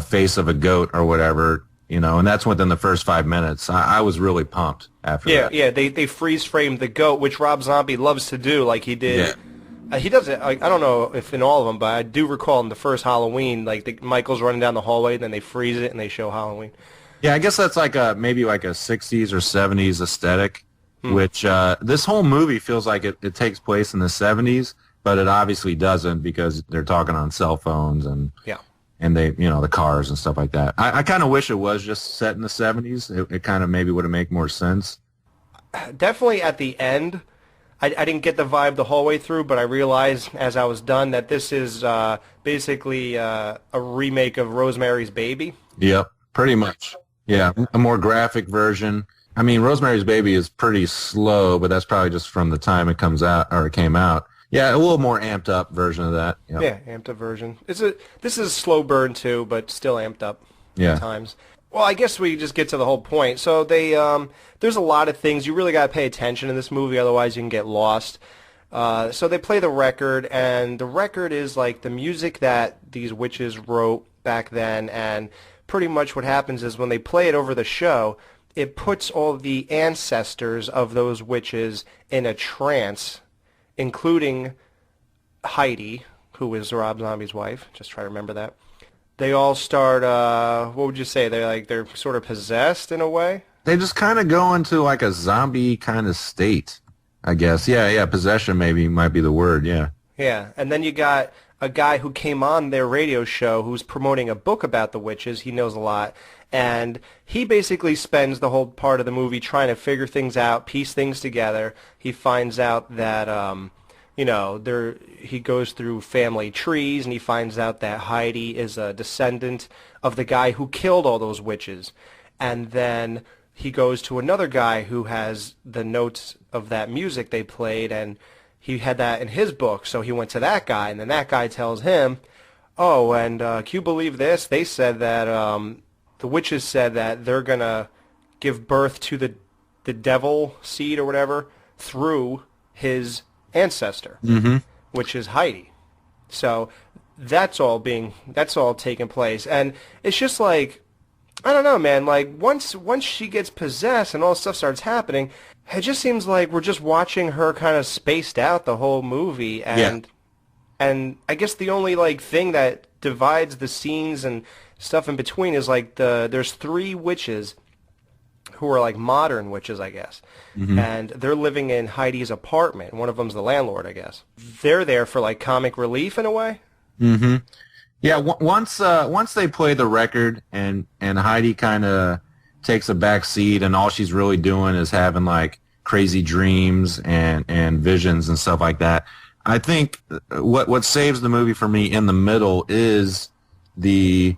face of a goat or whatever, you know, and that's within the first 5 minutes, I was really pumped after that. Yeah, they freeze-framed the goat, which Rob Zombie loves to do, like he did... Yeah. He does it. I don't know if in all of them, but I do recall in the first Halloween, like Michael's running down the hallway, then they freeze it and they show Halloween. Yeah, I guess that's like maybe like a 60s or 70s aesthetic, which this whole movie feels like it takes place in the 70s, but it obviously doesn't because they're talking on cell phones and they, you know, the cars and stuff like that. I kind of wish it was just set in the 70s. It kind of maybe would have made more sense. Definitely at the end. I didn't get the vibe the whole way through, but I realized as I was done that this is basically a remake of Rosemary's Baby. Yep, pretty much. Yeah, a more graphic version. I mean, Rosemary's Baby is pretty slow, but that's probably just from the time it came out. Yeah, a little more amped up version of that. Yep. Yeah, amped up version. This is a slow burn too, but still amped up at times. Well, I guess we just get to the whole point. So they, there's a lot of things. You really got to pay attention in this movie, otherwise you can get lost. So they play the record, and the record is like the music that these witches wrote back then, and pretty much what happens is when they play it over the show, it puts all the ancestors of those witches in a trance, including Heidi, who is Rob Zombie's wife. Just try to remember that. They all start, what would you say? They're sort of possessed in a way? They just kind of go into like a zombie kind of state, I guess. Yeah, possession maybe might be the word, yeah. Yeah, and then you got a guy who came on their radio show who's promoting a book about the witches. He knows a lot. And he basically spends the whole part of the movie trying to figure things out, piece things together. He finds out that... he goes through family trees, and he finds out that Heidi is a descendant of the guy who killed all those witches. And then he goes to another guy who has the notes of that music they played, and he had that in his book, so he went to that guy, and then that guy tells him, oh, and can you believe this? They said that, the witches said that they're going to give birth to the devil seed or whatever through his ancestor, which is Heidi. So that's all taking place, and it's just like, I don't know, man. Like once she gets possessed and all this stuff starts happening, it just seems like we're just watching her kind of spaced out the whole movie, and I guess the only like thing that divides the scenes and stuff in between is like there's 3 witches who are like modern witches, I guess, and they're living in Heidi's apartment. One of them's the landlord, I guess. They're there for like comic relief in a way. Yeah, once they play the record and Heidi kind of takes a back seat and all she's really doing is having like crazy dreams and visions and stuff like that, I think what saves the movie for me in the middle is the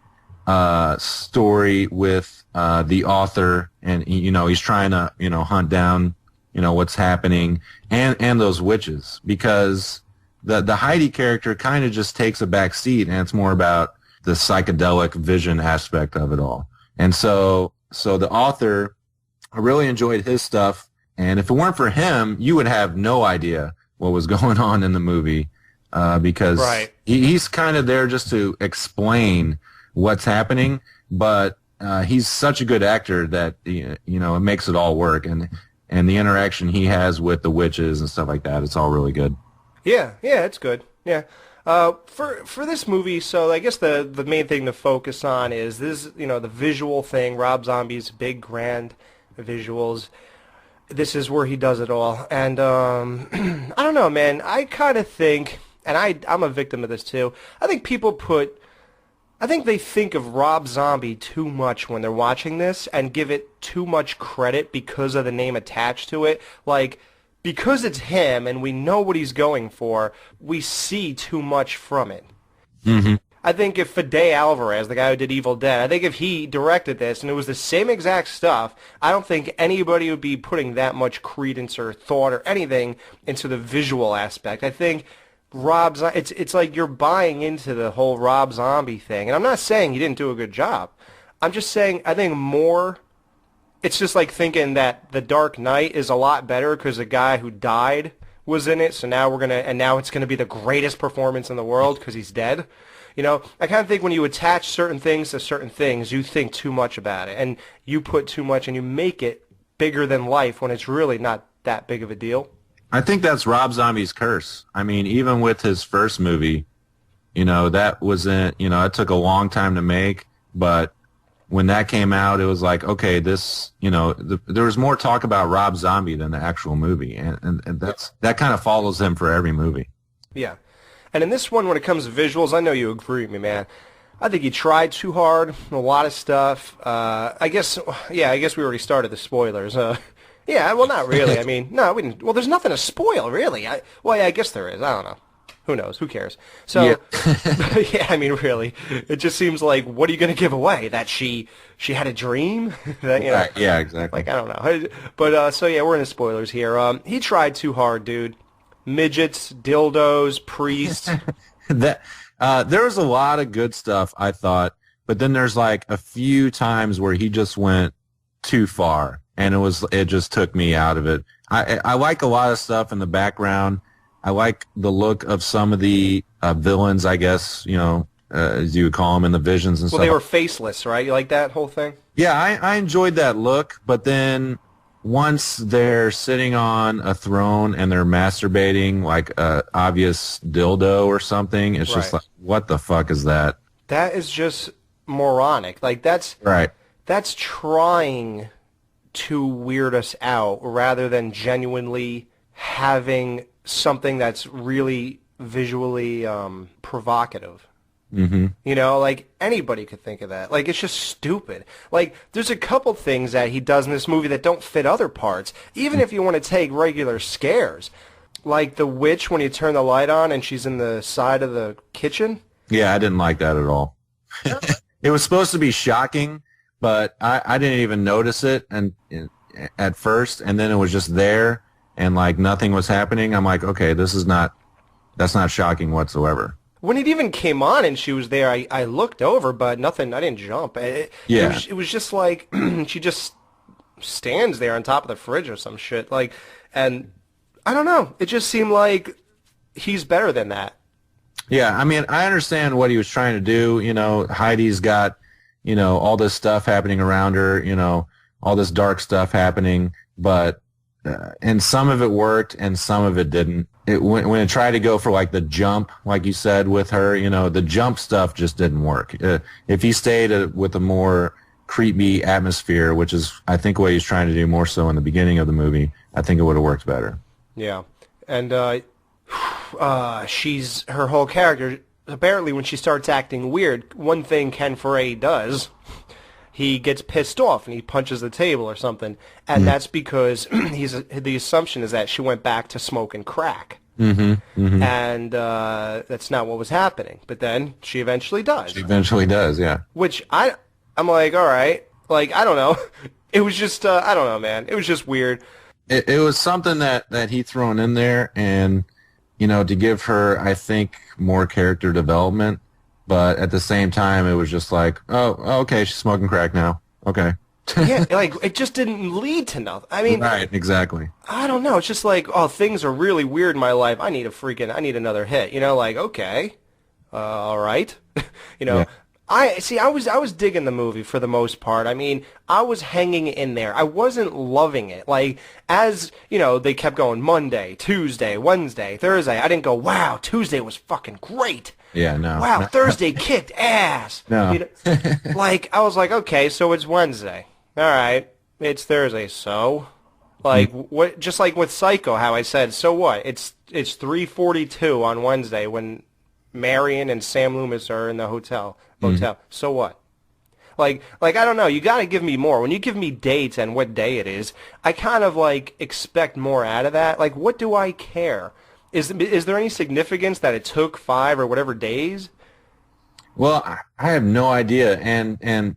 story with the author, and he's trying to hunt down what's happening and those witches, because the Heidi character kind of just takes a back seat, and it's more about the psychedelic vision aspect of it all. And so the author, I really enjoyed his stuff, and if it weren't for him, you would have no idea what was going on in the movie, because he's kind of there just to explain what's happening, but he's such a good actor that it makes it all work, and the interaction he has with the witches and stuff like that, it's all really good. Yeah, it's good. Yeah. For this movie, so I guess the main thing to focus on is this, the visual thing. Rob Zombie's big, grand visuals. This is where he does it all. And I don't know, man. I kind of think, and I'm a victim of this too, I think they think of Rob Zombie too much when they're watching this and give it too much credit because of the name attached to it. Like, because it's him and we know what he's going for, we see too much from it. I think if Fede Alvarez, the guy who did Evil Dead, I think if he directed this and it was the same exact stuff, I don't think anybody would be putting that much credence or thought or anything into the visual aspect. I think it's like you're buying into the whole Rob Zombie thing. And I'm not saying he didn't do a good job. I'm just saying I think more, it's just like thinking that The Dark Knight is a lot better because the guy who died was in it, so now now it's going to be the greatest performance in the world because he's dead. I kind of think when you attach certain things to certain things, you think too much about it, and you put too much, and you make it bigger than life when it's really not that big of a deal. I think that's Rob Zombie's curse. I mean, even with his first movie, that wasn't, it took a long time to make, but when that came out, it was like, okay, this, there was more talk about Rob Zombie than the actual movie, and that kind of follows him for every movie. Yeah. And in this one, when it comes to visuals, I know you agree with me, man. I think he tried too hard, a lot of stuff. I guess we already started the spoilers. Yeah, well, not really. I mean, no, we didn't. Well, there's nothing to spoil, really. I guess there is. I don't know. Who knows? Who cares? So, yeah, I mean, really, it just seems like, what are you going to give away? That she had a dream? That, Right, yeah, exactly. Like, I don't know. But, so, yeah, we're in the spoilers here. He tried too hard, dude. Midgets, dildos, priests. There was a lot of good stuff, I thought, but then there's like a few times where he just went too far, and it just took me out of it. I like a lot of stuff in the background. I like the look of some of the villains, I guess, as you would call them in the visions and stuff. Well, they were faceless, right? You like that whole thing? Yeah, I enjoyed that look, but then once they're sitting on a throne and they're masturbating like a obvious dildo or something, it's just like, what the fuck is that? That is just moronic. Like, that's trying to weird us out rather than genuinely having something that's really visually provocative. Mm-hmm. Like, anybody could think of that. Like, it's just stupid. Like, there's a couple things that he does in this movie that don't fit other parts, even if you want to take regular scares. Like the witch when you turn the light on and she's in the side of the kitchen. Yeah, I didn't like that at all. It was supposed to be shocking, but I didn't even notice it at first, and then it was just there, and like nothing was happening. I'm like, okay, that's not shocking whatsoever. When it even came on and she was there, I looked over, but nothing. I didn't jump. It was just like she just stands there on top of the fridge or some shit. Like, and I don't know. It just seemed like he's better than that. Yeah, I mean, I understand what he was trying to do. You know, Heidi's got, you know, all this stuff happening around her. You know, all this dark stuff happening, but and some of it worked and some of it didn't. When it tried to go for like the jump, like you said with her, you know, the jump stuff just didn't work. If he stayed with a more creepy atmosphere, which is I think what he's trying to do more so in the beginning of the movie, I think it would have worked better. Yeah, and her whole character, apparently when she starts acting weird, one thing Ken Foray does, he gets pissed off and he punches the table or something, and that's because the assumption is that she went back to smoking crack. And that's not what was happening. But then she eventually does. She eventually does, yeah. Which I'm like, all right, like I don't know. It was just I don't know, man. It was just weird. It was something that he thrown in there, and you know, to give her, I think, more character development. But at the same time, it was just like, oh, okay, she's smoking crack now. Okay. Yeah, like, it just didn't lead to nothing. I mean... Right, exactly. I don't know. It's just like, oh, things are really weird in my life. I need another hit. You know, like, okay. All right. You know, yeah. I was digging the movie for the most part. I mean, I was hanging in there. I wasn't loving it. Like, as, you know, they kept going Monday, Tuesday, Wednesday, Thursday. I didn't go, wow, Tuesday was fucking great. Yeah, no. Wow, no. Thursday kicked ass. No. You know, like, I was like, okay, so it's Wednesday. All right, it's Thursday, so? Like, what? Just like with Psycho, how I said, so what? It's 3:42 on Wednesday when Marion and Sam Loomis are in the motel. So what? Like I don't know. You got to give me more. When you give me dates and what day it is, I kind of, like, expect more out of that. Like, what do I care? Is there any significance that it took 5 or whatever days? Well, I have no idea. And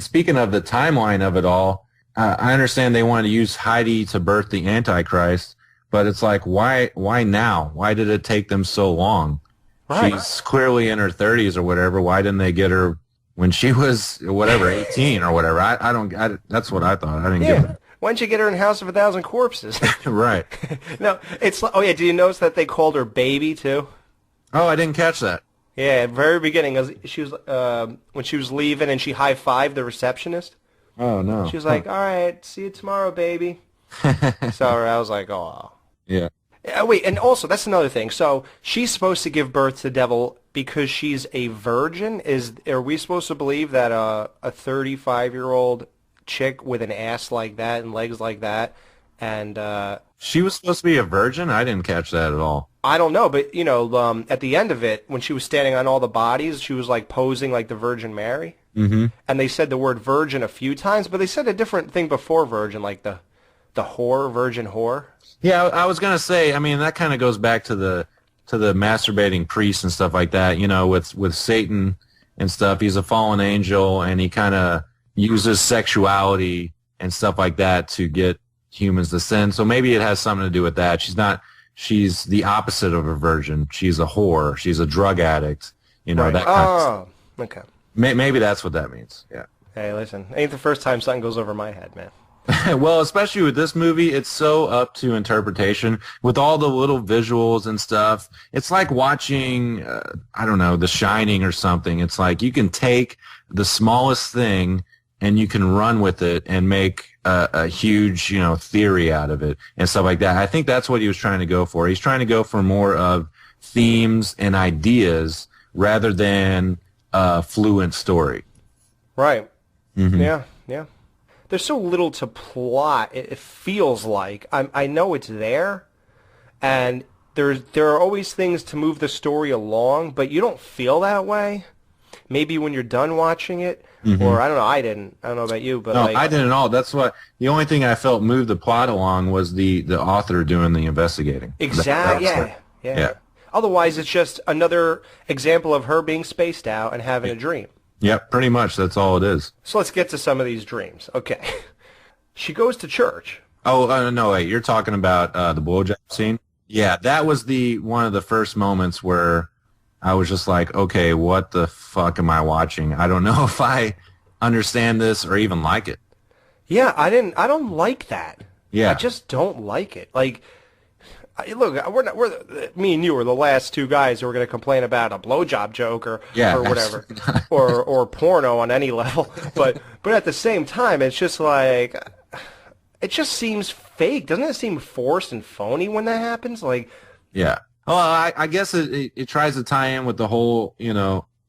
speaking of the timeline of it all, I understand they wanted to use Heidi to birth the Antichrist, but it's like, why now? Why did it take them so long? Right. She's clearly in her 30s or whatever. Why didn't they get her when she was, whatever, 18 or whatever? That's what I thought. I didn't get it. Why didn't you get her in House of a Thousand Corpses? Right. No, it's, oh yeah, do you notice that they called her Baby, too? Oh, I didn't catch that. Yeah, at the very beginning, she was when she was leaving and she high-fived the receptionist. Oh, no. She was like, all right, see you tomorrow, baby. So I was like, oh. Yeah. Wait, and also, that's another thing. So she's supposed to give birth to the devil because she's a virgin? Are we supposed to believe that a 35-year-old chick with an ass like that and legs like that and... She was supposed to be a virgin? I didn't catch that at all. I don't know, but, you know, at the end of it, when she was standing on all the bodies, she was, like, posing like the Virgin Mary. Mm-hmm. And they said the word virgin a few times, but they said a different thing before virgin, like the whore, virgin whore. Yeah, I was going to say, I mean, that kind of goes back to the masturbating priests and stuff like that, you know, with Satan and stuff. He's a fallen angel, and he kind of uses sexuality and stuff like that to get humans to sin. So maybe it has something to do with that. She's the opposite of a virgin. She's a whore. She's a drug addict. You know, right. That kind of stuff. Okay. Maybe that's what that means. Yeah. Hey, listen, ain't the first time something goes over my head, man. Well, especially with this movie, it's so up to interpretation with all the little visuals and stuff. It's like watching, I don't know, The Shining or something. It's like you can take the smallest thing and you can run with it and make a huge, you know, theory out of it and stuff like that. I think that's what he was trying to go for. He's trying to go for more of themes and ideas rather than a fluent story. Right. Mm-hmm. Yeah. There's so little to plot. It feels like I know it's there, and there are always things to move the story along, but you don't feel that way. Maybe when you're done watching it. Mm-hmm. Or I don't know. I didn't. I don't know about you, but no, like, I didn't at all. That's what the only thing I felt moved the plot along was the author doing the investigating. Exactly. Yeah. Otherwise, it's just another example of her being spaced out and having a dream. Yep, pretty much. That's all it is. So let's get to some of these dreams. Okay. She goes to church. Oh, no, wait. You're talking about the blowjob scene? Yeah, that was one of the first moments where I was just like, okay, what the fuck am I watching? I don't know if I understand this or even like it. Yeah, I don't like that. Yeah. I just don't like it. Like, look, me and you are the last two guys who are going to complain about a blowjob joke or whatever, or porno on any level. But at the same time, it's just like, it just seems fake. Doesn't it seem forced and phony when that happens? Like, yeah. Well, I guess it tries to tie in with the whole,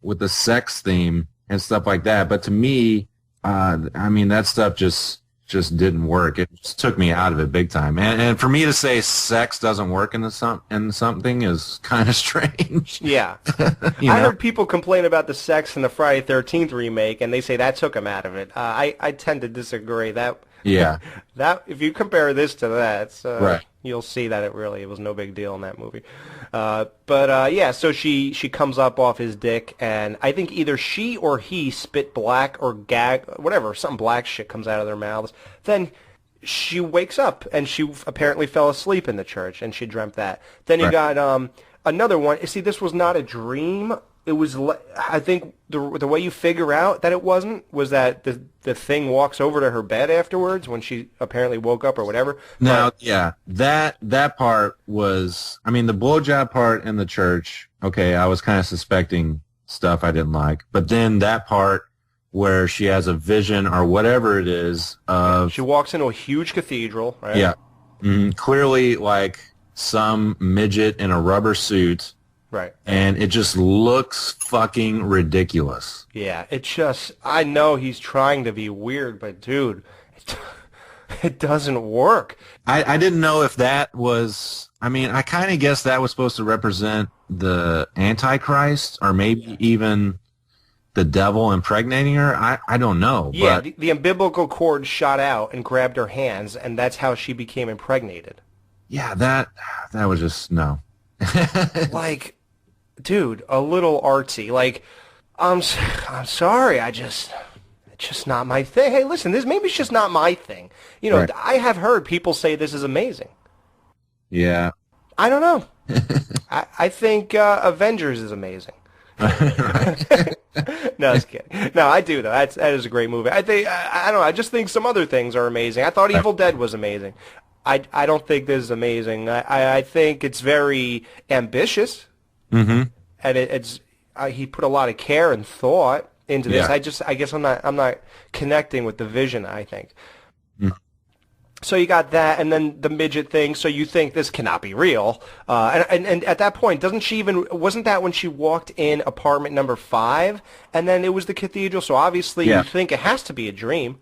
with the sex theme and stuff like that. But to me, I mean, that stuff just didn't work. It just took me out of it big time. And for me to say sex doesn't work in something is kind of strange. Yeah. I heard people complain about the sex in the Friday 13th remake, and they say that took them out of it. I tend to disagree. Yeah. That if you compare this to that, right. You'll see that it was no big deal in that movie. Yeah, so she comes up off his dick, and I think either she or he spit black or gag, whatever, some black shit comes out of their mouths. Then she wakes up, and she apparently fell asleep in the church, and she dreamt that. Then you got another one. See, this was not a dream. It was, I think, the way you figure out that it wasn't was that the thing walks over to her bed afterwards when she apparently woke up or whatever. Now, yeah, that part was, I mean, the blowjob part in the church, okay, I was kind of suspecting stuff I didn't like. But then that part where she has a vision or whatever it is of... She walks into a huge cathedral, right? Yeah. Mm-hmm. Clearly, like, some midget in a rubber suit... Right. And it just looks fucking ridiculous. Yeah, I know he's trying to be weird, but dude, it doesn't work. I didn't know if that was, I mean, I kind of guess that was supposed to represent the Antichrist or maybe even the devil impregnating her. I don't know. Yeah, but the umbilical cord shot out and grabbed her hands, and that's how she became impregnated. Yeah, that was just, no. Like, dude, a little artsy. Like, I'm sorry, it's just not my thing. Hey, listen, maybe it's just not my thing. Right. I have heard people say this is amazing. Yeah. I don't know. I think Avengers is amazing. No, just kidding. No, I do though. That is a great movie. I think I don't know. I just think some other things are amazing. I thought Evil Dead was amazing. I don't think this is amazing. I think it's very ambitious, and it's he put a lot of care and thought into this. Yeah. I guess I'm not connecting with the vision. I think. So you got that, and then the midget thing. So you think this cannot be real, and at that point, wasn't that when she walked in apartment number 5, and then it was the cathedral? So obviously you think it has to be a dream.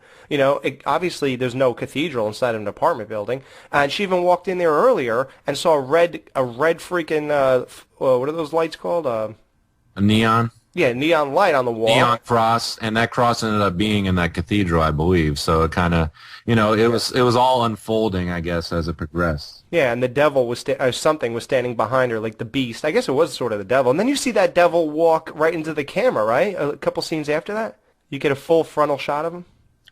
Obviously there's no cathedral inside of an apartment building, and she even walked in there earlier and saw a red freaking what are those lights called? A neon. Yeah, neon light on the wall. Neon cross, and that cross ended up being in that cathedral, I believe. So it kind of, it was all unfolding, I guess, as it progressed. Yeah, and the devil was something was standing behind her, like the beast. I guess it was sort of the devil. And then you see that devil walk right into the camera, right? A couple scenes after that, you get a full frontal shot of him.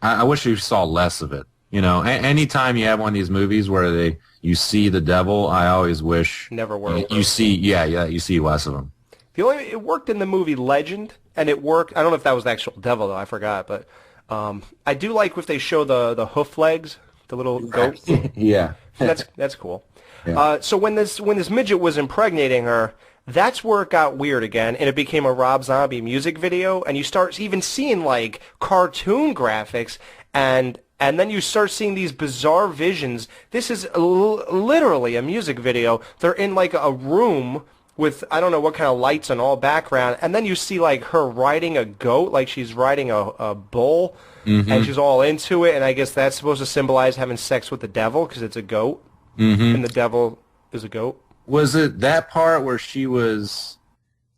I wish you saw less of it. Anytime you have one of these movies where you see the devil, I always wish never were. You see, you see less of him. It worked in the movie Legend, and it worked. I don't know if that was the actual devil though. I forgot, but I do like if they show the hoof legs, the little goat. Yeah, that's cool. Yeah. So when this midget was impregnating her, that's where it got weird again, and it became a Rob Zombie music video, and you start even seeing like cartoon graphics, and then you start seeing these bizarre visions. This is literally a music video. They're in like a room with I don't know what kind of lights and all background, and then you see like her riding a goat, like she's riding a bull, and she's all into it, and I guess that's supposed to symbolize having sex with the devil because it's a goat, and the devil is a goat. Was it that part where she was,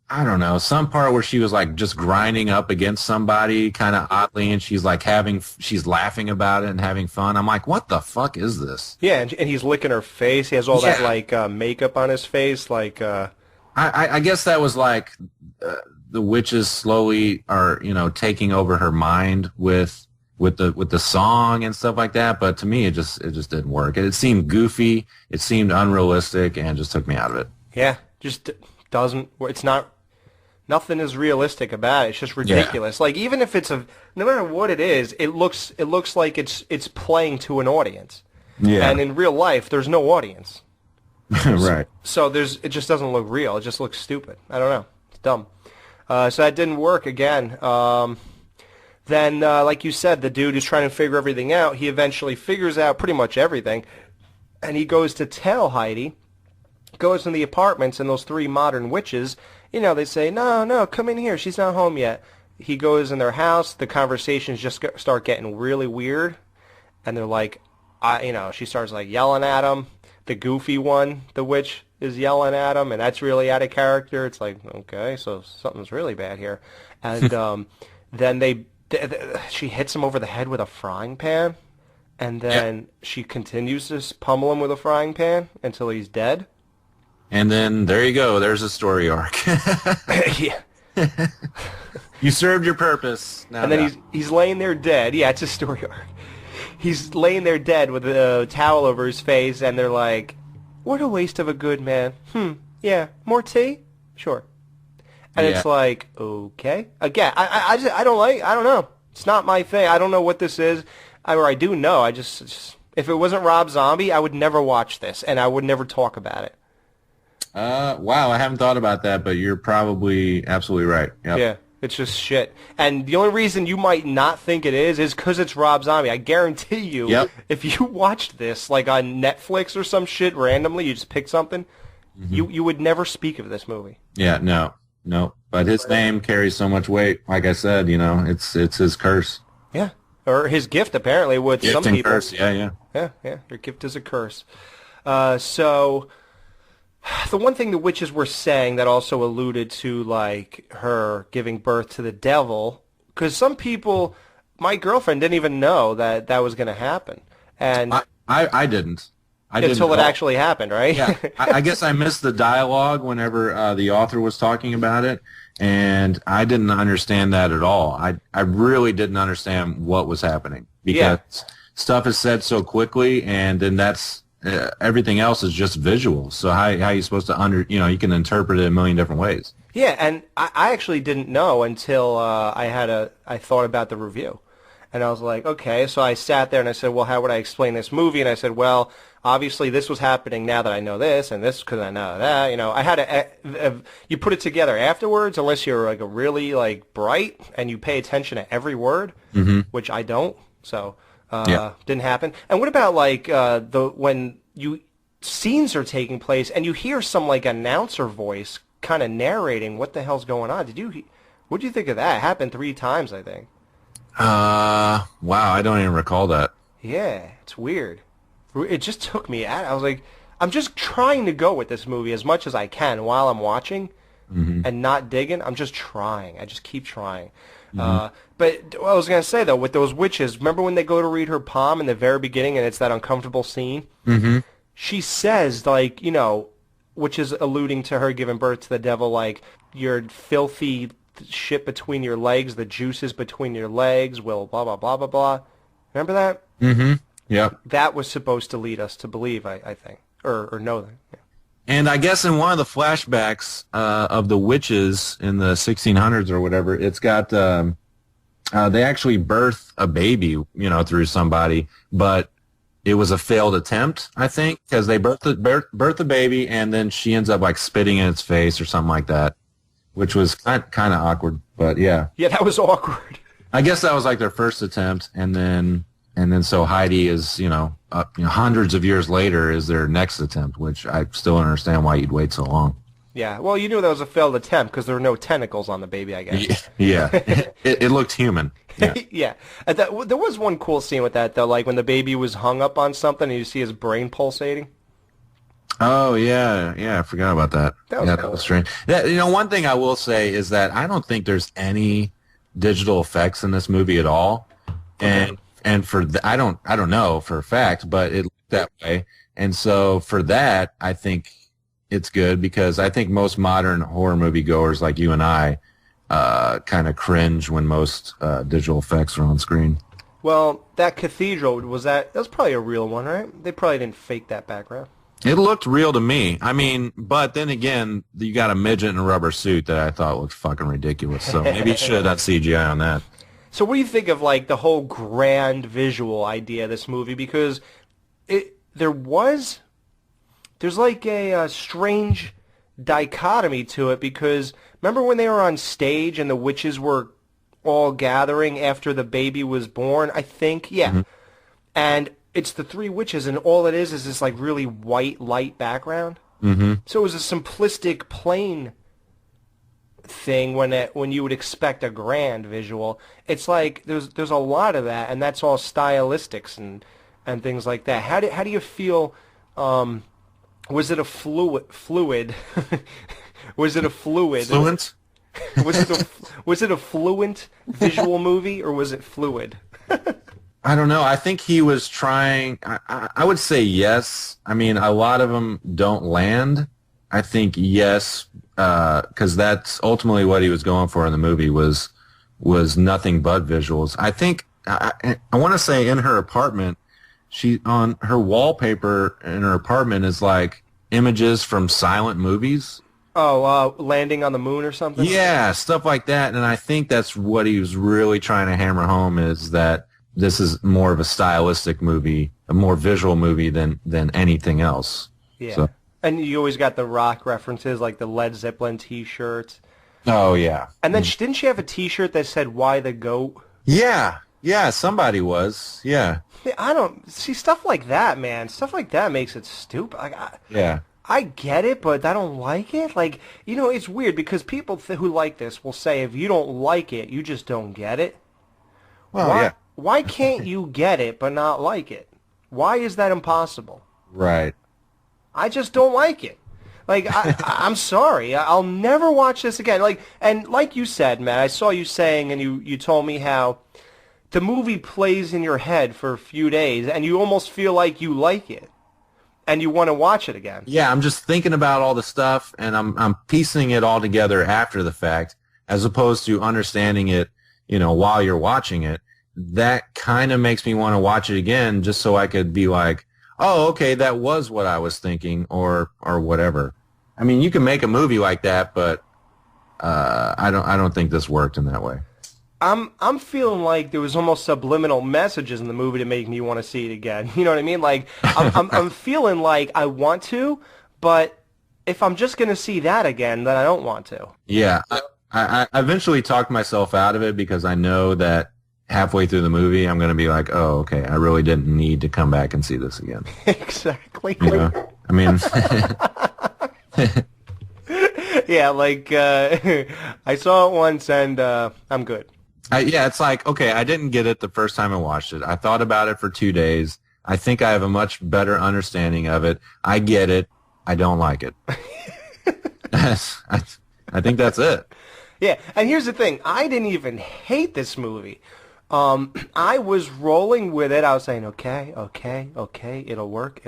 I don't know, some part where she was like just grinding up against somebody kind of oddly, and she's like she's laughing about it and having fun. I'm like, what the fuck is this? Yeah, and he's licking her face. He has all that like makeup on his face, like. I guess that was like the witches slowly are, taking over her mind with the song and stuff like that. But to me, it just didn't work. It seemed goofy. It seemed unrealistic, and just took me out of it. Yeah, just doesn't. It's not. Nothing is realistic about it. It's just ridiculous. Like even if it's no matter what it is, it looks like it's playing to an audience. Yeah. And in real life, there's no audience. Right. So it just doesn't look real. It just looks stupid. I don't know. It's dumb. So that didn't work again. Then, like you said, the dude is trying to figure everything out. He eventually figures out pretty much everything, and he goes to tell Heidi. Goes in the apartments, and those three modern witches, they say, no, come in here. She's not home yet. He goes in their house. The conversations just start getting really weird, and they're like, she starts like yelling at him. The goofy one, the witch, is yelling at him, and that's really out of character. It's like, okay, so something's really bad here. And then she hits him over the head with a frying pan, and then she continues to pummel him with a frying pan until he's dead. And then there you go. There's a story arc. Yeah. You served your purpose. Now and then he's laying there dead. Yeah, it's a story arc. He's laying there dead with a towel over his face, and they're like, what a waste of a good man. Yeah, more tea? Sure. And it's like, okay. Again, I don't know. It's not my thing. I don't know what this is. I do know. I just if it wasn't Rob Zombie, I would never watch this, and I would never talk about it. Wow, I haven't thought about that, but you're probably absolutely right. Yep. Yeah, it's just shit. And the only reason you might not think it is because it's Rob Zombie. I guarantee you, if you watched this like on Netflix or some shit randomly, you just pick something, you would never speak of this movie. Yeah, no. But his name carries so much weight. Like I said, it's his curse. Yeah, or his gift apparently with Gift some and people. Curse. Yeah. Your gift is a curse. So. The one thing the witches were saying that also alluded to, like, her giving birth to the devil, because some people, my girlfriend didn't even know that was going to happen. And I didn't. Until it actually happened, right? Yeah. I guess I missed the dialogue whenever the author was talking about it, and I didn't understand that at all. I really didn't understand what was happening, because stuff is said so quickly, and then that's... everything else is just visual. So how are you supposed to you can interpret it a million different ways. Yeah, and I actually didn't know until I thought about the review. And I was like, okay, so I sat there and I said, well, how would I explain this movie? And I said, well, obviously this was happening now that I know this, and this because I know that. I had to, you put it together afterwards, unless you're like a really like bright and you pay attention to every word, which I don't. So. Didn't happen. And what about like when scenes are taking place and you hear some like announcer voice kind of narrating what the hell's going on? What do you think of that? It happened 3 times, I think. Wow, I don't even recall that. Yeah, it's weird. It just took me out. I was like, I'm just trying to go with this movie as much as I can while I'm watching and not digging. I'm just trying. I just keep trying. But what I was going to say, though, with those witches, remember when they go to read her palm in the very beginning and it's that uncomfortable scene? She says, like, which is alluding to her giving birth to the devil, like, your filthy shit between your legs, the juices between your legs will blah, blah, blah, blah, blah. Remember that? Yep. That was supposed to lead us to believe, I think, or know that. Yeah. And I guess in one of the flashbacks of the witches in the 1600s or whatever, it's got they actually birth a baby, through somebody, but it was a failed attempt, I think, because they birth the baby, and then she ends up like spitting in its face or something like that, which was kind of awkward. But yeah, that was awkward. I guess that was like their first attempt, and then so Heidi is, hundreds of years later is their next attempt, which I still don't understand why you'd wait so long. Yeah, well, you knew that was a failed attempt because there were no tentacles on the baby, I guess. Yeah, it looked human. Yeah. Yeah. There was one cool scene with that, though, like when the baby was hung up on something and you see his brain pulsating. Oh, yeah, I forgot about that. That was strange. One thing I will say is that I don't think there's any digital effects in this movie at all, and for I don't know for a fact, but it looked that way, and so for that, I think it's good because I think most modern horror movie goers like you and I kind of cringe when most digital effects are on screen. Well, that cathedral, that was probably a real one, right? They probably didn't fake that background. It looked real to me. I mean, but then again, you got a midget in a rubber suit that I thought looked fucking ridiculous. So maybe you should have done CGI on that. So what do you think of like the whole grand visual idea of this movie? Because there's like a strange dichotomy to it, because remember when they were on stage and the witches were all gathering after the baby was born, I think? Yeah. Mm-hmm. And it's the three witches, and all it is this like really white light background. Mm-hmm. So it was a simplistic, plain thing when you would expect a grand visual. It's like there's a lot of that, and that's all stylistics and things like that. How do you feel? Was it a fluid? Was it a fluid? Fluent? Was it a fluent visual movie, or was it fluid? I don't know. I think he was trying. I would say yes. I mean, a lot of them don't land. I think yes, because that's ultimately what he was going for in the movie was nothing but visuals. I think I want to say in her apartment, she on her wallpaper in her apartment is like images from silent movies. Oh, landing on the moon or something? Yeah, stuff like that. And I think that's what he was really trying to hammer home, is that this is more of a stylistic movie, a more visual movie than anything else. Yeah. So. And you always got the rock references, like the Led Zeppelin T-shirts. Oh, yeah. And then didn't she have a T-shirt that said, "Why the goat"? Yeah. Yeah, somebody was. Yeah. I don't... See, stuff like that, man. Stuff like that makes it stupid. Like, yeah. I get it, but I don't like it. Like, you know, it's weird because people who like this will say, if you don't like it, you just don't get it. Well, yeah. Why can't you get it but not like it? Why is that impossible? Right. I just don't like it. Like, I'm sorry. I'll never watch this again. Like, and like you said, Matt, I saw you saying, and you told me how the movie plays in your head for a few days, and you almost feel like you like it, and you want to watch it again. Yeah, I'm just thinking about all the stuff, and I'm piecing it all together after the fact, as opposed to understanding it, you know, while you're watching it. That kind of makes me want to watch it again, just so I could be like, oh, okay, that was what I was thinking, or whatever. I mean, you can make a movie like that, but I don't think this worked in that way. I'm feeling like there was almost subliminal messages in the movie to make me want to see it again. You know what I mean? Like I'm feeling like I want to, but if I'm just going to see that again, then I don't want to. Yeah, I eventually talked myself out of it because I know that halfway through the movie I'm going to be like, oh, okay, I really didn't need to come back and see this again. Exactly. You know? I mean. Yeah, like I saw it once and I'm good. Yeah, it's like, okay, I didn't get it the first time I watched it. I thought about it for 2 days. I think I have a much better understanding of it. I get it. I don't like it. I think that's it. Yeah, and here's the thing. I didn't even hate this movie. I was rolling with it. I was saying, okay, it'll work,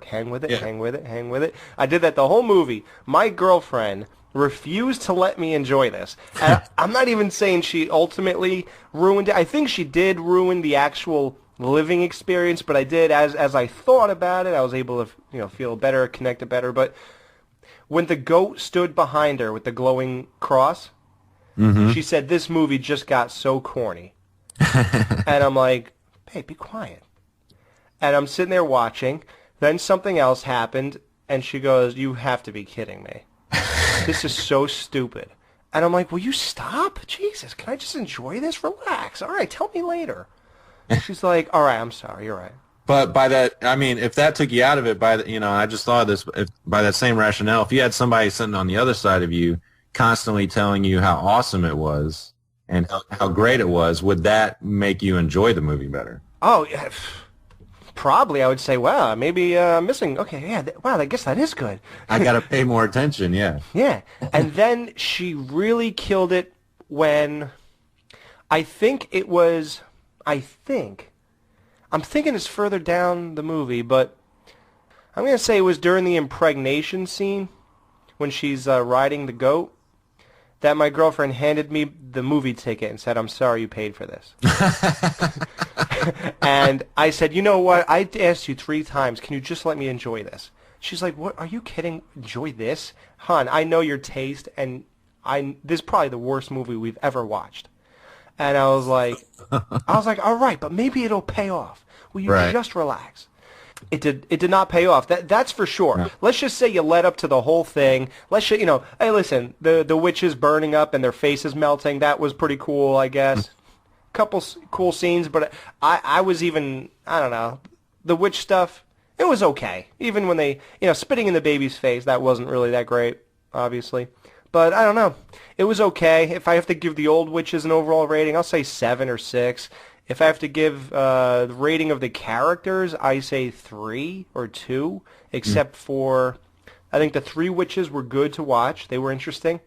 hang with it, Yeah. hang with it. I did that the whole movie. My girlfriend refused to let me enjoy this. And I'm not even saying she ultimately ruined it. I think she did ruin the actual living experience, but I did, as I thought about it, I was able to feel better, connect it better. But when the goat stood behind her with the glowing cross, she said, this movie just got so corny. And I'm like, hey, be quiet. And I'm sitting there watching. Then something else happened, and she goes, you have to be kidding me. This is so stupid. And I'm like, will you stop? Jesus, can I just enjoy this? Relax. All right, tell me later. She's like, all right, I'm sorry, you're right. But by that, I mean, if that took you out of it, I just thought of this, by that same rationale, if you had somebody sitting on the other side of you constantly telling you how awesome it was and how great it was, would that make you enjoy the movie better? Oh, yeah, probably. I would say, wow, maybe missing. Okay, yeah, wow, I guess that is good. I got to pay more attention, yeah. Yeah, and then she really killed it when I'm thinking it's further down the movie, but I'm going to say it was during the impregnation scene when she's riding the goat. that my girlfriend handed me the movie ticket and said, "I'm sorry you paid for this." And I said, "You know what? I asked you 3 times. Can you just let me enjoy this?" She's like, "What? Are you kidding? Enjoy this? Hon, I know your taste, and this is probably the worst movie we've ever watched." And I was like, all right, but maybe it'll pay off. Will you just relax? It did not pay off. That's for sure. No. Let's just say you led up to the whole thing. Hey, listen, the witches burning up and their faces melting, that was pretty cool, I guess. Couple cool scenes, but I was even, I don't know, the witch stuff, it was okay. Even when they, spitting in the baby's face, that wasn't really that great, obviously. But I don't know. It was okay. If I have to give the old witches an overall rating, I'll say 7 or 6. If I have to give the rating of the characters, I say 3 or 2, except for, I think the 3 witches were good to watch. They were interesting.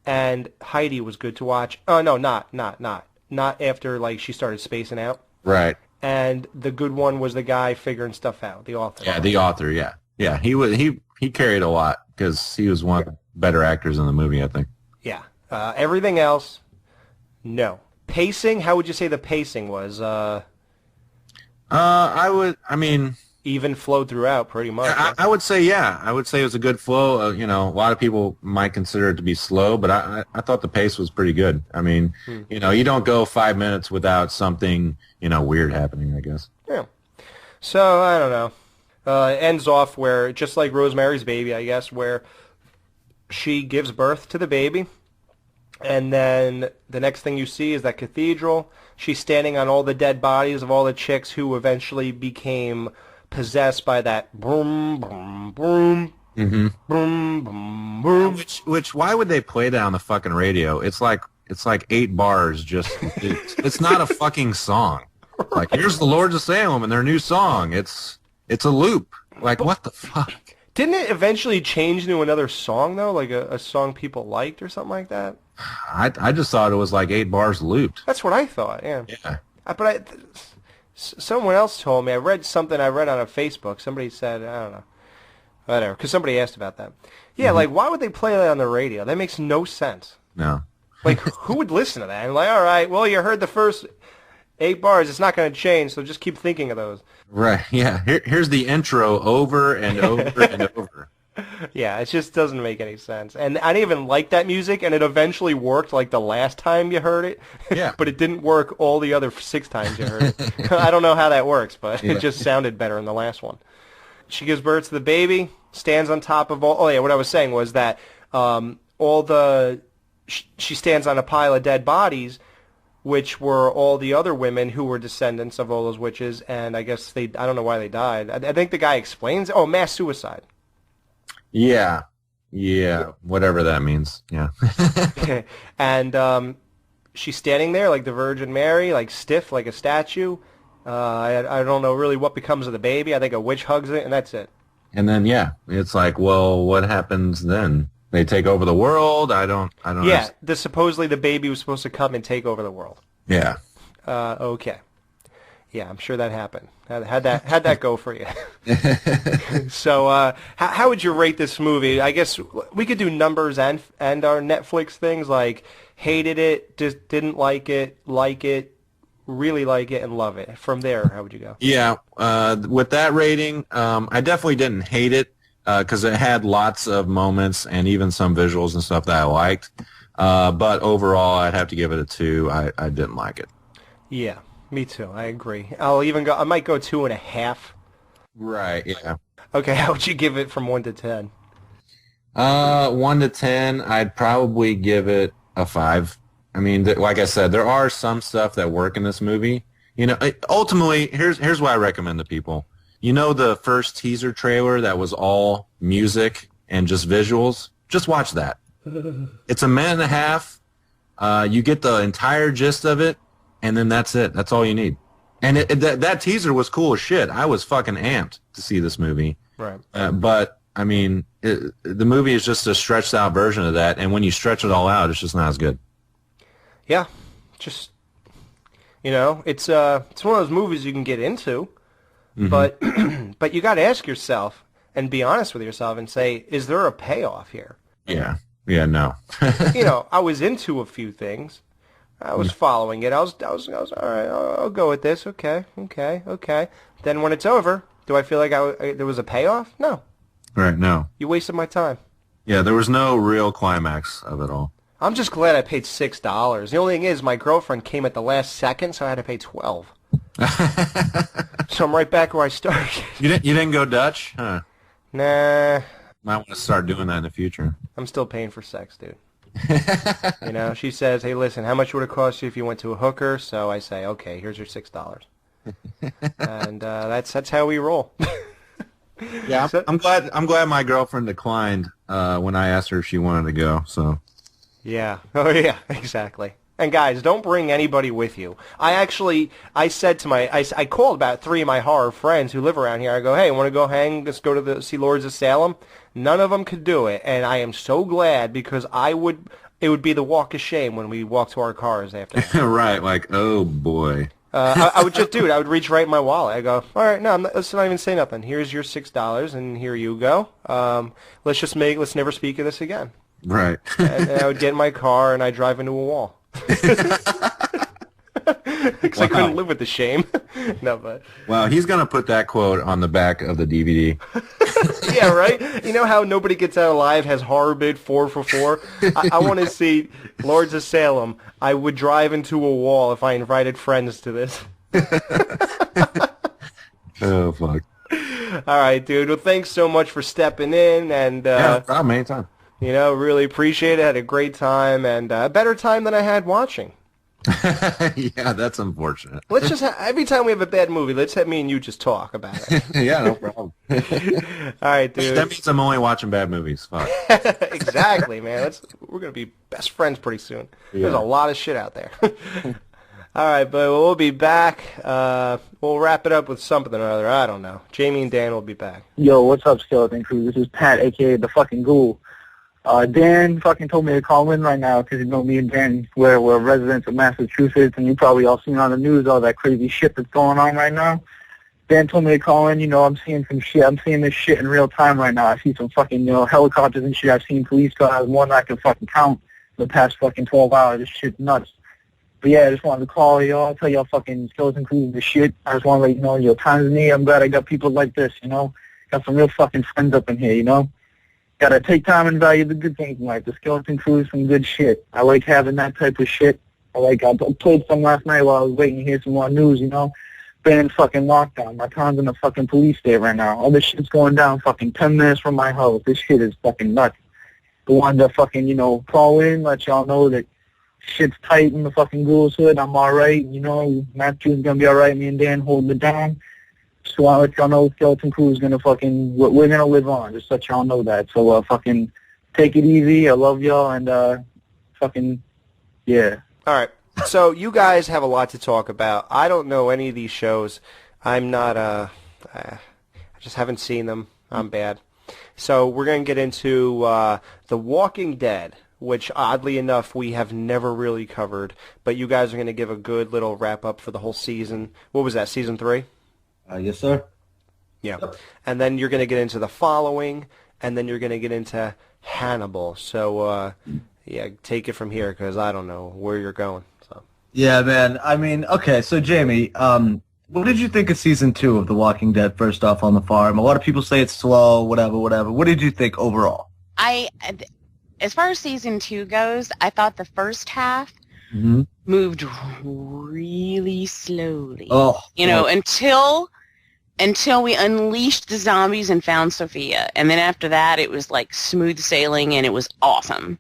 And Heidi was good to watch. Oh, no, not after, she started spacing out. Right. And the good one was the guy figuring stuff out, the author. Yeah, the author, yeah. Yeah, he carried a lot because he was one of the better actors in the movie, I think. Yeah. Everything else, no. Pacing, how would you say the pacing was? Even flowed throughout pretty much. I would say, yeah. I would say it was a good flow. A lot of people might consider it to be slow, but I thought the pace was pretty good. I mean, you don't go 5 minutes without something, weird happening, I guess. Yeah. So, I don't know. It ends off where, just like Rosemary's Baby, I guess, where she gives birth to the baby, and then the next thing you see is that cathedral. She's standing on all the dead bodies of all the chicks who eventually became possessed by that boom, boom, boom, boom, boom, boom. Which why would they play that on the fucking radio? It's like 8 bars. It's not a fucking song. Right. Like, here's the Lords of Salem and their new song. It's a loop. Like, what the fuck? Didn't it eventually change into another song, though? Like a song people liked or something like that? I just thought it was like 8 bars looped. That's what I thought, yeah. But someone else told me, I read on a Facebook. Somebody said, I don't know, whatever, because somebody asked about that. Yeah, like, why would they play that on the radio? That makes no sense. No. Like, who would listen to that? And like, all right, well, you heard the first 8 bars. It's not going to change, so just keep thinking of those. Right, yeah. Here's the intro over and over and over. Yeah, it just doesn't make any sense. And I didn't even like that music, and it eventually worked like the last time you heard it. Yeah. But it didn't work all the other 6 times you heard it. I don't know how that works, but it just sounded better in the last one. She gives birth to the baby, stands on top of all... Oh, yeah, what I was saying was that she stands on a pile of dead bodies, which were all the other women who were descendants of all those witches, and I guess I don't know why they died. I think the guy explains... Oh, mass suicide. Yeah, whatever that means. Yeah. And she's standing there like the Virgin Mary, like stiff, like a statue. I don't know really what becomes of the baby. I think a witch hugs it, and that's it. And then it's like, well, what happens then? They take over the world. I don't. Yeah, supposedly the baby was supposed to come and take over the world. Yeah. Okay. Yeah, I'm sure that happened. How'd that go for you? So, how would you rate this movie? I guess we could do numbers and our Netflix things, like hated it, just didn't like it, really like it, and love it. From there, how would you go? Yeah, with that rating, I definitely didn't hate it because it had lots of moments and even some visuals and stuff that I liked. But overall, I'd have to give it a 2. I didn't like it. Yeah. Me too. I agree. I might go 2.5. Right. Yeah. Okay. How would you give it from 1 to 10? 1 to 10, I'd probably give it a 5. I mean, like I said, there are some stuff that work in this movie. Ultimately, here's what I recommend to people. The first teaser trailer that was all music and just visuals? Just watch that. It's a minute and a half. You get the entire gist of it. And then that's it. That's all you need. And that teaser was cool as shit. I was fucking amped to see this movie. Right. But, I mean, the movie is just a stretched out version of that. And when you stretch it all out, it's just not as good. Yeah. Just, it's one of those movies you can get into. Mm-hmm. But you got to ask yourself and be honest with yourself and say, is there a payoff here? Yeah. Yeah, no. You know, I was into a few things. I was following it. I was all right. I'll go with this. Okay. Then when it's over, do I feel like there was a payoff? No. Right, no. You wasted my time. Yeah, there was no real climax of it all. I'm just glad I paid $6. The only thing is, my girlfriend came at the last second, so I had to pay $12. So I'm right back where I started. You didn't go Dutch? Huh. Nah. Might want to start doing that in the future. I'm still paying for sex, dude. You know, she says, hey, listen, how much would it cost you if you went to a hooker? So I say, okay, here's your $6. And that's how we roll. Yeah, I'm glad my girlfriend declined when I asked her if she wanted to go. So. Yeah. Oh yeah. Exactly. And guys, don't bring anybody with you. I called about 3 of my horror friends who live around here. I go, hey, want to go hang? Let's go to see Lords of Salem. None of them could do it, and I am so glad because it would be the walk of shame when we walk to our cars after that. Right, like, oh boy. I would just do it. I would reach right in my wallet. I go, all right, no, let's not even say nothing. Here's your $6, and here you go. Let's never speak of this again. Right. And I would get in my car and I'd drive into a wall. Because I couldn't live with the shame. No, but. Well, he's gonna put that quote on the back of the DVD. Yeah, right? You know how Nobody Gets Out Alive has horror bid 4 for 4? I want to see Lords of Salem. I would drive into a wall if I invited friends to this. Oh, fuck. All right, dude. Well, thanks so much for stepping in. And yeah, no problem, anytime. You know, really appreciate it. Had a great time, and a better time than I had watching. Yeah, that's unfortunate. Let's just every time we have a bad movie, let's have me and you just talk about it. Yeah, no problem. All right, dude. That means I'm only watching bad movies. Fuck. Exactly, man. We're gonna be best friends pretty soon. Yeah. There's a lot of shit out there. All right, but we'll be back. We'll wrap it up with something or other. I don't know. Jamie and Dan will be back. Yo, what's up, Skeleton Crew? This is Pat, a.k.a. the fucking Ghoul. Dan fucking told me to call in right now because, you know, me and Dan, we're residents of Massachusetts, and you probably all seen on the news all that crazy shit that's going on right now. Dan told me to call in. You know, I'm seeing some shit. I'm seeing this shit in real time right now. I see some fucking, you know, helicopters and shit. I've seen police cars, more than I can fucking count the past fucking 12 hours. This shit's nuts. But yeah, I just wanted to call y'all, tell y'all fucking Skeleton Crew is the shit. I just want to let you know, yo, Tanzania, I'm glad I got people like this, you know. Got some real fucking friends up in here, you know. Gotta take time and value the good things in life. The Skeleton Crew is some good shit. I like having that type of shit. I played some last night while I was waiting to hear some more news, you know. Been in fucking lockdown. My town's in a fucking police state right now. All this shit's going down fucking 10 minutes from my house. This shit is fucking nuts. The one to fucking, you know, call in, let y'all know that shit's tight in the fucking Ghoul's hood. I'm alright, you know. Matthew's gonna be alright. Me and Dan holding it down. So I'll let y'all know Skeleton Crew is gonna fucking, we're gonna live on. Just let y'all know that. So fucking take it easy. I love y'all, and fucking, yeah. All right. So you guys have a lot to talk about. I don't know any of these shows. I'm not, I just haven't seen them. I'm bad. So we're going to get into The Walking Dead, which oddly enough we have never really covered. But you guys are going to give a good little wrap-up for the whole season. What was that, season 3? Yes, sir. Yeah. And then you're going to get into the following, and then you're going to get into Hannibal. So, yeah, take it from here, because I don't know where you're going. So. Yeah, man. I mean, okay, so Jamie, what did you think of season 2 of The Walking Dead, first off, on the farm? A lot of people say it's slow, whatever. What did you think overall? As far as season 2 goes, I thought the first half moved really slowly. Oh. You know, until we unleashed the zombies and found Sophia. And then after that, it was like smooth sailing, and it was awesome.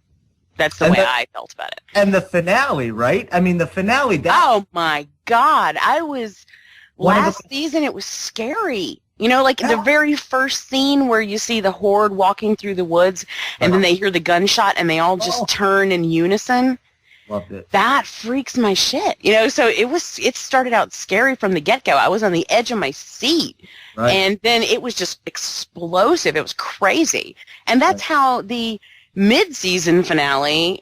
That's the way I felt about it. And the finale, right? I mean, the finale. Oh, my God. Last season, it was scary. You know, like the very first scene where you see the horde walking through the woods, and then they hear the gunshot, and they all just turn in unison. Loved it. That freaks my shit. You know, so it started out scary from the get-go. I was on the edge of my seat. Right. And then it was just explosive. It was crazy. And that's how the mid-season finale,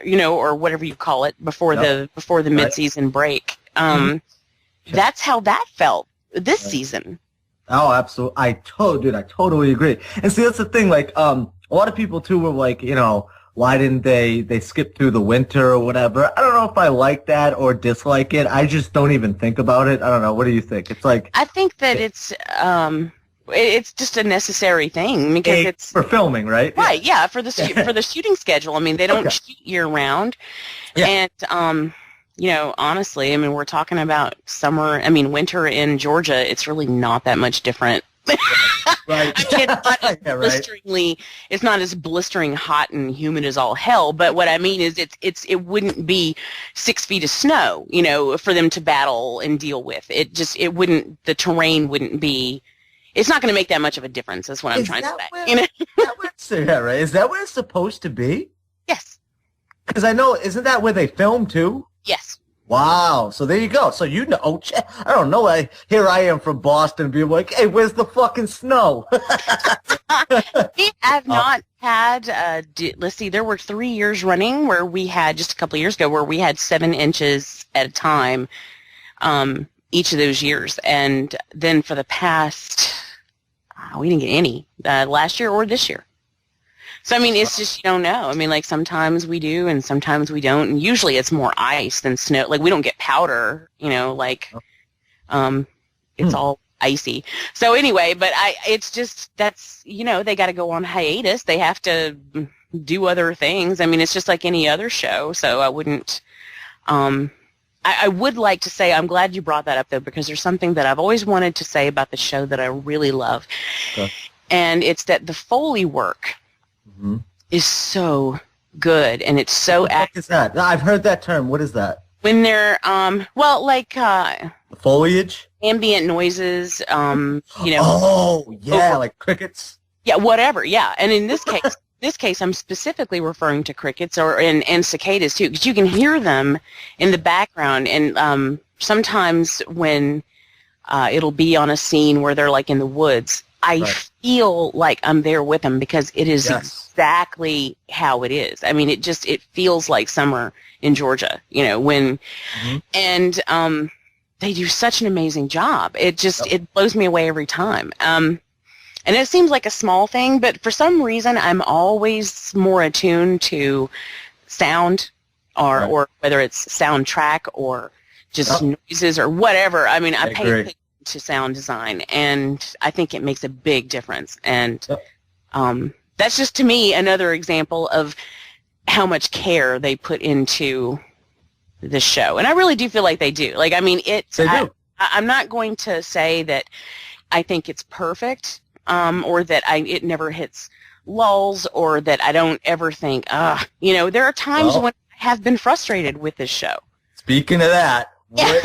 you know, or whatever you call it, before the mid-season break, that's how that felt this season. Oh, absolutely. I totally agree. And see, that's the thing, like, a lot of people, too, were like, you know, why didn't they skip through the winter or whatever. I don't know if I like that or dislike it. I just don't even think about it. I don't know. What do you think? It's like I think that it's just a necessary thing because it's for filming, right? Right, yeah, for the for the shooting schedule. I mean, they don't shoot year round. Yeah. And you know, honestly, I mean, we're talking about winter in Georgia, it's really not that much different. Right. I mean, it's not as blistering hot and humid as all hell, but what I mean is it wouldn't be 6 feet of snow, you know, for them to battle and deal with. The terrain wouldn't be, it's not going to make that much of a difference, that's what I'm trying to say. You know? Right. Is that where it's supposed to be? Yes. Because I know, isn't that where they film too? Yes. Wow. So there you go. So you know, I don't know. Here I am from Boston being like, hey, where's the fucking snow? We have not had, let's see, there were 3 years running where we had, just a couple of years ago, where we had 7 inches at a time each of those years. And then for the past, we didn't get any last year or this year. So, I mean, it's just, you don't know. I mean, like, sometimes we do and sometimes we don't. And usually it's more ice than snow. Like, we don't get powder, you know, like, it's all icy. So, anyway, but it's just, that's, you know, they got to go on hiatus. They have to do other things. I mean, it's just like any other show. So, I wouldn't, I would like to say, I'm glad you brought that up, though, because there's something that I've always wanted to say about the show that I really love. Okay. And it's that the Foley work is so good, and it's so What the heck is that? I've heard that term. What is that? When they're like the foliage, ambient noises, you know. Oh yeah, like crickets. Yeah, whatever. Yeah, and in this case, I'm specifically referring to crickets and cicadas too, because you can hear them in the background, and sometimes when it'll be on a scene where they're like in the woods. I feel like I'm there with them because it is exactly how it is. I mean, it feels like summer in Georgia, you know, when, and they do such an amazing job. It blows me away every time. And it seems like a small thing, but for some reason I'm always more attuned to sound or whether it's soundtrack or just noises or whatever. I mean, I pay attention to sound design, and I think it makes a big difference. And that's just, to me, another example of how much care they put into this show. And I really do feel like they do. Like, I mean, I'm not going to say that I think it's perfect, or that it never hits lulls, or that I don't ever think, you know, there are times when I have been frustrated with this show. Speaking of that, well,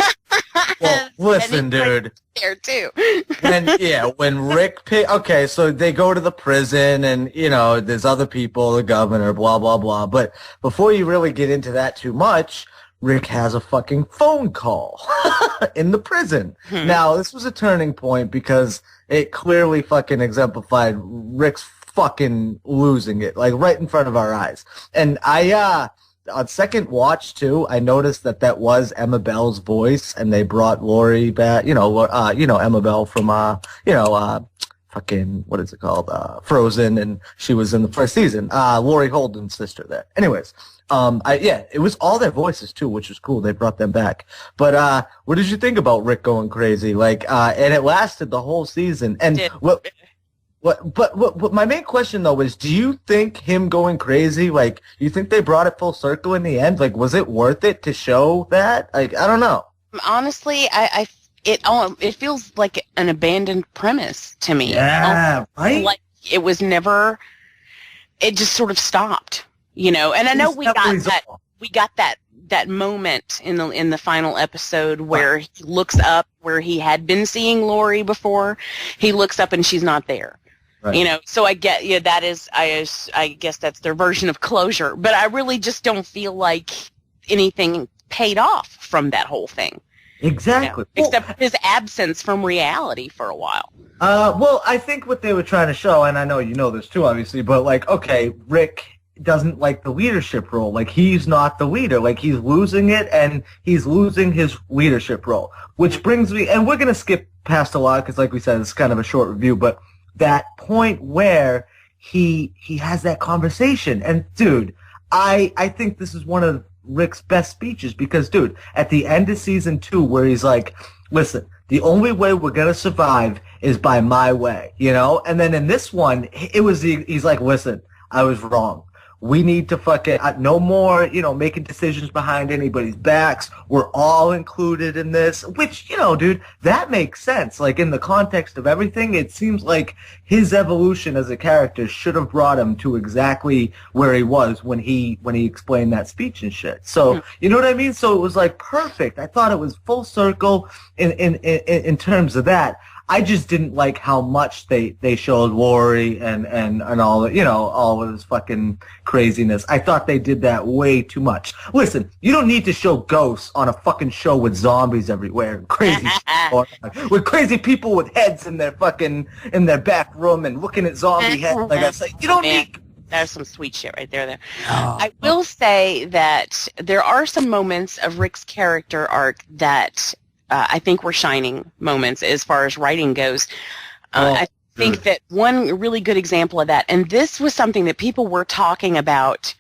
listen, dude. There too. when Rick okay, so they go to the prison, and you know, there's other people, the governor, blah blah blah. But before you really get into that too much, Rick has a fucking phone call in the prison. Now, this was a turning point because it clearly fucking exemplified Rick's fucking losing it, like right in front of our eyes. And on second watch too, I noticed that was Emma Bell's voice, and they brought Lori back. You know, Emma Bell from fucking, what is it called? Frozen, and she was in the first season. Lori Holden's sister there. Anyways, it was all their voices too, which was cool. They brought them back. But what did you think about Rick going crazy? Like, and it lasted the whole season. And What my main question though is, do you think him going crazy, like, you think they brought it full circle in the end? Like, was it worth it to show that? Like, I don't know. Honestly, it feels like an abandoned premise to me. Yeah, right. Like it was never. It just sort of stopped, you know. And I know we got that moment in the final episode where he looks up, where he had been seeing Lori before. He looks up and she's not there. Right. You know, so I get, that is, I guess that's their version of closure. But I really just don't feel like anything paid off from that whole thing. Exactly. You know, except his absence from reality for a while. Well, I think what they were trying to show, and I know you know this too, obviously, but like, okay, Rick doesn't like the leadership role. Like, he's not the leader. Like, he's losing it, and he's losing his leadership role. Which brings me, and we're going to skip past a lot, because like we said, it's kind of a short review, but that point where he has that conversation, and dude, I think this is one of Rick's best speeches because, dude, at the end of season 2 where he's like, listen, the only way we're going to survive is by my way, you know? And then in this one, he's like, listen, I was wrong. We need to fucking, no more, you know, making decisions behind anybody's backs. We're all included in this, which, you know, dude, that makes sense. Like, in the context of everything, it seems like his evolution as a character should have brought him to exactly where he was when he explained that speech and shit. So, you know what I mean? So it was, like, perfect. I thought it was full circle in terms of that. I just didn't like how much they showed Laurie and all the, you know, all of this fucking craziness. I thought they did that way too much. Listen, you don't need to show ghosts on a fucking show with zombies everywhere and crazy shit, with crazy people with heads in their back room and looking at zombie heads. Like I say, you don't need. That's some sweet shit right there. I will say that there are some moments of Rick's character arc that I think were shining moments as far as writing goes. I think that one really good example of that, and this was something that people were talking about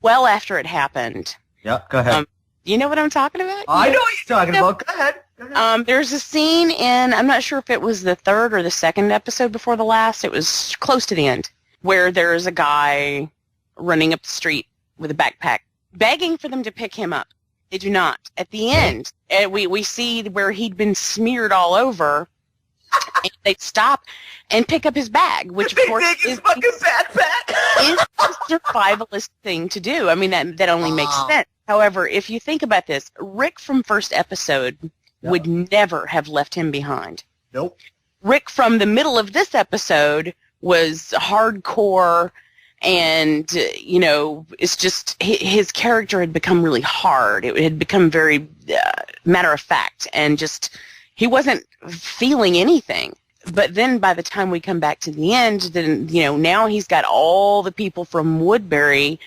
well after it happened. Yep, go ahead. You know what I'm talking about? I know what you're talking about. Go ahead. There's a scene in, I'm not sure if it was the third or the second episode before the last, it was close to the end, where there's a guy running up the street with a backpack, begging for them to pick him up. They do not. At the end, we see where he'd been smeared all over, and they stop and pick up his bag, which of course is fucking backpack. Is a survivalist thing to do. I mean, that only makes sense. However, if you think about this, Rick from first episode would never have left him behind. Nope. Rick from the middle of this episode was hardcore. And, you know, it's just his character had become really hard. It had become very matter of fact, and just he wasn't feeling anything. But then by the time we come back to the end, then, you know, now he's got all the people from Woodbury,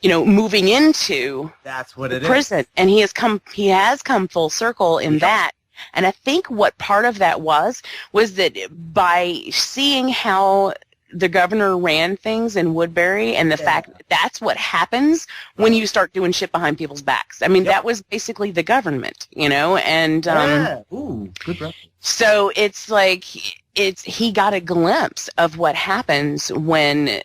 you know, moving into that's what it prison. is. And he has come full circle in that. And I think what part of that was that by seeing how the governor ran things in Woodbury, and the fact that that's what happens when you start doing shit behind people's backs. I mean, that was basically the government, you know, and ooh, good reference. So it's like he got a glimpse of what happens when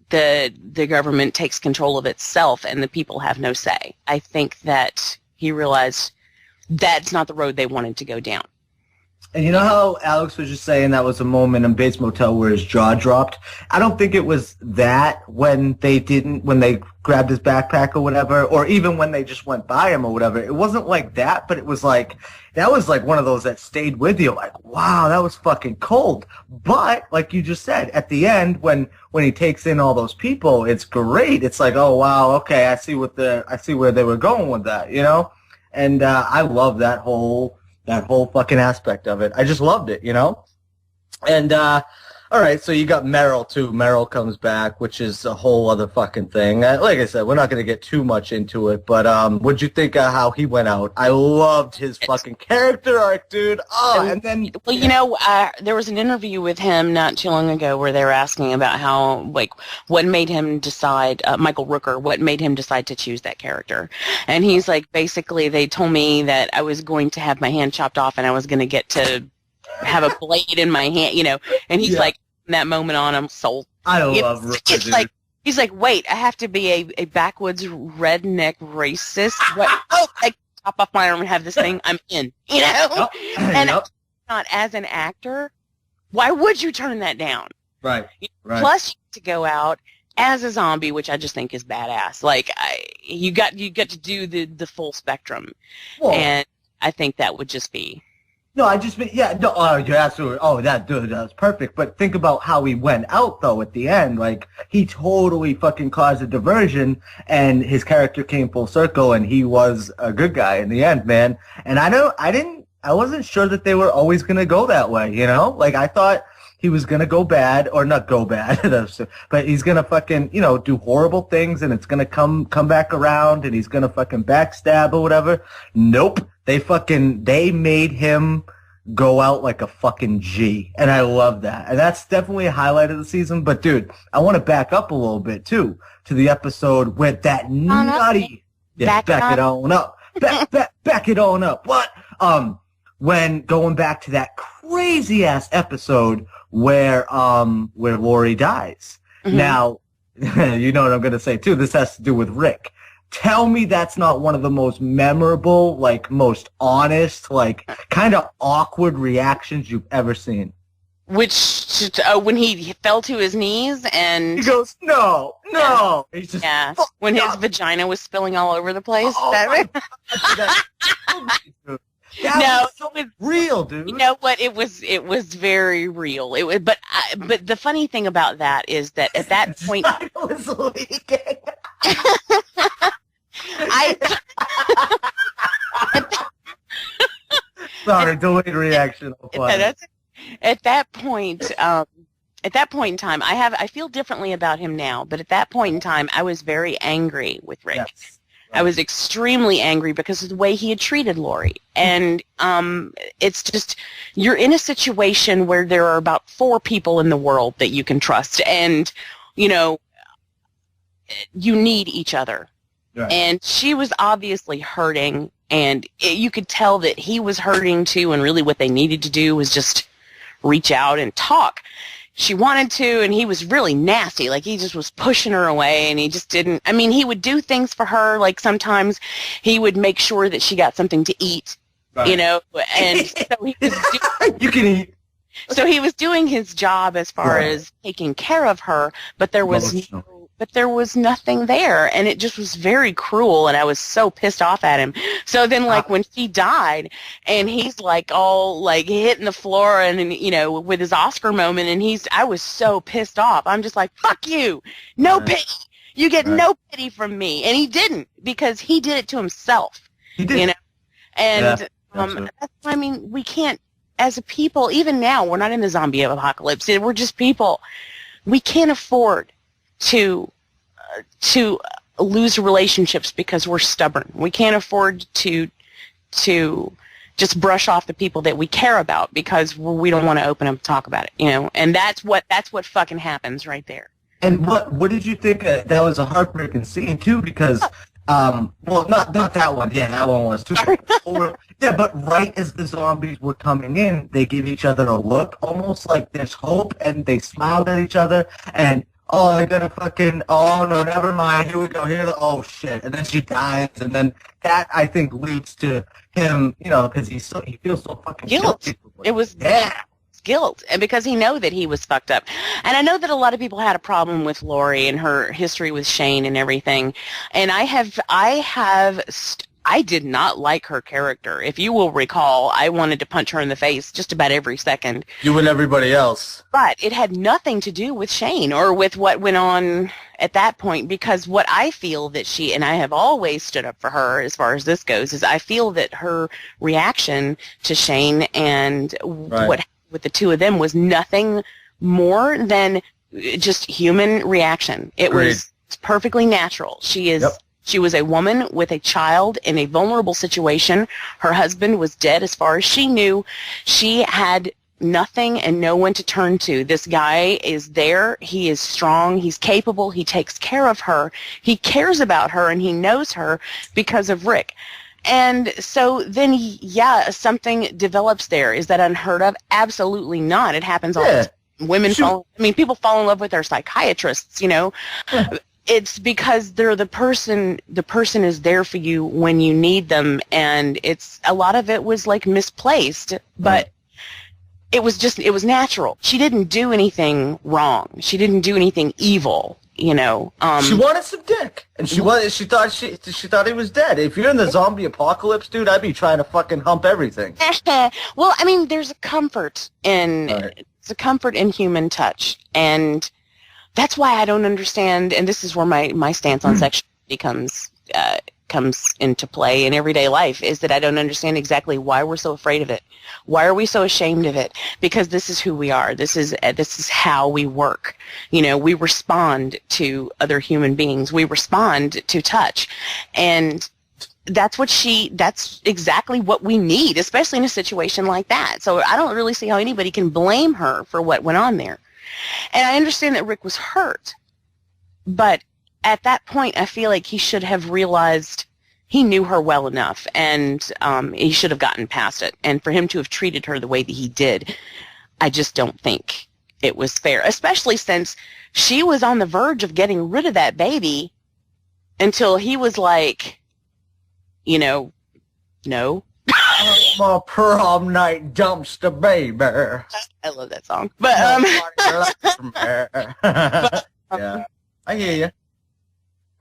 the government takes control of itself and the people have no say. I think that he realized that's not the road they wanted to go down. And you know how Alex was just saying that was a moment in Bates Motel where his jaw dropped? I don't think it was that when they grabbed his backpack or whatever, or even when they just went by him or whatever. It wasn't like that, but it was like, that was like one of those that stayed with you. Like, wow, that was fucking cold. But, like you just said, at the end, when he takes in all those people, it's great. It's like, oh wow, okay, I see where they were going with that, you know? And I love that whole fucking aspect of it. I just loved it, you know? And, all right, so you got Meryl, too. Meryl comes back, which is a whole other fucking thing. Like I said, we're not going to get too much into it, but what'd you think of how he went out? I loved his fucking character arc, dude. Oh, and then... Well, you know, there was an interview with him not too long ago where they were asking about how, like, what made him decide, Michael Rooker, what made him decide to choose that character. And he's like, basically, they told me that I was going to have my hand chopped off and I was going to get to have a blade in my hand, you know, and he's like, from that moment on, I'm sold. I love Rooker, it's like, he's like, wait, I have to be a backwoods redneck racist? What? Oh, I chop off my arm and have this thing, I'm in, you know? And not as an actor, why would you turn that down? Right. Plus, you get to go out as a zombie, which I just think is badass. Like, you got to do the full spectrum. Whoa. And I think that would just be... No, you're absolutely, that was perfect. But think about how he went out, though, at the end. Like, he totally fucking caused a diversion, and his character came full circle, and he was a good guy in the end, man. And I wasn't sure that they were always going to go that way, you know? Like, I thought he was going to go bad, or not go bad, but he's going to fucking, you know, do horrible things, and it's going to come back around, and he's going to fucking backstab or whatever. Nope. They made him go out like a fucking G, and I love that. And that's definitely a highlight of the season. But, dude, I want to back up a little bit, too, to the episode with that nutty... Yeah, back it on up. Back it on up. What? When going back to that crazy-ass episode where Lori dies. Mm-hmm. Now, you know what I'm going to say, too. This has to do with Rick. Tell me that's not one of the most memorable, like, most honest, like, kind of awkward reactions you've ever seen. Which, when he fell to his knees and... He goes, no. He's just, when his vagina was spilling all over the place. That was so real, dude. You know what? It was very real. It was, but the funny thing about that is that at that point... I was leaking. Sorry, delayed reaction. At that point in time, I feel differently about him now, but at that point in time, I was very angry with Rick. Yes. I was extremely angry because of the way he had treated Lori. And it's just, you're in a situation where there are about 4 people in the world that you can trust, and, you know, you need each other. Right. And she was obviously hurting, and you could tell that he was hurting too, and really what they needed to do was just reach out and talk. She wanted to, and he was really nasty. Like, he just was pushing her away, and he just didn't. I mean, he would do things for her. Like, sometimes he would make sure that she got something to eat, you know, and so he was you can eat. So he was doing his job as far as taking care of her, but there was nothing there, and it just was very cruel, and I was so pissed off at him. So then, like, when she died, and he's, like, all, like, hitting the floor, and you know, with his Oscar moment, and I was so pissed off. I'm just like, fuck you! No pity! You get no pity from me! And he didn't, because he did it to himself. He did. You know? And, I mean, we can't, as a people, even now, we're not in the zombie apocalypse. We're just people. We can't afford to lose relationships because we're stubborn. We can't afford to just brush off the people that we care about because we don't want to open up and talk about it, you know. And that's what fucking happens right there. And what did you think? That was a heartbreaking scene too, because well, not that one. Yeah, that one was too. Yeah, but right as the zombies were coming in, they give each other a look, almost like there's hope, and they smiled at each other, and oh, they're gonna fucking, oh no, never mind, here we go, oh shit, and then she dies, and then that, I think, leads to him, you know, because he feels so fucking guilty. It was guilt, and because he knew that he was fucked up. And I know that a lot of people had a problem with Lori and her history with Shane and everything, and I did not like her character. If you will recall, I wanted to punch her in the face just about every second. You and everybody else. But it had nothing to do with Shane or with what went on at that point, because what I feel that she, and I have always stood up for her as far as this goes, is I feel that her reaction to Shane and what happened with the two of them was nothing more than just human reaction. It was perfectly natural. She was a woman with a child in a vulnerable situation. Her husband was dead as far as she knew. She had nothing and no one to turn to. This guy is there. He is strong. He's capable. He takes care of her. He cares about her, and he knows her because of Rick. And so then, something develops there. Is that unheard of? Absolutely not. It happens all the time. People fall in love with their psychiatrists, you know. It's because they're the person is there for you when you need them, and it's a lot of it was like misplaced, but it was natural. She didn't do anything wrong. She didn't do anything evil, you know. She wanted some dick, and she thought he was dead. If you're in the zombie apocalypse, dude, I'd be trying to fucking hump everything. Well, I mean, there's a comfort in human touch, and that's why I don't understand, and this is where my stance on sexuality comes into play in everyday life, is that I don't understand exactly why we're so afraid of it. Why are we so ashamed of it? Because this is who we are. This is how we work. You know, we respond to other human beings. We respond to touch. And that's exactly what we need, especially in a situation like that. So I don't really see how anybody can blame her for what went on there. And I understand that Rick was hurt, but at that point, I feel like he should have realized he knew her well enough, and he should have gotten past it. And for him to have treated her the way that he did, I just don't think it was fair, especially since she was on the verge of getting rid of that baby until he was like, no. My prom night dumpster baby. I love that song. But, yeah, I hear you.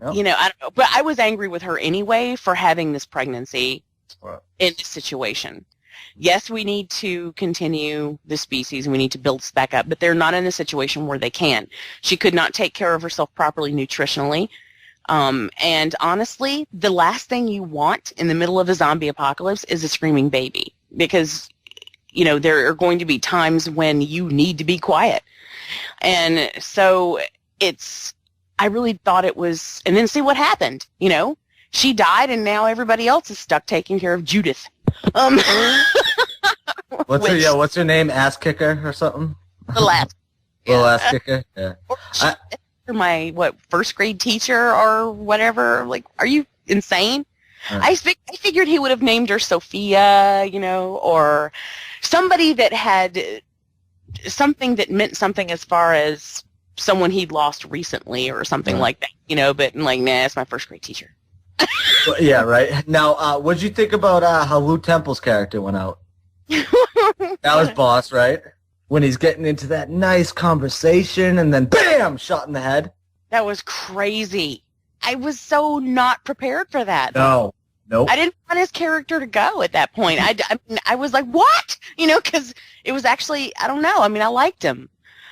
Yep. I don't know. But I was angry with her anyway for having this pregnancy in this situation. Yes, we need to continue the species and we need to build this back up, but they're not in a situation where they can. She could not take care of herself properly nutritionally. And honestly, the last thing you want in the middle of a zombie apocalypse is a screaming baby, because, there are going to be times when you need to be quiet. And so I really thought it was, and then see what happened, she died and now everybody else is stuck taking care of Judith. What's her name? Ass kicker or something? The last. Little ass kicker? Yeah. My first grade teacher or whatever. Like, are you insane? I figured he would have named her Sophia, or somebody that had something that meant something as far as someone he'd lost recently or something like that, but like, nah, it's my first grade teacher. Well, yeah, right. Now, what'd you think about how Lou Temple's character went out? That was boss, right? When he's getting into that nice conversation and then BAM! Shot in the head. That was crazy. I was so not prepared for that. No. Nope. I didn't want his character to go at that point. I was like, what? Because it was actually, I don't know. I mean, I liked him.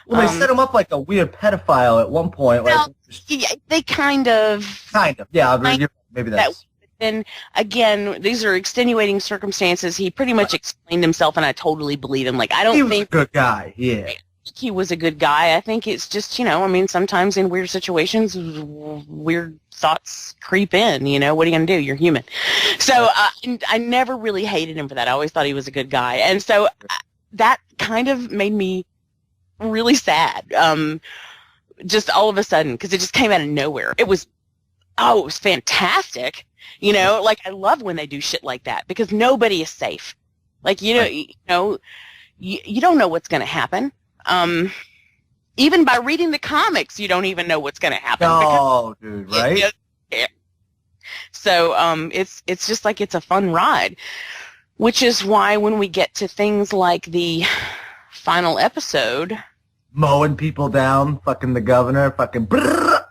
Well, they set him up like a weird pedophile at one point. Well, they kind of. Yeah, maybe that's. And again, these are extenuating circumstances. He pretty much explained himself, and I totally believe him. Like, I don't think he was a good guy. Yeah, he was a good guy. I think it's just, sometimes in weird situations, weird thoughts creep in. What are you gonna do? You're human. So I never really hated him for that. I always thought he was a good guy, and so that kind of made me really sad. Just all of a sudden, because it just came out of nowhere. It was fantastic. Like, I love when they do shit like that, because nobody is safe. Like, you don't know what's going to happen. Even by reading the comics, you don't even know what's going to happen. Oh, dude, right? So, it's just like, it's a fun ride, which is why when we get to things like the final episode, mowing people down, fucking the governor, fucking brrr.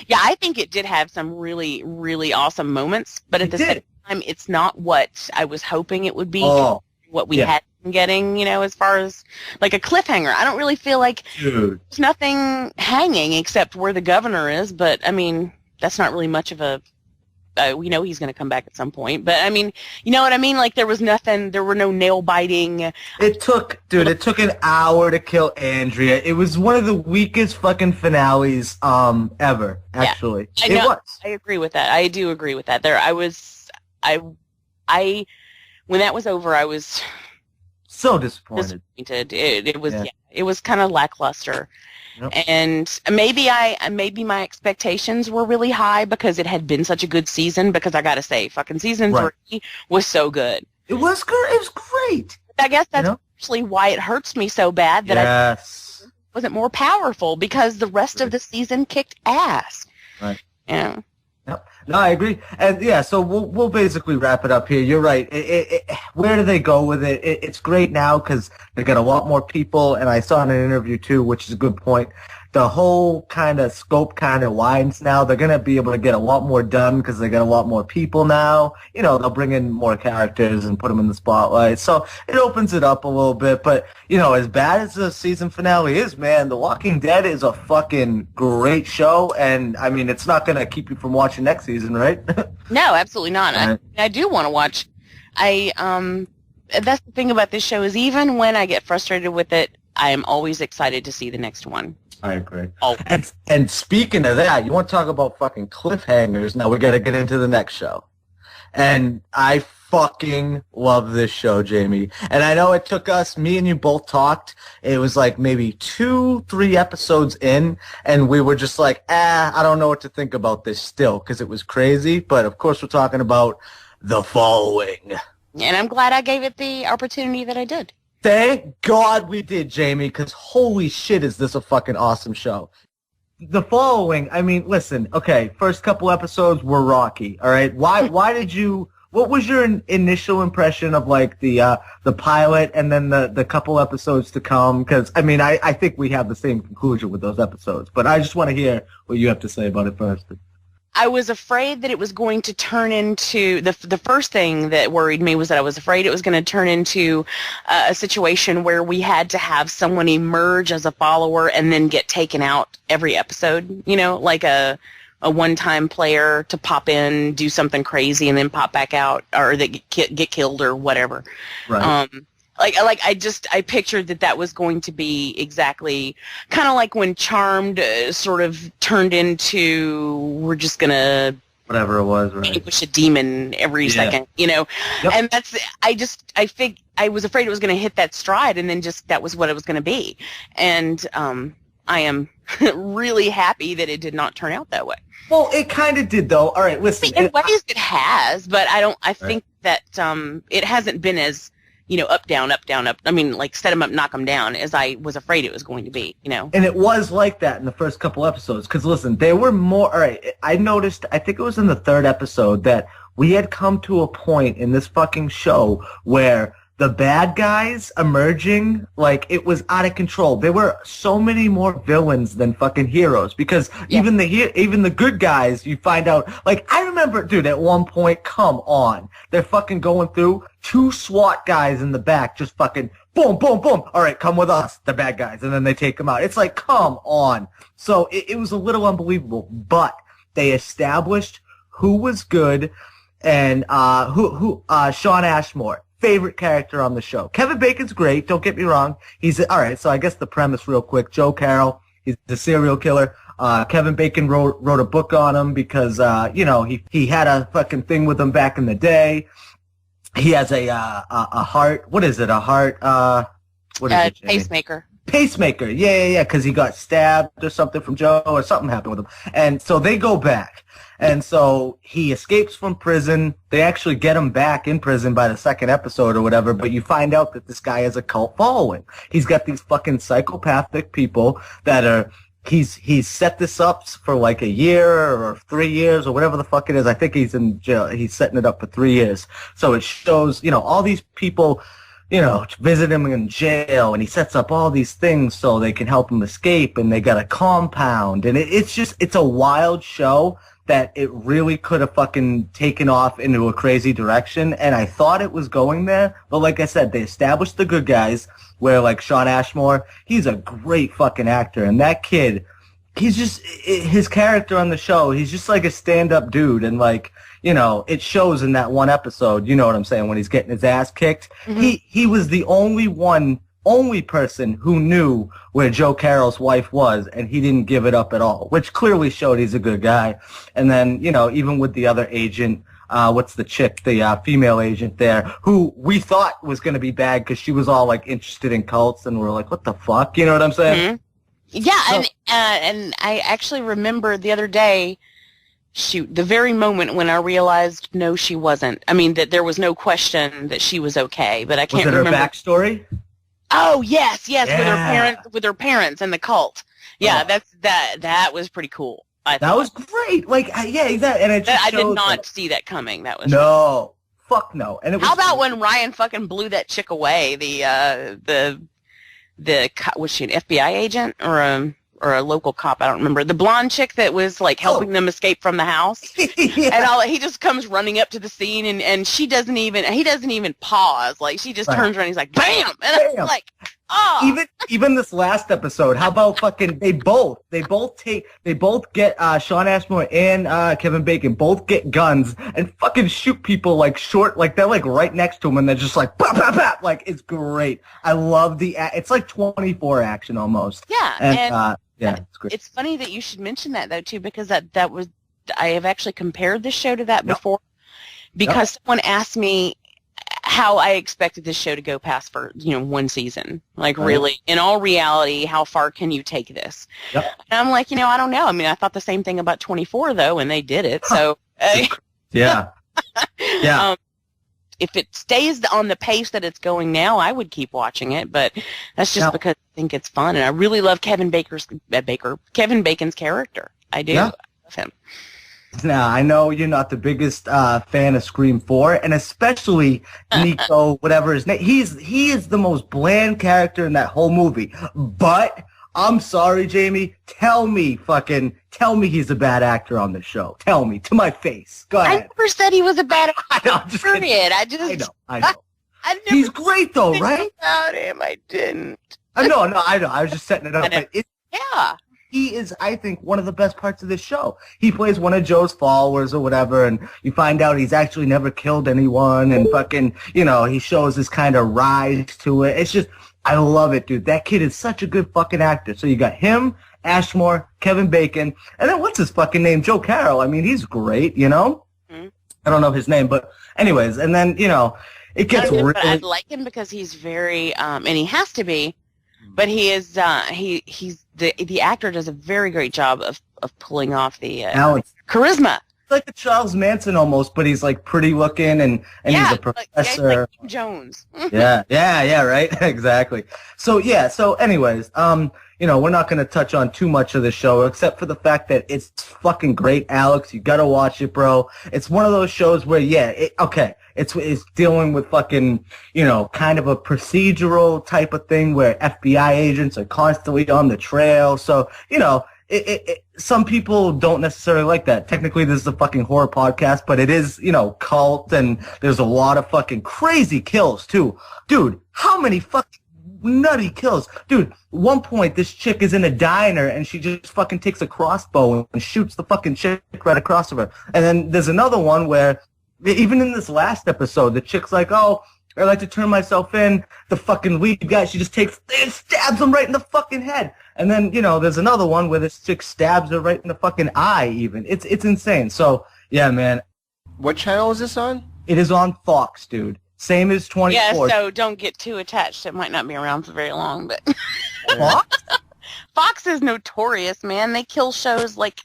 Yeah, I think it did have some really, really awesome moments, but at the same time, it's not what I was hoping it would be, what we had been getting, as far as like a cliffhanger. I don't really feel like there's nothing hanging except where the governor is, but I mean, that's not really much of a, we know he's going to come back at some point, but I mean, you know what I mean? Like, there was nothing, there were no nail biting. It took an hour to kill Andrea. It was one of the weakest fucking finales ever, actually. Yeah, it was. I agree with that. I do agree with that. When that was over, I was so disappointed. It was kind of lackluster. Yep. And maybe my expectations were really high because it had been such a good season, because I gotta say, fucking season 3 was so good. It was good. It was great. I guess that's actually why it hurts me so bad that I wasn't more powerful, because the rest of the season kicked ass. Right. Yeah. Yep. No, I agree. And yeah, so we'll basically wrap it up here. You're right. Where do they go with it? It's great now because they got a lot more people, and I saw in an interview too, which is a good point. The whole kind of scope kind of widens now. They're going to be able to get a lot more done because they got a lot more people now. They'll bring in more characters and put them in the spotlight. So it opens it up a little bit. But, as bad as the season finale is, man, The Walking Dead is a fucking great show. And, I mean, it's not going to keep you from watching next season, right? No, absolutely not. I do want to watch. That's the thing about this show, is even when I get frustrated with it, I am always excited to see the next one. I agree. Oh. And speaking of that, you want to talk about fucking cliffhangers? Now we got to get into the next show. And I fucking love this show, Jamie. And I know it took us, me and you both talked. It was like maybe 2-3 episodes in, and we were just like, I don't know what to think about this still, because it was crazy. But of course, we're talking about The Following. And I'm glad I gave it the opportunity that I did. Thank God we did, Jamie, because holy shit, is this a fucking awesome show. The Following, I mean, listen, okay, first couple episodes were rocky, all right? Why did you, what was your initial impression of, like, the pilot and then the couple episodes to come? Because, I mean, I think we have the same conclusion with those episodes, but I just want to hear what you have to say about it first. I was afraid that it was going to turn into, the first thing that worried me was that I was afraid it was going to turn into a situation where we had to have someone emerge as a follower and then get taken out every episode, you know, like a one-time player to pop in, do something crazy, and then pop back out, or they get killed or whatever. Right. I pictured that was going to be exactly kind of like when Charmed sort of turned into, we're just going to whatever it was, right? Push a demon every second, you know? Yep. And that's, I was afraid it was going to hit that stride, and then just that was what it was going to be. And I am really happy that it did not turn out that way. Well, it kind of did, though. All right, listen. In ways it has, but I think that it hasn't been as, you know, up, down, up, down, up. I mean, like, set them up, knock them down, as I was afraid it was going to be, you know. And it was like that in the first couple episodes. Because, listen, they were more... All right, I noticed, I think it was in the third episode, that we had come to a point in this fucking show where the bad guys emerging, like, it was out of control. There were so many more villains than fucking heroes. Because even the good guys, you find out... Like, I remember, dude, at one point, come on. They're fucking going through... 2 SWAT guys in the back just fucking boom, boom, boom. All right, come with us, the bad guys. And then they take them out. It's like, come on. So it was a little unbelievable. But they established who was good and Sean Ashmore, favorite character on the show. Kevin Bacon's great, don't get me wrong. All right, so I guess the premise real quick. Joe Carroll, he's the serial killer. Kevin Bacon wrote a book on him because, you know, he had a fucking thing with him back in the day. He has a heart. What is it? A heart? What is it? Pacemaker. Pacemaker. Yeah. Because he got stabbed or something from Joe, or something happened with him. And so they go back. And so he escapes from prison. They actually get him back in prison by the second episode or whatever. But you find out that this guy has a cult following. He's got these fucking psychopathic people that are. He's set this up for like a year or 3 years or whatever the fuck it is. I think he's in jail. He's setting it up for 3 years. So it shows, you know, all these people, you know, visit him in jail, and he sets up all these things so they can help him escape, and they got a compound. And it's a wild show that it really could have fucking taken off into a crazy direction. And I thought it was going there. But like I said, they established the good guys. Where, like, Sean Ashmore, he's a great fucking actor. And that kid, he's just, his character on the show, he's just like a stand-up dude. And, like, you know, it shows in that one episode, you know what I'm saying, when he's getting his ass kicked. Mm-hmm. He was the only person who knew where Joe Carroll's wife was, and he didn't give it up at all, which clearly showed he's a good guy. And then, you know, even with the other agent... what's the chick, the female agent there, who we thought was going to be bad because she was all, like, interested in cults, and we're like, what the fuck? You know what I'm saying? Mm-hmm. Yeah, so, and I actually remember the other day, the very moment when I realized, no, she wasn't. I mean, that there was no question that she was okay, but I can't remember. Was it her backstory? Oh, yes, yeah. with her parents and the cult. Yeah, that was pretty cool. That was great. Like, yeah, exactly. And I did not see that coming. That was fuck no. And it was how about when Ryan fucking blew that chick away? Was she an FBI agent or a local cop? I don't remember. The blonde chick that was like helping them escape from the house. Yeah. And he just comes running up to the scene, and he doesn't even pause. Like, she just turns around and he's like, bam! And I was like, Even this last episode, how about fucking they both get Sean Ashmore and Kevin Bacon both get guns and fucking shoot people like short, like they're like right next to him and they're just like pop pop pop, like it's great. I love it's like 24 action almost. Yeah, and it's great. It's funny that you should mention that though too, because that was, I have actually compared this show to that before, because someone asked me how I expected this show to go past for, one season. Like, really, in all reality, how far can you take this? Yep. And I'm like, I don't know. I mean, I thought the same thing about 24, though, and they did it. So, yeah. If it stays on the pace that it's going now, I would keep watching it. But that's just because I think it's fun. And I really love Kevin Bacon's character. I do. Yeah. I love him. Now, I know you're not the biggest fan of Scream 4, and especially Nico, whatever his name. He is the most bland character in that whole movie. But I'm sorry, Jamie. Tell me he's a bad actor on the show. Tell me to my face. Go ahead. I never said he was a bad actor. I know. He's great though, right? About him, I didn't. I know. I was just setting it up. Yeah. He is, I think, one of the best parts of this show. He plays one of Joe's followers or whatever, and you find out he's actually never killed anyone, and fucking, he shows this kind of rise to it. It's just, I love it, dude. That kid is such a good fucking actor. So you got him, Ashmore, Kevin Bacon, and then what's his fucking name? Joe Carroll. I mean, he's great, Mm-hmm. I don't know his name, but anyways, and then, it gets really... But I like him because he's very, and he has to be, but he is, he's the actor does a very great job of pulling off the charisma. It's like a Charles Manson almost, but he's like pretty looking and he's a professor. Like Jim Jones. yeah, right, exactly. So anyways, we're not going to touch on too much of the show except for the fact that it's fucking great, Alex. You got to watch it, bro. It's one of those shows where it's dealing with fucking, kind of a procedural type of thing where FBI agents are constantly on the trail. So, some people don't necessarily like that. Technically, this is a fucking horror podcast, but it is, cult, and there's a lot of fucking crazy kills, too. Dude, how many fucking nutty kills? Dude, one point, this chick is in a diner, and she just fucking takes a crossbow and shoots the fucking chick right across of her. And then there's another one where, even in this last episode, the chick's like, oh, I like to turn myself in. The fucking lead guy, she just stabs him right in the fucking head. And then, there's another one where this chick stabs her right in the fucking eye even. It's insane. So, yeah, man. What channel is this on? It is on Fox, dude. Same as 24. Yeah, so don't get too attached. It might not be around for very long, but... Fox? Fox is notorious, man. They kill shows like...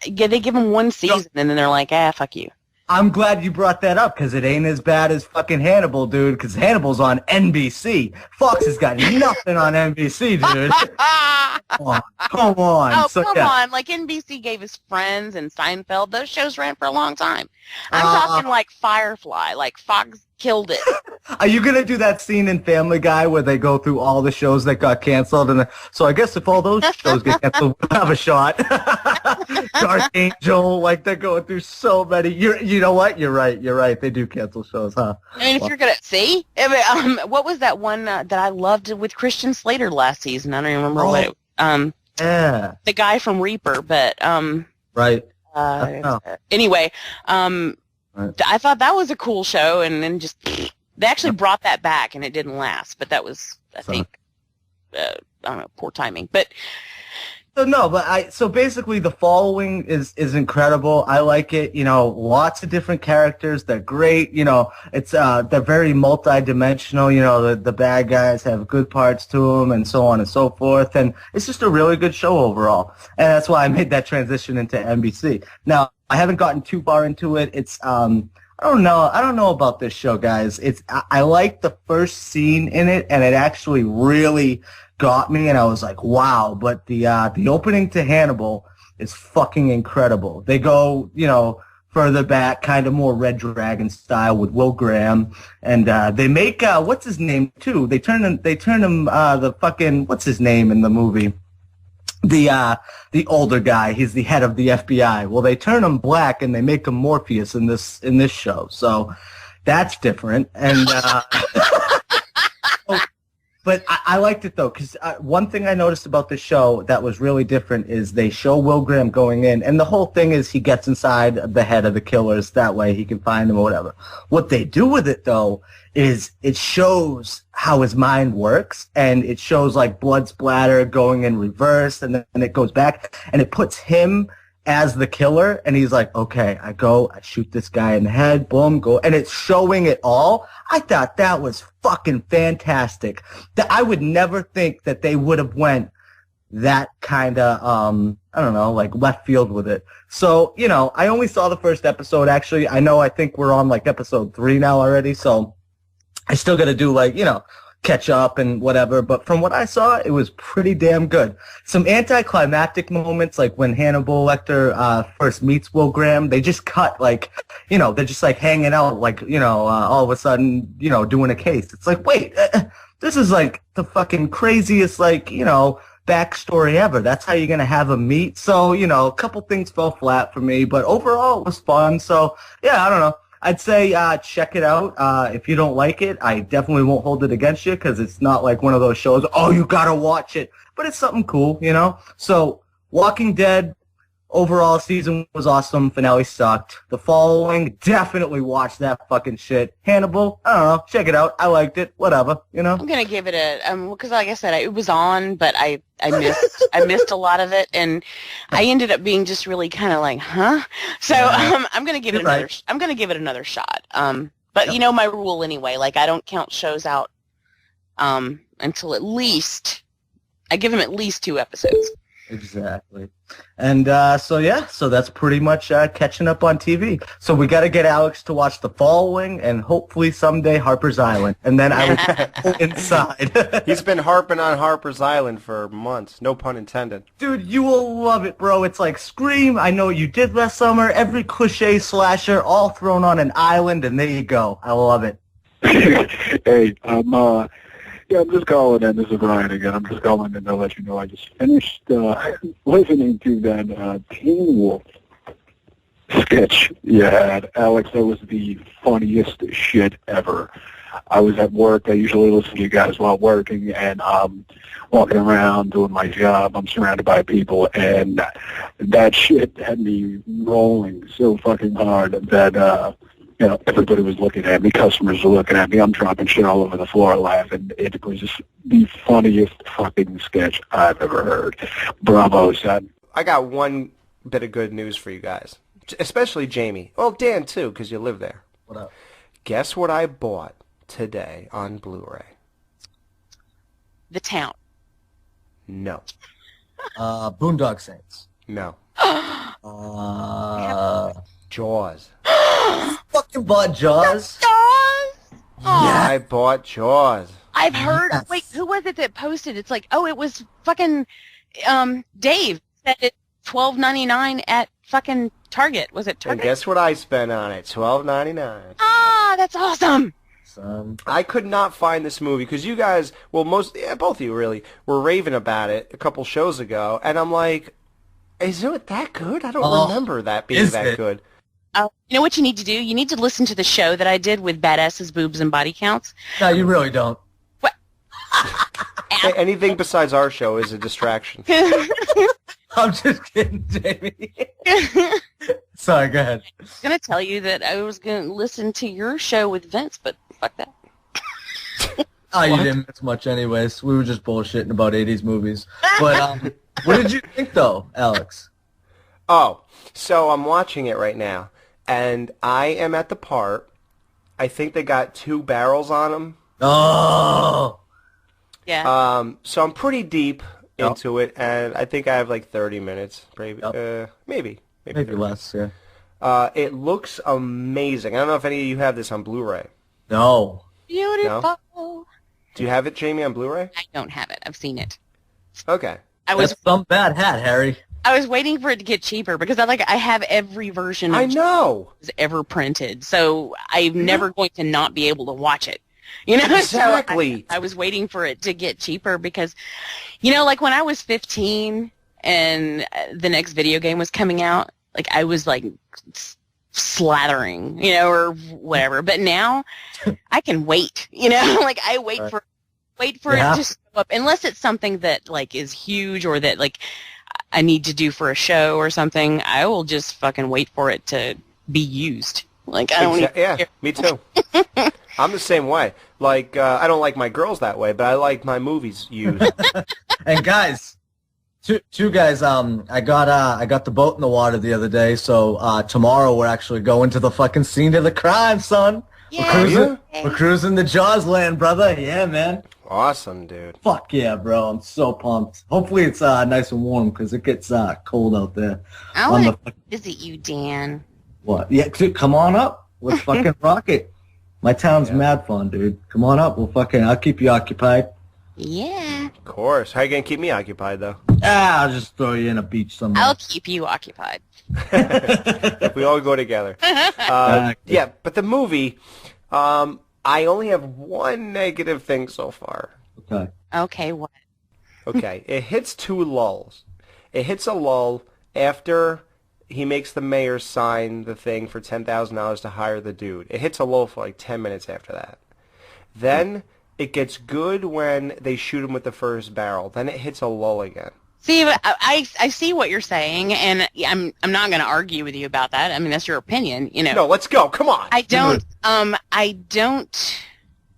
they give them one season, and then they're like, fuck you. I'm glad you brought that up, because it ain't as bad as fucking Hannibal, dude, because Hannibal's on NBC. Fox has got nothing on NBC, dude. Come on. Oh, so, come on. Like, NBC gave us Friends and Seinfeld. Those shows ran for a long time. I'm talking like Firefly. Like, Fox killed it. Are you going to do that scene in Family Guy where they go through all the shows that got canceled? And so I guess if all those shows get canceled, we'll have a shot. Dark Angel, like they're going through so many. You know what? You're right. They do cancel shows, huh? I mean, if you're going to see, what was that one that I loved with Christian Slater last season? I don't even remember what it yeah. The guy from Reaper, but right. Anyway, Right. I thought that was a cool show, and then just they actually brought that back, and it didn't last. But that was, I think, I don't know, poor timing. But so basically the following is incredible. I like it. Lots of different characters. They're great. It's they're very multi-dimensional. The bad guys have good parts to them, and so on and so forth. And it's just a really good show overall. And that's why I made that transition into NBC. Now, I haven't gotten too far into it. It's I don't know about this show, guys. I like the first scene in it, and it actually really got me, and I was like, wow. But the opening to Hannibal is fucking incredible. They go, further back, kind of more Red Dragon style with Will Graham, and they make what's his name too. They turn him the fucking what's his name in the movie. The older guy, he's the head of the FBI. Well, they turn him black and they make him Morpheus in this show. So that's different. And But I liked it, though, because one thing I noticed about the show that was really different is they show Will Graham going in, and the whole thing is he gets inside the head of the killers. That way he can find them or whatever. What they do with it, though, is it shows how his mind works, and it shows, like, blood splatter going in reverse, and then it goes back, and it puts him as the killer, and he's like, okay, I shoot this guy in the head, boom, go, and it's showing it all. I thought that was fucking fantastic. That I would never think that they would have went that kind of, I don't know, like left field with it. So, you know, I only saw the first episode, actually. I think we're on, like, episode 3 now already, so I still got to do, like, you know, catch up and whatever, but from what I saw, it was pretty damn good. Some anticlimactic moments, like when Hannibal Lecter first meets Will Graham, they just cut, like, you know, they're just, like, hanging out, like, you know, all of a sudden, you know, doing a case. It's like, wait, this is, like, the fucking craziest, like, you know, backstory ever. That's how you're going to have them meet. So, you know, a couple things fell flat for me, but overall it was fun. So, yeah, I don't know. I'd say check it out. If you don't like it, I definitely won't hold it against you because it's not like one of those shows, oh, you got to watch it. But it's something cool, you know? So, Walking Dead, overall season was awesome. Finale sucked. The following, definitely watch that fucking shit. Hannibal, I don't know. Check it out. I liked it. Whatever, you know? I'm going to give it a, because like I said, it was on, but I missed a lot of it, and I ended up being just really kind of like, huh? So I'm going to give it another. Right. I'm going to give it another shot. But you know my rule anyway. Like I don't count shows out until at least I give them at least 2 episodes. Exactly. And so that's pretty much catching up on TV. So we got to get Alex to watch The Following and hopefully someday Harper's Island. And then I will go inside. He's been harping on Harper's Island for months. No pun intended. Dude, you will love it, bro. It's like Scream, I Know What You Did Last Summer, every cliche slasher all thrown on an island, and there you go. I love it. Hey, I'm just calling in. This is Brian again. I'm just calling in to let you know I just finished listening to that Teen Wolf sketch you had. Alex, that was the funniest shit ever. I was at work. I usually listen to you guys while working, and walking around doing my job. I'm surrounded by people, and that shit had me rolling so fucking hard that you know, everybody was looking at me, customers were looking at me, I'm dropping shit all over the floor laughing. It was just the funniest fucking sketch I've ever heard. Bravo, son. I got one bit of good news for you guys, especially Jamie. Well, Dan, too, because you live there. What up? Guess what I bought today on Blu-ray? The Town. No. Boondock Saints. No. Jaws. Fucking bought Jaws. Jaws. Yeah, I bought Jaws. I've heard. Wait, who was it that posted? It's like, oh, it was fucking Dave said it $12.99 at fucking Target. Was it Target? And guess what I spent on it? $12.99. Ah, that's awesome. I could not find this movie because you guys, well, both of you really, were raving about it a couple shows ago, and I'm like, is it that good? I don't remember that being that good. You know what you need to do? You need to listen to the show that I did with Badasses, Boobs, and Body Counts. No, you really don't. What? Hey, anything besides our show is a distraction. I'm just kidding, Jamie. Sorry, go ahead. I was going to tell you that I was going to listen to your show with Vince, but fuck that. You didn't miss much anyways. We were just bullshitting about 80s movies. But what did you think, though, Alex? Oh, so I'm watching it right now, and I am at the part, I think they got 2 barrels on them. Oh! Yeah. So I'm pretty deep into it, and I think I have like 30 minutes, maybe less, yeah. It looks amazing. I don't know if any of you have this on Blu-ray. No. Beautiful. No? Do you have it, Jamie, on Blu-ray? I don't have it. I've seen it. Okay. That's some bad hat, Harry. I was waiting for it to get cheaper because I have every version of ever printed, so I'm never going to not be able to watch it. You know, exactly. So I was waiting for it to get cheaper because, you know, like when I was 15 and the next video game was coming out, like I was like slathering, you know, or whatever. But now I can wait, you know, like I wait for wait for it to show up, unless it's something that like is huge or that like I need to do for a show or something. I will just fucking wait for it to be used. Like I don't. Yeah, me too. I'm the same way. Like I don't like my girls that way, but I like my movies used. And guys, two guys. I got the boat in the water the other day, so tomorrow we're actually going to the fucking scene of the crime, son. Yeah. We're cruising the Jaws land, brother. Yeah, man. Awesome, dude. Fuck yeah, bro. I'm so pumped. Hopefully it's nice and warm because it gets cold out there. I want to visit you, Dan. What? Yeah, dude, come on up. Let's fucking rock it. My town's mad fun, dude. Come on up. I'll keep you occupied. Yeah. Of course. How you going to keep me occupied, though? I'll just throw you in a beach somewhere. I'll keep you occupied. We all go together. Yeah, but the movie, I only have one negative thing so far. Okay. Okay, what? Okay, it hits two lulls. It hits a lull after he makes the mayor sign the thing for $10,000 to hire the dude. It hits a lull for like 10 minutes after that. Then it gets good when they shoot him with the first barrel. Then it hits a lull again. See, I see what you're saying, and I'm not going to argue with you about that. I mean, that's your opinion, you know. No, let's go. Come on. I don't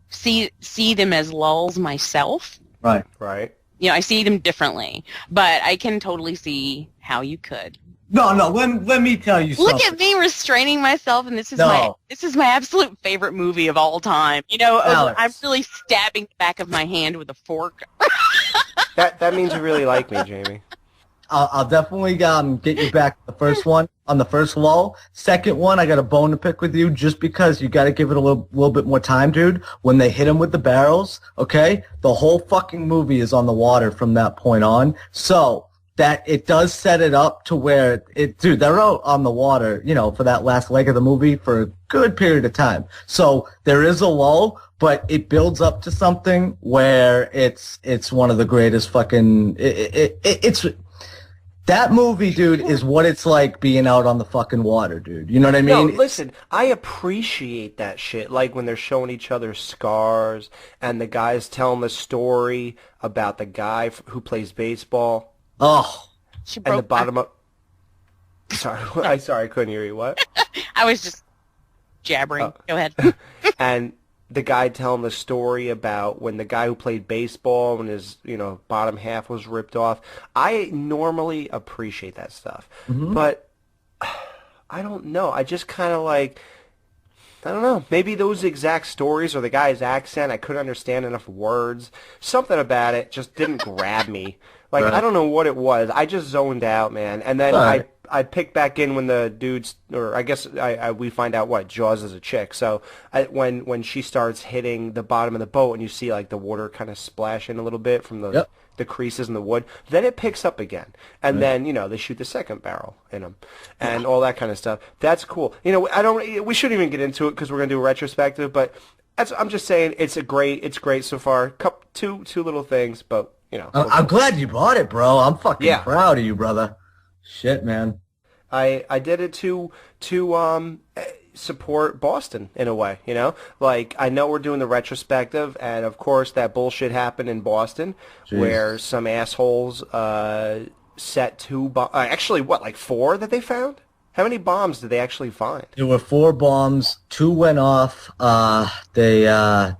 see them as lulls myself. Right. Right. You know, I see them differently, but I can totally see how you could. No, let me tell you something. Look at me restraining myself, and this is my absolute favorite movie of all time. You know, I'm really stabbing the back of my hand with a fork. That means you really like me, Jamie. I'll definitely get you back the first one on the first lull. Second one, I got a bone to pick with you just because you got to give it a little bit more time, dude. When they hit him with the barrels, okay, the whole fucking movie is on the water from that point on. So that it does set it up to where dude, they're out on the water, you know, for that last leg of the movie for a good period of time. So there is a lull, but it builds up to something where it's one of the greatest fucking it's that movie, dude, is what it's like being out on the fucking water, dude. You know what I mean? No, listen, I appreciate that shit. Like when they're showing each other scars and the guy's telling the story about the guy who plays baseball. Oh. And the bottom of... Sorry, I couldn't hear you. What? I was just jabbering. Go ahead. And the guy telling the story about when the guy who played baseball when his, you know, bottom half was ripped off. I normally appreciate that stuff. Mm-hmm. But I don't know. I just kind of like, I don't know. Maybe those exact stories or the guy's accent, I couldn't understand enough words. Something about it just didn't grab me. Like, right. I don't know what it was. I just zoned out, man. And then I picked back in when the dudes, or I guess we find out what Jaws is a chick. So when she starts hitting the bottom of the boat and you see like the water kind of splashing a little bit from the creases in the wood, then it picks up again. And then, you know, they shoot the second barrel in them and all that kind of stuff. That's cool. You know, we shouldn't even get into it because we're going to do a retrospective, but I'm just saying it's great so far. Two little things, but you know. I'm glad you bought it, bro. I'm fucking proud of you, brother. Shit, man. I did it to support Boston in a way, you know? Like, I know we're doing the retrospective, and of course that bullshit happened in Boston where some assholes set two bombs. Actually, what, like 4 that they found? How many bombs did they actually find? There were 4 bombs. 2 went off. They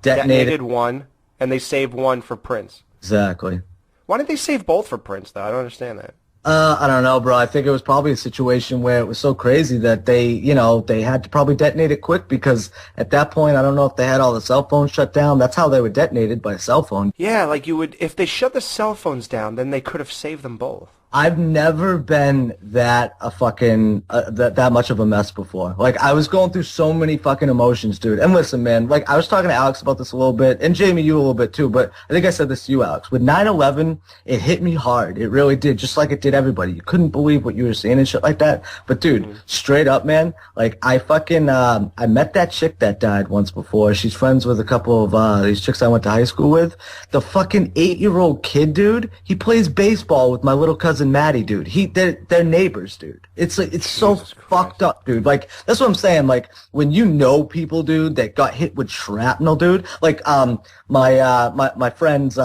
detonated one, and they saved one for Prince. Exactly. Why didn't they save both for Prince, though? I don't understand that. I don't know, bro. I think it was probably a situation where it was so crazy that they had to probably detonate it quick because at that point, I don't know if they had all the cell phones shut down. That's how they were detonated, by a cell phone. Yeah, like if they shut the cell phones down, then they could have saved them both. I've never been that much of a mess before. Like, I was going through so many fucking emotions, dude. And listen, man, like, I was talking to Alex about this a little bit, and Jamie, you a little bit too, but I think I said this to you, Alex. With 9/11, it hit me hard. It really did, just like it did everybody. You couldn't believe what you were seeing and shit like that. But, dude, straight up, man, like, I fucking, I met that chick that died once before. She's friends with a couple of these chicks I went to high school with. The fucking 8-year-old kid, dude, he plays baseball with my little cousin cousin Maddie, dude. They're neighbors, dude. It's like, it's so fucked up, dude. Like, that's what I'm saying. Like, when you know people, dude, that got hit with shrapnel, dude. Like, my friend's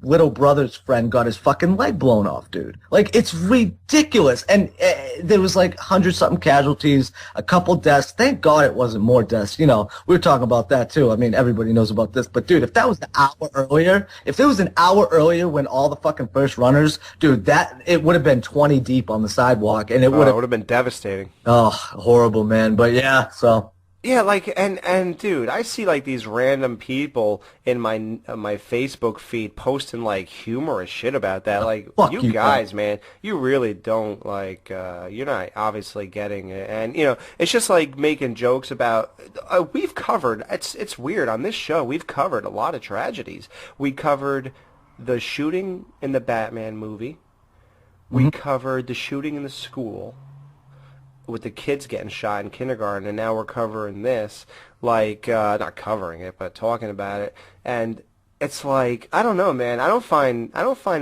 little brother's friend got his fucking leg blown off, dude. Like, it's ridiculous. And there was like 100-something casualties, a couple deaths. Thank God it wasn't more deaths. You know, we were talking about that too. I mean, everybody knows about this. But, dude, if that was an hour earlier when all the fucking first runners, dude, it would have been 20 deep on the sidewalk. And it would have been devastating. Oh, horrible, man. But, yeah, so... Yeah, like, and dude, I see like these random people in my Facebook feed posting like humorous shit about that. Like, you guys, man, you really don't like. You're not obviously getting it, and you know, it's just like making jokes about. We've covered. It's weird on this show. We've covered a lot of tragedies. We covered the shooting in the Batman movie. We covered the shooting in the school with the kids getting shot in kindergarten, and now we're covering this, like, not covering it, but talking about it, and it's like, I don't know, man, I don't find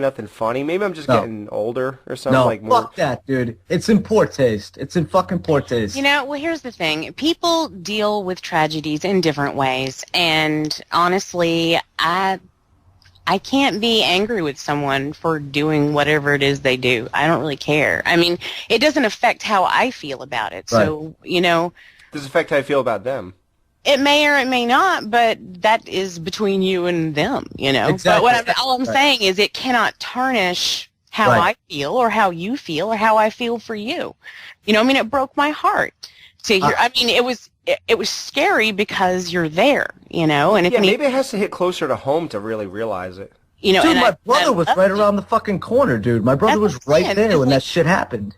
nothing funny. Maybe I'm just getting older or something. No, like more. Fuck that, dude. It's in poor taste. It's in fucking poor taste. You know, well, here's the thing. People deal with tragedies in different ways, and honestly, I can't be angry with someone for doing whatever it is they do. I don't really care. I mean, it doesn't affect how I feel about it. Right. So, you know. Does it affect how I feel about them? It may or it may not, but that is between you and them, you know. Exactly. But all I'm saying is it cannot tarnish how I feel or how you feel or how I feel for you. You know, I mean, it broke my heart to hear. I mean, it was scary because you're there, you know. And maybe it has to hit closer to home to really realize it. You know, dude, my brother was right around the fucking corner, dude. My brother was right there when that shit happened.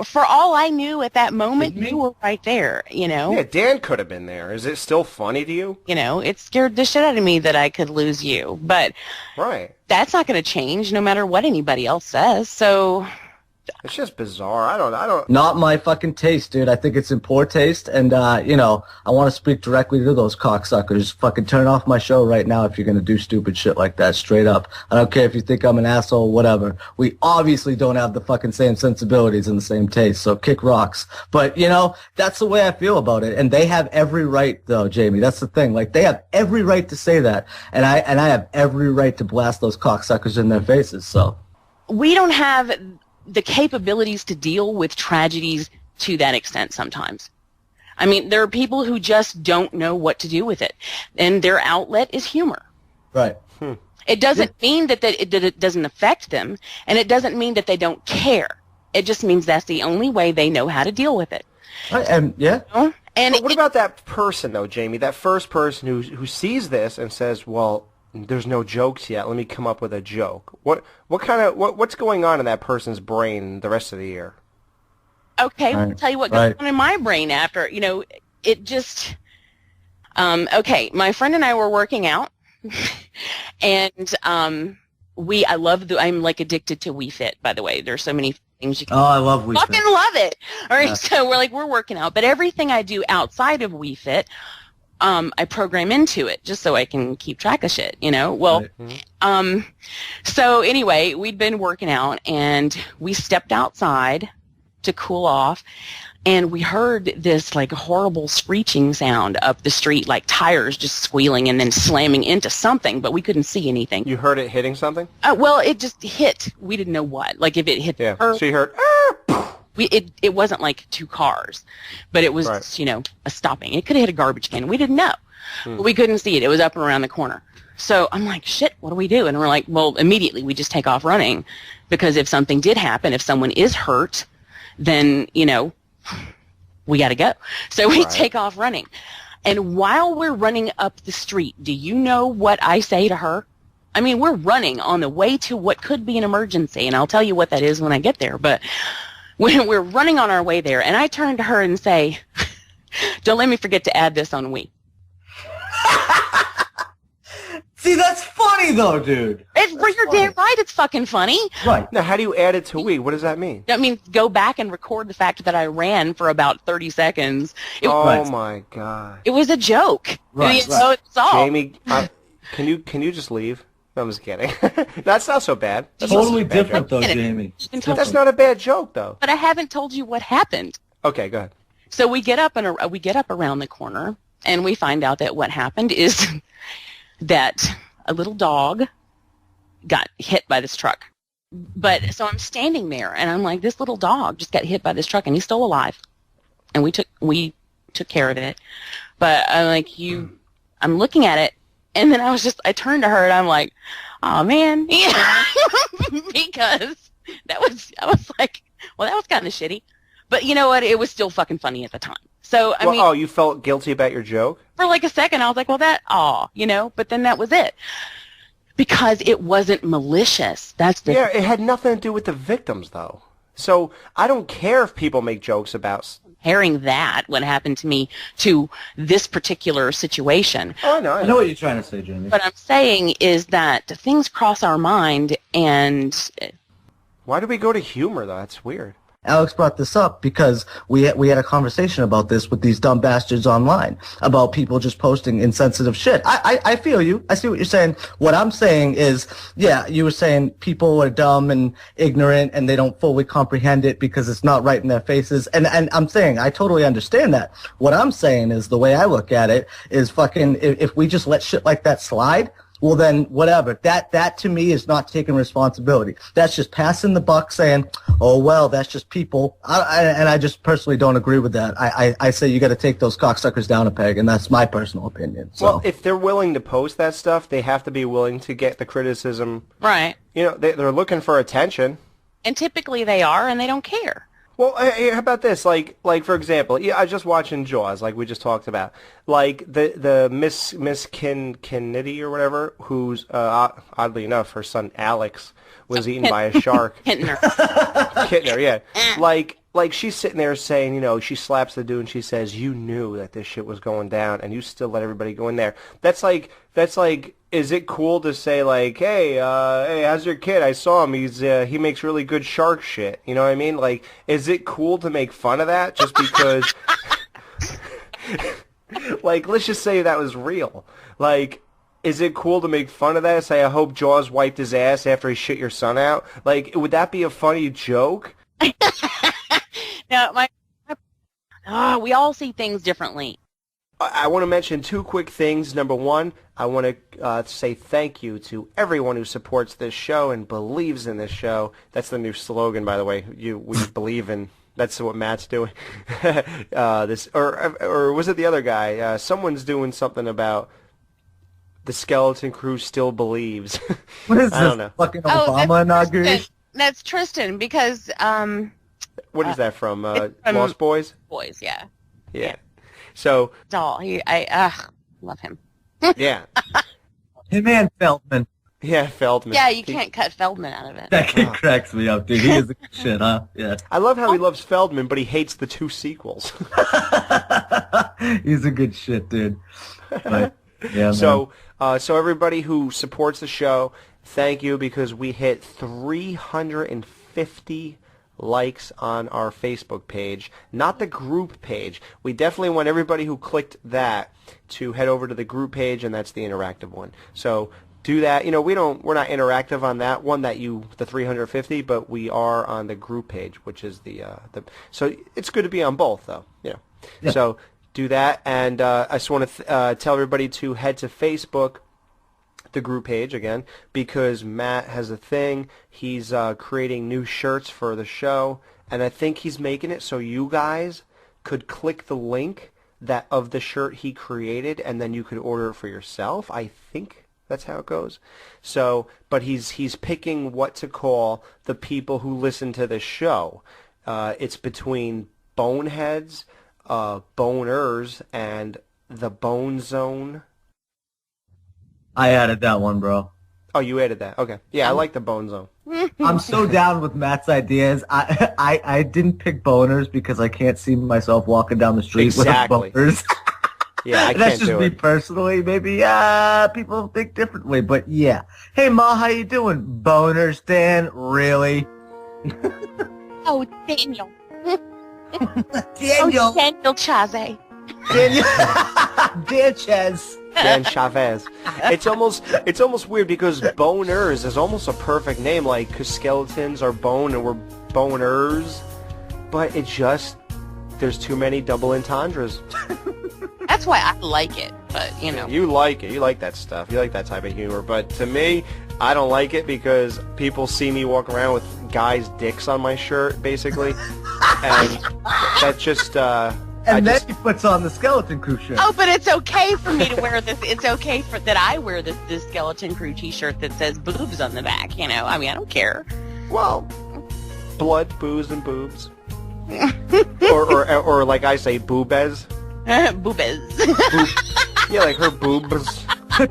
For all I knew at that moment, you were right there, you know. Yeah, Dan could have been there. Is it still funny to you? You know, it scared the shit out of me that I could lose you, but that's not going to change no matter what anybody else says. So. It's just bizarre. I don't. Not my fucking taste, dude. I think it's in poor taste, and you know, I want to speak directly to those cocksuckers. Fucking turn off my show right now if you're gonna do stupid shit like that. Straight up. I don't care if you think I'm an asshole, whatever. We obviously don't have the fucking same sensibilities and the same taste, so kick rocks. But you know, that's the way I feel about it, and they have every right, though, Jamie. That's the thing. Like, they have every right to say that, and I have every right to blast those cocksuckers in their faces. So we don't have the capabilities to deal with tragedies to that extent sometimes. I mean, there are people who just don't know what to do with it, and their outlet is humor. Right. It doesn't mean that it doesn't affect them, and it doesn't mean that they don't care. It just means that's the only way they know how to deal with it. And yeah. You know? And what about that person, though, Jamie? That first person who sees this and says, well, there's no jokes yet. Let me come up with a joke. What's going on in that person's brain the rest of the year? Okay, I'll tell you what goes on in my brain after, you know, it just, okay, my friend and I were working out, and I'm like addicted to Wii Fit, by the way. There's so many things you can I love Wii Fit. Fucking love it. All right, so we're working out, but everything I do outside of Wii Fit, I program into it just so I can keep track of shit, you know? Well, so anyway, we'd been working out, and we stepped outside to cool off, and we heard this, like, horrible screeching sound up the street, like tires just squealing and then slamming into something, but we couldn't see anything. You heard it hitting something? Well, it just hit. We didn't know what. Like, if it hit her. So you heard, it wasn't like two cars, but it was just, you know, a stopping. It could have hit a garbage can. We didn't know. But we couldn't see it. It was up and around the corner. So I'm like, shit, what do we do? And we're like, well, immediately we just take off running, because if something did happen, if someone is hurt, then, you know, we got to go. So we take off running. And while we're running up the street, do you know what I say to her? I mean, we're running on the way to what could be an emergency, and I'll tell you what that is when I get there. But when we're running on our way there, and I turn to her and say, don't let me forget to add this on Wii. See, that's funny, though, dude. You're damn right, it's fucking funny. Right. Now, how do you add it to Wii? What does that mean? I mean, go back and record the fact that I ran for about 30 seconds. My God. It was a joke. Right. So it's all. Jamie, can you just leave? I'm just kidding. That's not so bad. That's Totally not such a bad different, joke. though, Jamie. That's not a bad joke, though. But I haven't told you what happened. Okay, go ahead. So we get up around the corner, and we find out that what happened is that a little dog got hit by this truck. But so I'm standing there, and I'm like, this little dog just got hit by this truck, and he's still alive. And we took care of it. But I'm like, I'm looking at it, and then I turned to her, and I'm like, oh man, because I was like, well, that was kind of shitty. But you know what? It was still fucking funny at the time. So, I mean... Oh, you felt guilty about your joke? For like a second, I was like, well, but then that was it. Because it wasn't malicious. Yeah, it had nothing to do with the victims, though. So, I don't care if people make jokes about... Comparing that, what happened to me, to this particular situation. Oh, I know. I know what you're trying to say, Jamie. What I'm saying is that things cross our mind, and... Why do we go to humor, though? That's weird. Alex brought this up because we had a conversation about this with these dumb bastards online, about people just posting insensitive shit. I feel you. I see what you're saying. What I'm saying is, yeah, you were saying people are dumb and ignorant and they don't fully comprehend it because it's not right in their faces. And I'm saying, I totally understand that. What I'm saying is, the way I look at it is fucking, if we just let shit like that slide, well then, whatever. That to me is not taking responsibility. That's just passing the buck, saying, "Oh well, that's just people." And I just personally don't agree with that. I say you got to take those cocksuckers down a peg, and that's my personal opinion. So. Well, if they're willing to post that stuff, they have to be willing to get the criticism. Right. You know, they're looking for attention. And typically they are, and they don't care. Well, hey, how about this? Like for example, I was just watching Jaws, like we just talked about. Like the Miss Kennedy or whatever, who's oddly enough, her son Alex was eaten by a shark. Kittner, yeah. Like she's sitting there saying, you know, she slaps the dude and she says, "You knew that this shit was going down, and you still let everybody go in there." That's like. Is it cool to say like, hey, how's your kid? I saw him. He makes really good shark shit. You know what I mean? Like, is it cool to make fun of that just because? Like, let's just say that was real. Like, is it cool to make fun of that? Say, I hope Jaws wiped his ass after he shit your son out. Like, would that be a funny joke? No, we all see things differently. I want to mention two quick things. Number one, I want to say thank you to everyone who supports this show and believes in this show. That's the new slogan, by the way. We believe in. That's what Matt's doing. Or was it the other guy? Someone's doing something about the Skeleton Crew still believes. What is I don't know. Fucking Obama inauguration? That's Tristan, because what is that from? Lost Boys? Boys, yeah. Yeah. So. I love him. Yeah. Him and Feldman. Yeah, Feldman. Yeah, you can't cut Feldman out of it. That kid cracks me up, dude. He is a good shit, huh? Yeah. I love how he loves Feldman, but he hates the two sequels. He's a good shit, dude. But, yeah, so everybody who supports the show, thank you, because we hit 350 likes on our Facebook page, not the group page. We definitely want everybody who clicked that to head over to the group page, and that's the interactive one. So do that. You know, we're not interactive on that one, the 350, but we are on the group page, which is the so it's good to be on both, though. You know. Yeah. So do that, and I just want to tell everybody to head to Facebook, the group page again, because Matt has a thing. He's creating new shirts for the show, and I think he's making it so you guys could click the link of the shirt he created, and then you could order it for yourself. I think that's how it goes. So, but he's picking what to call the people who listen to the show. It's between boneheads, boners, and the Bone Zone. I added that one, bro. Oh, you added that. Okay. Yeah, I like the Bone Zone. I'm so down with Matt's ideas. I didn't pick boners because I can't see myself walking down the street with boners. Yeah, I That's can't just do me it. personally. Maybe people think differently, but yeah. Hey, Ma, how you doing? Boners, Dan? Really? Oh, Daniel. Daniel. Oh, Daniel Chazé. Dan Chez. Dan Chavez. It's almost weird because boners is almost a perfect name, like, because skeletons are bone and we're boners, but it just, there's too many double entendres. That's why I like it, but, you know. You like it. You like that stuff. You like that type of humor. But to me, I don't like it because people see me walk around with guys' dicks on my shirt, basically. And that just, And then he puts on the Skeleton Crew shirt. Oh, but it's okay for me to wear this. It's okay that I wear this Skeleton Crew T-shirt that says boobs on the back. You know, I mean, I don't care. Well, blood, booze, and boobs. or like I say, boobes. Boobes. Yeah, like her boobs. Her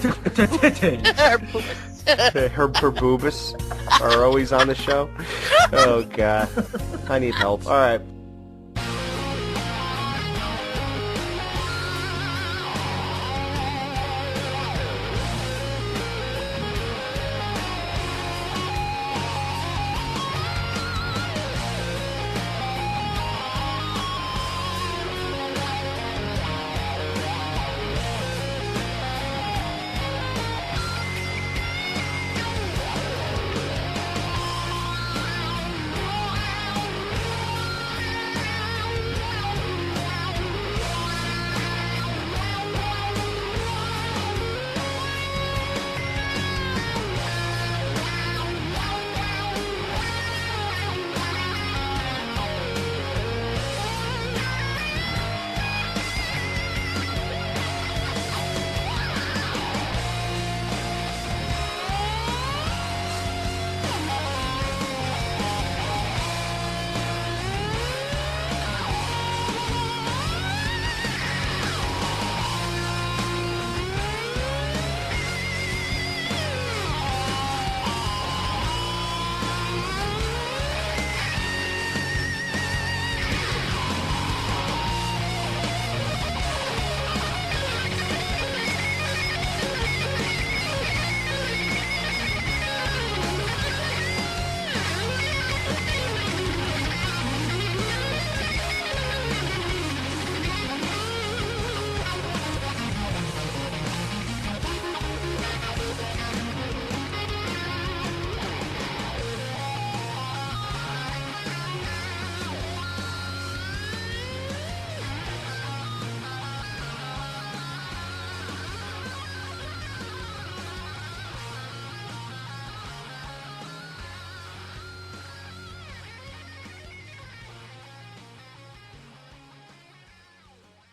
boobs. her boobus are always on the show. Oh God, I need help. All right.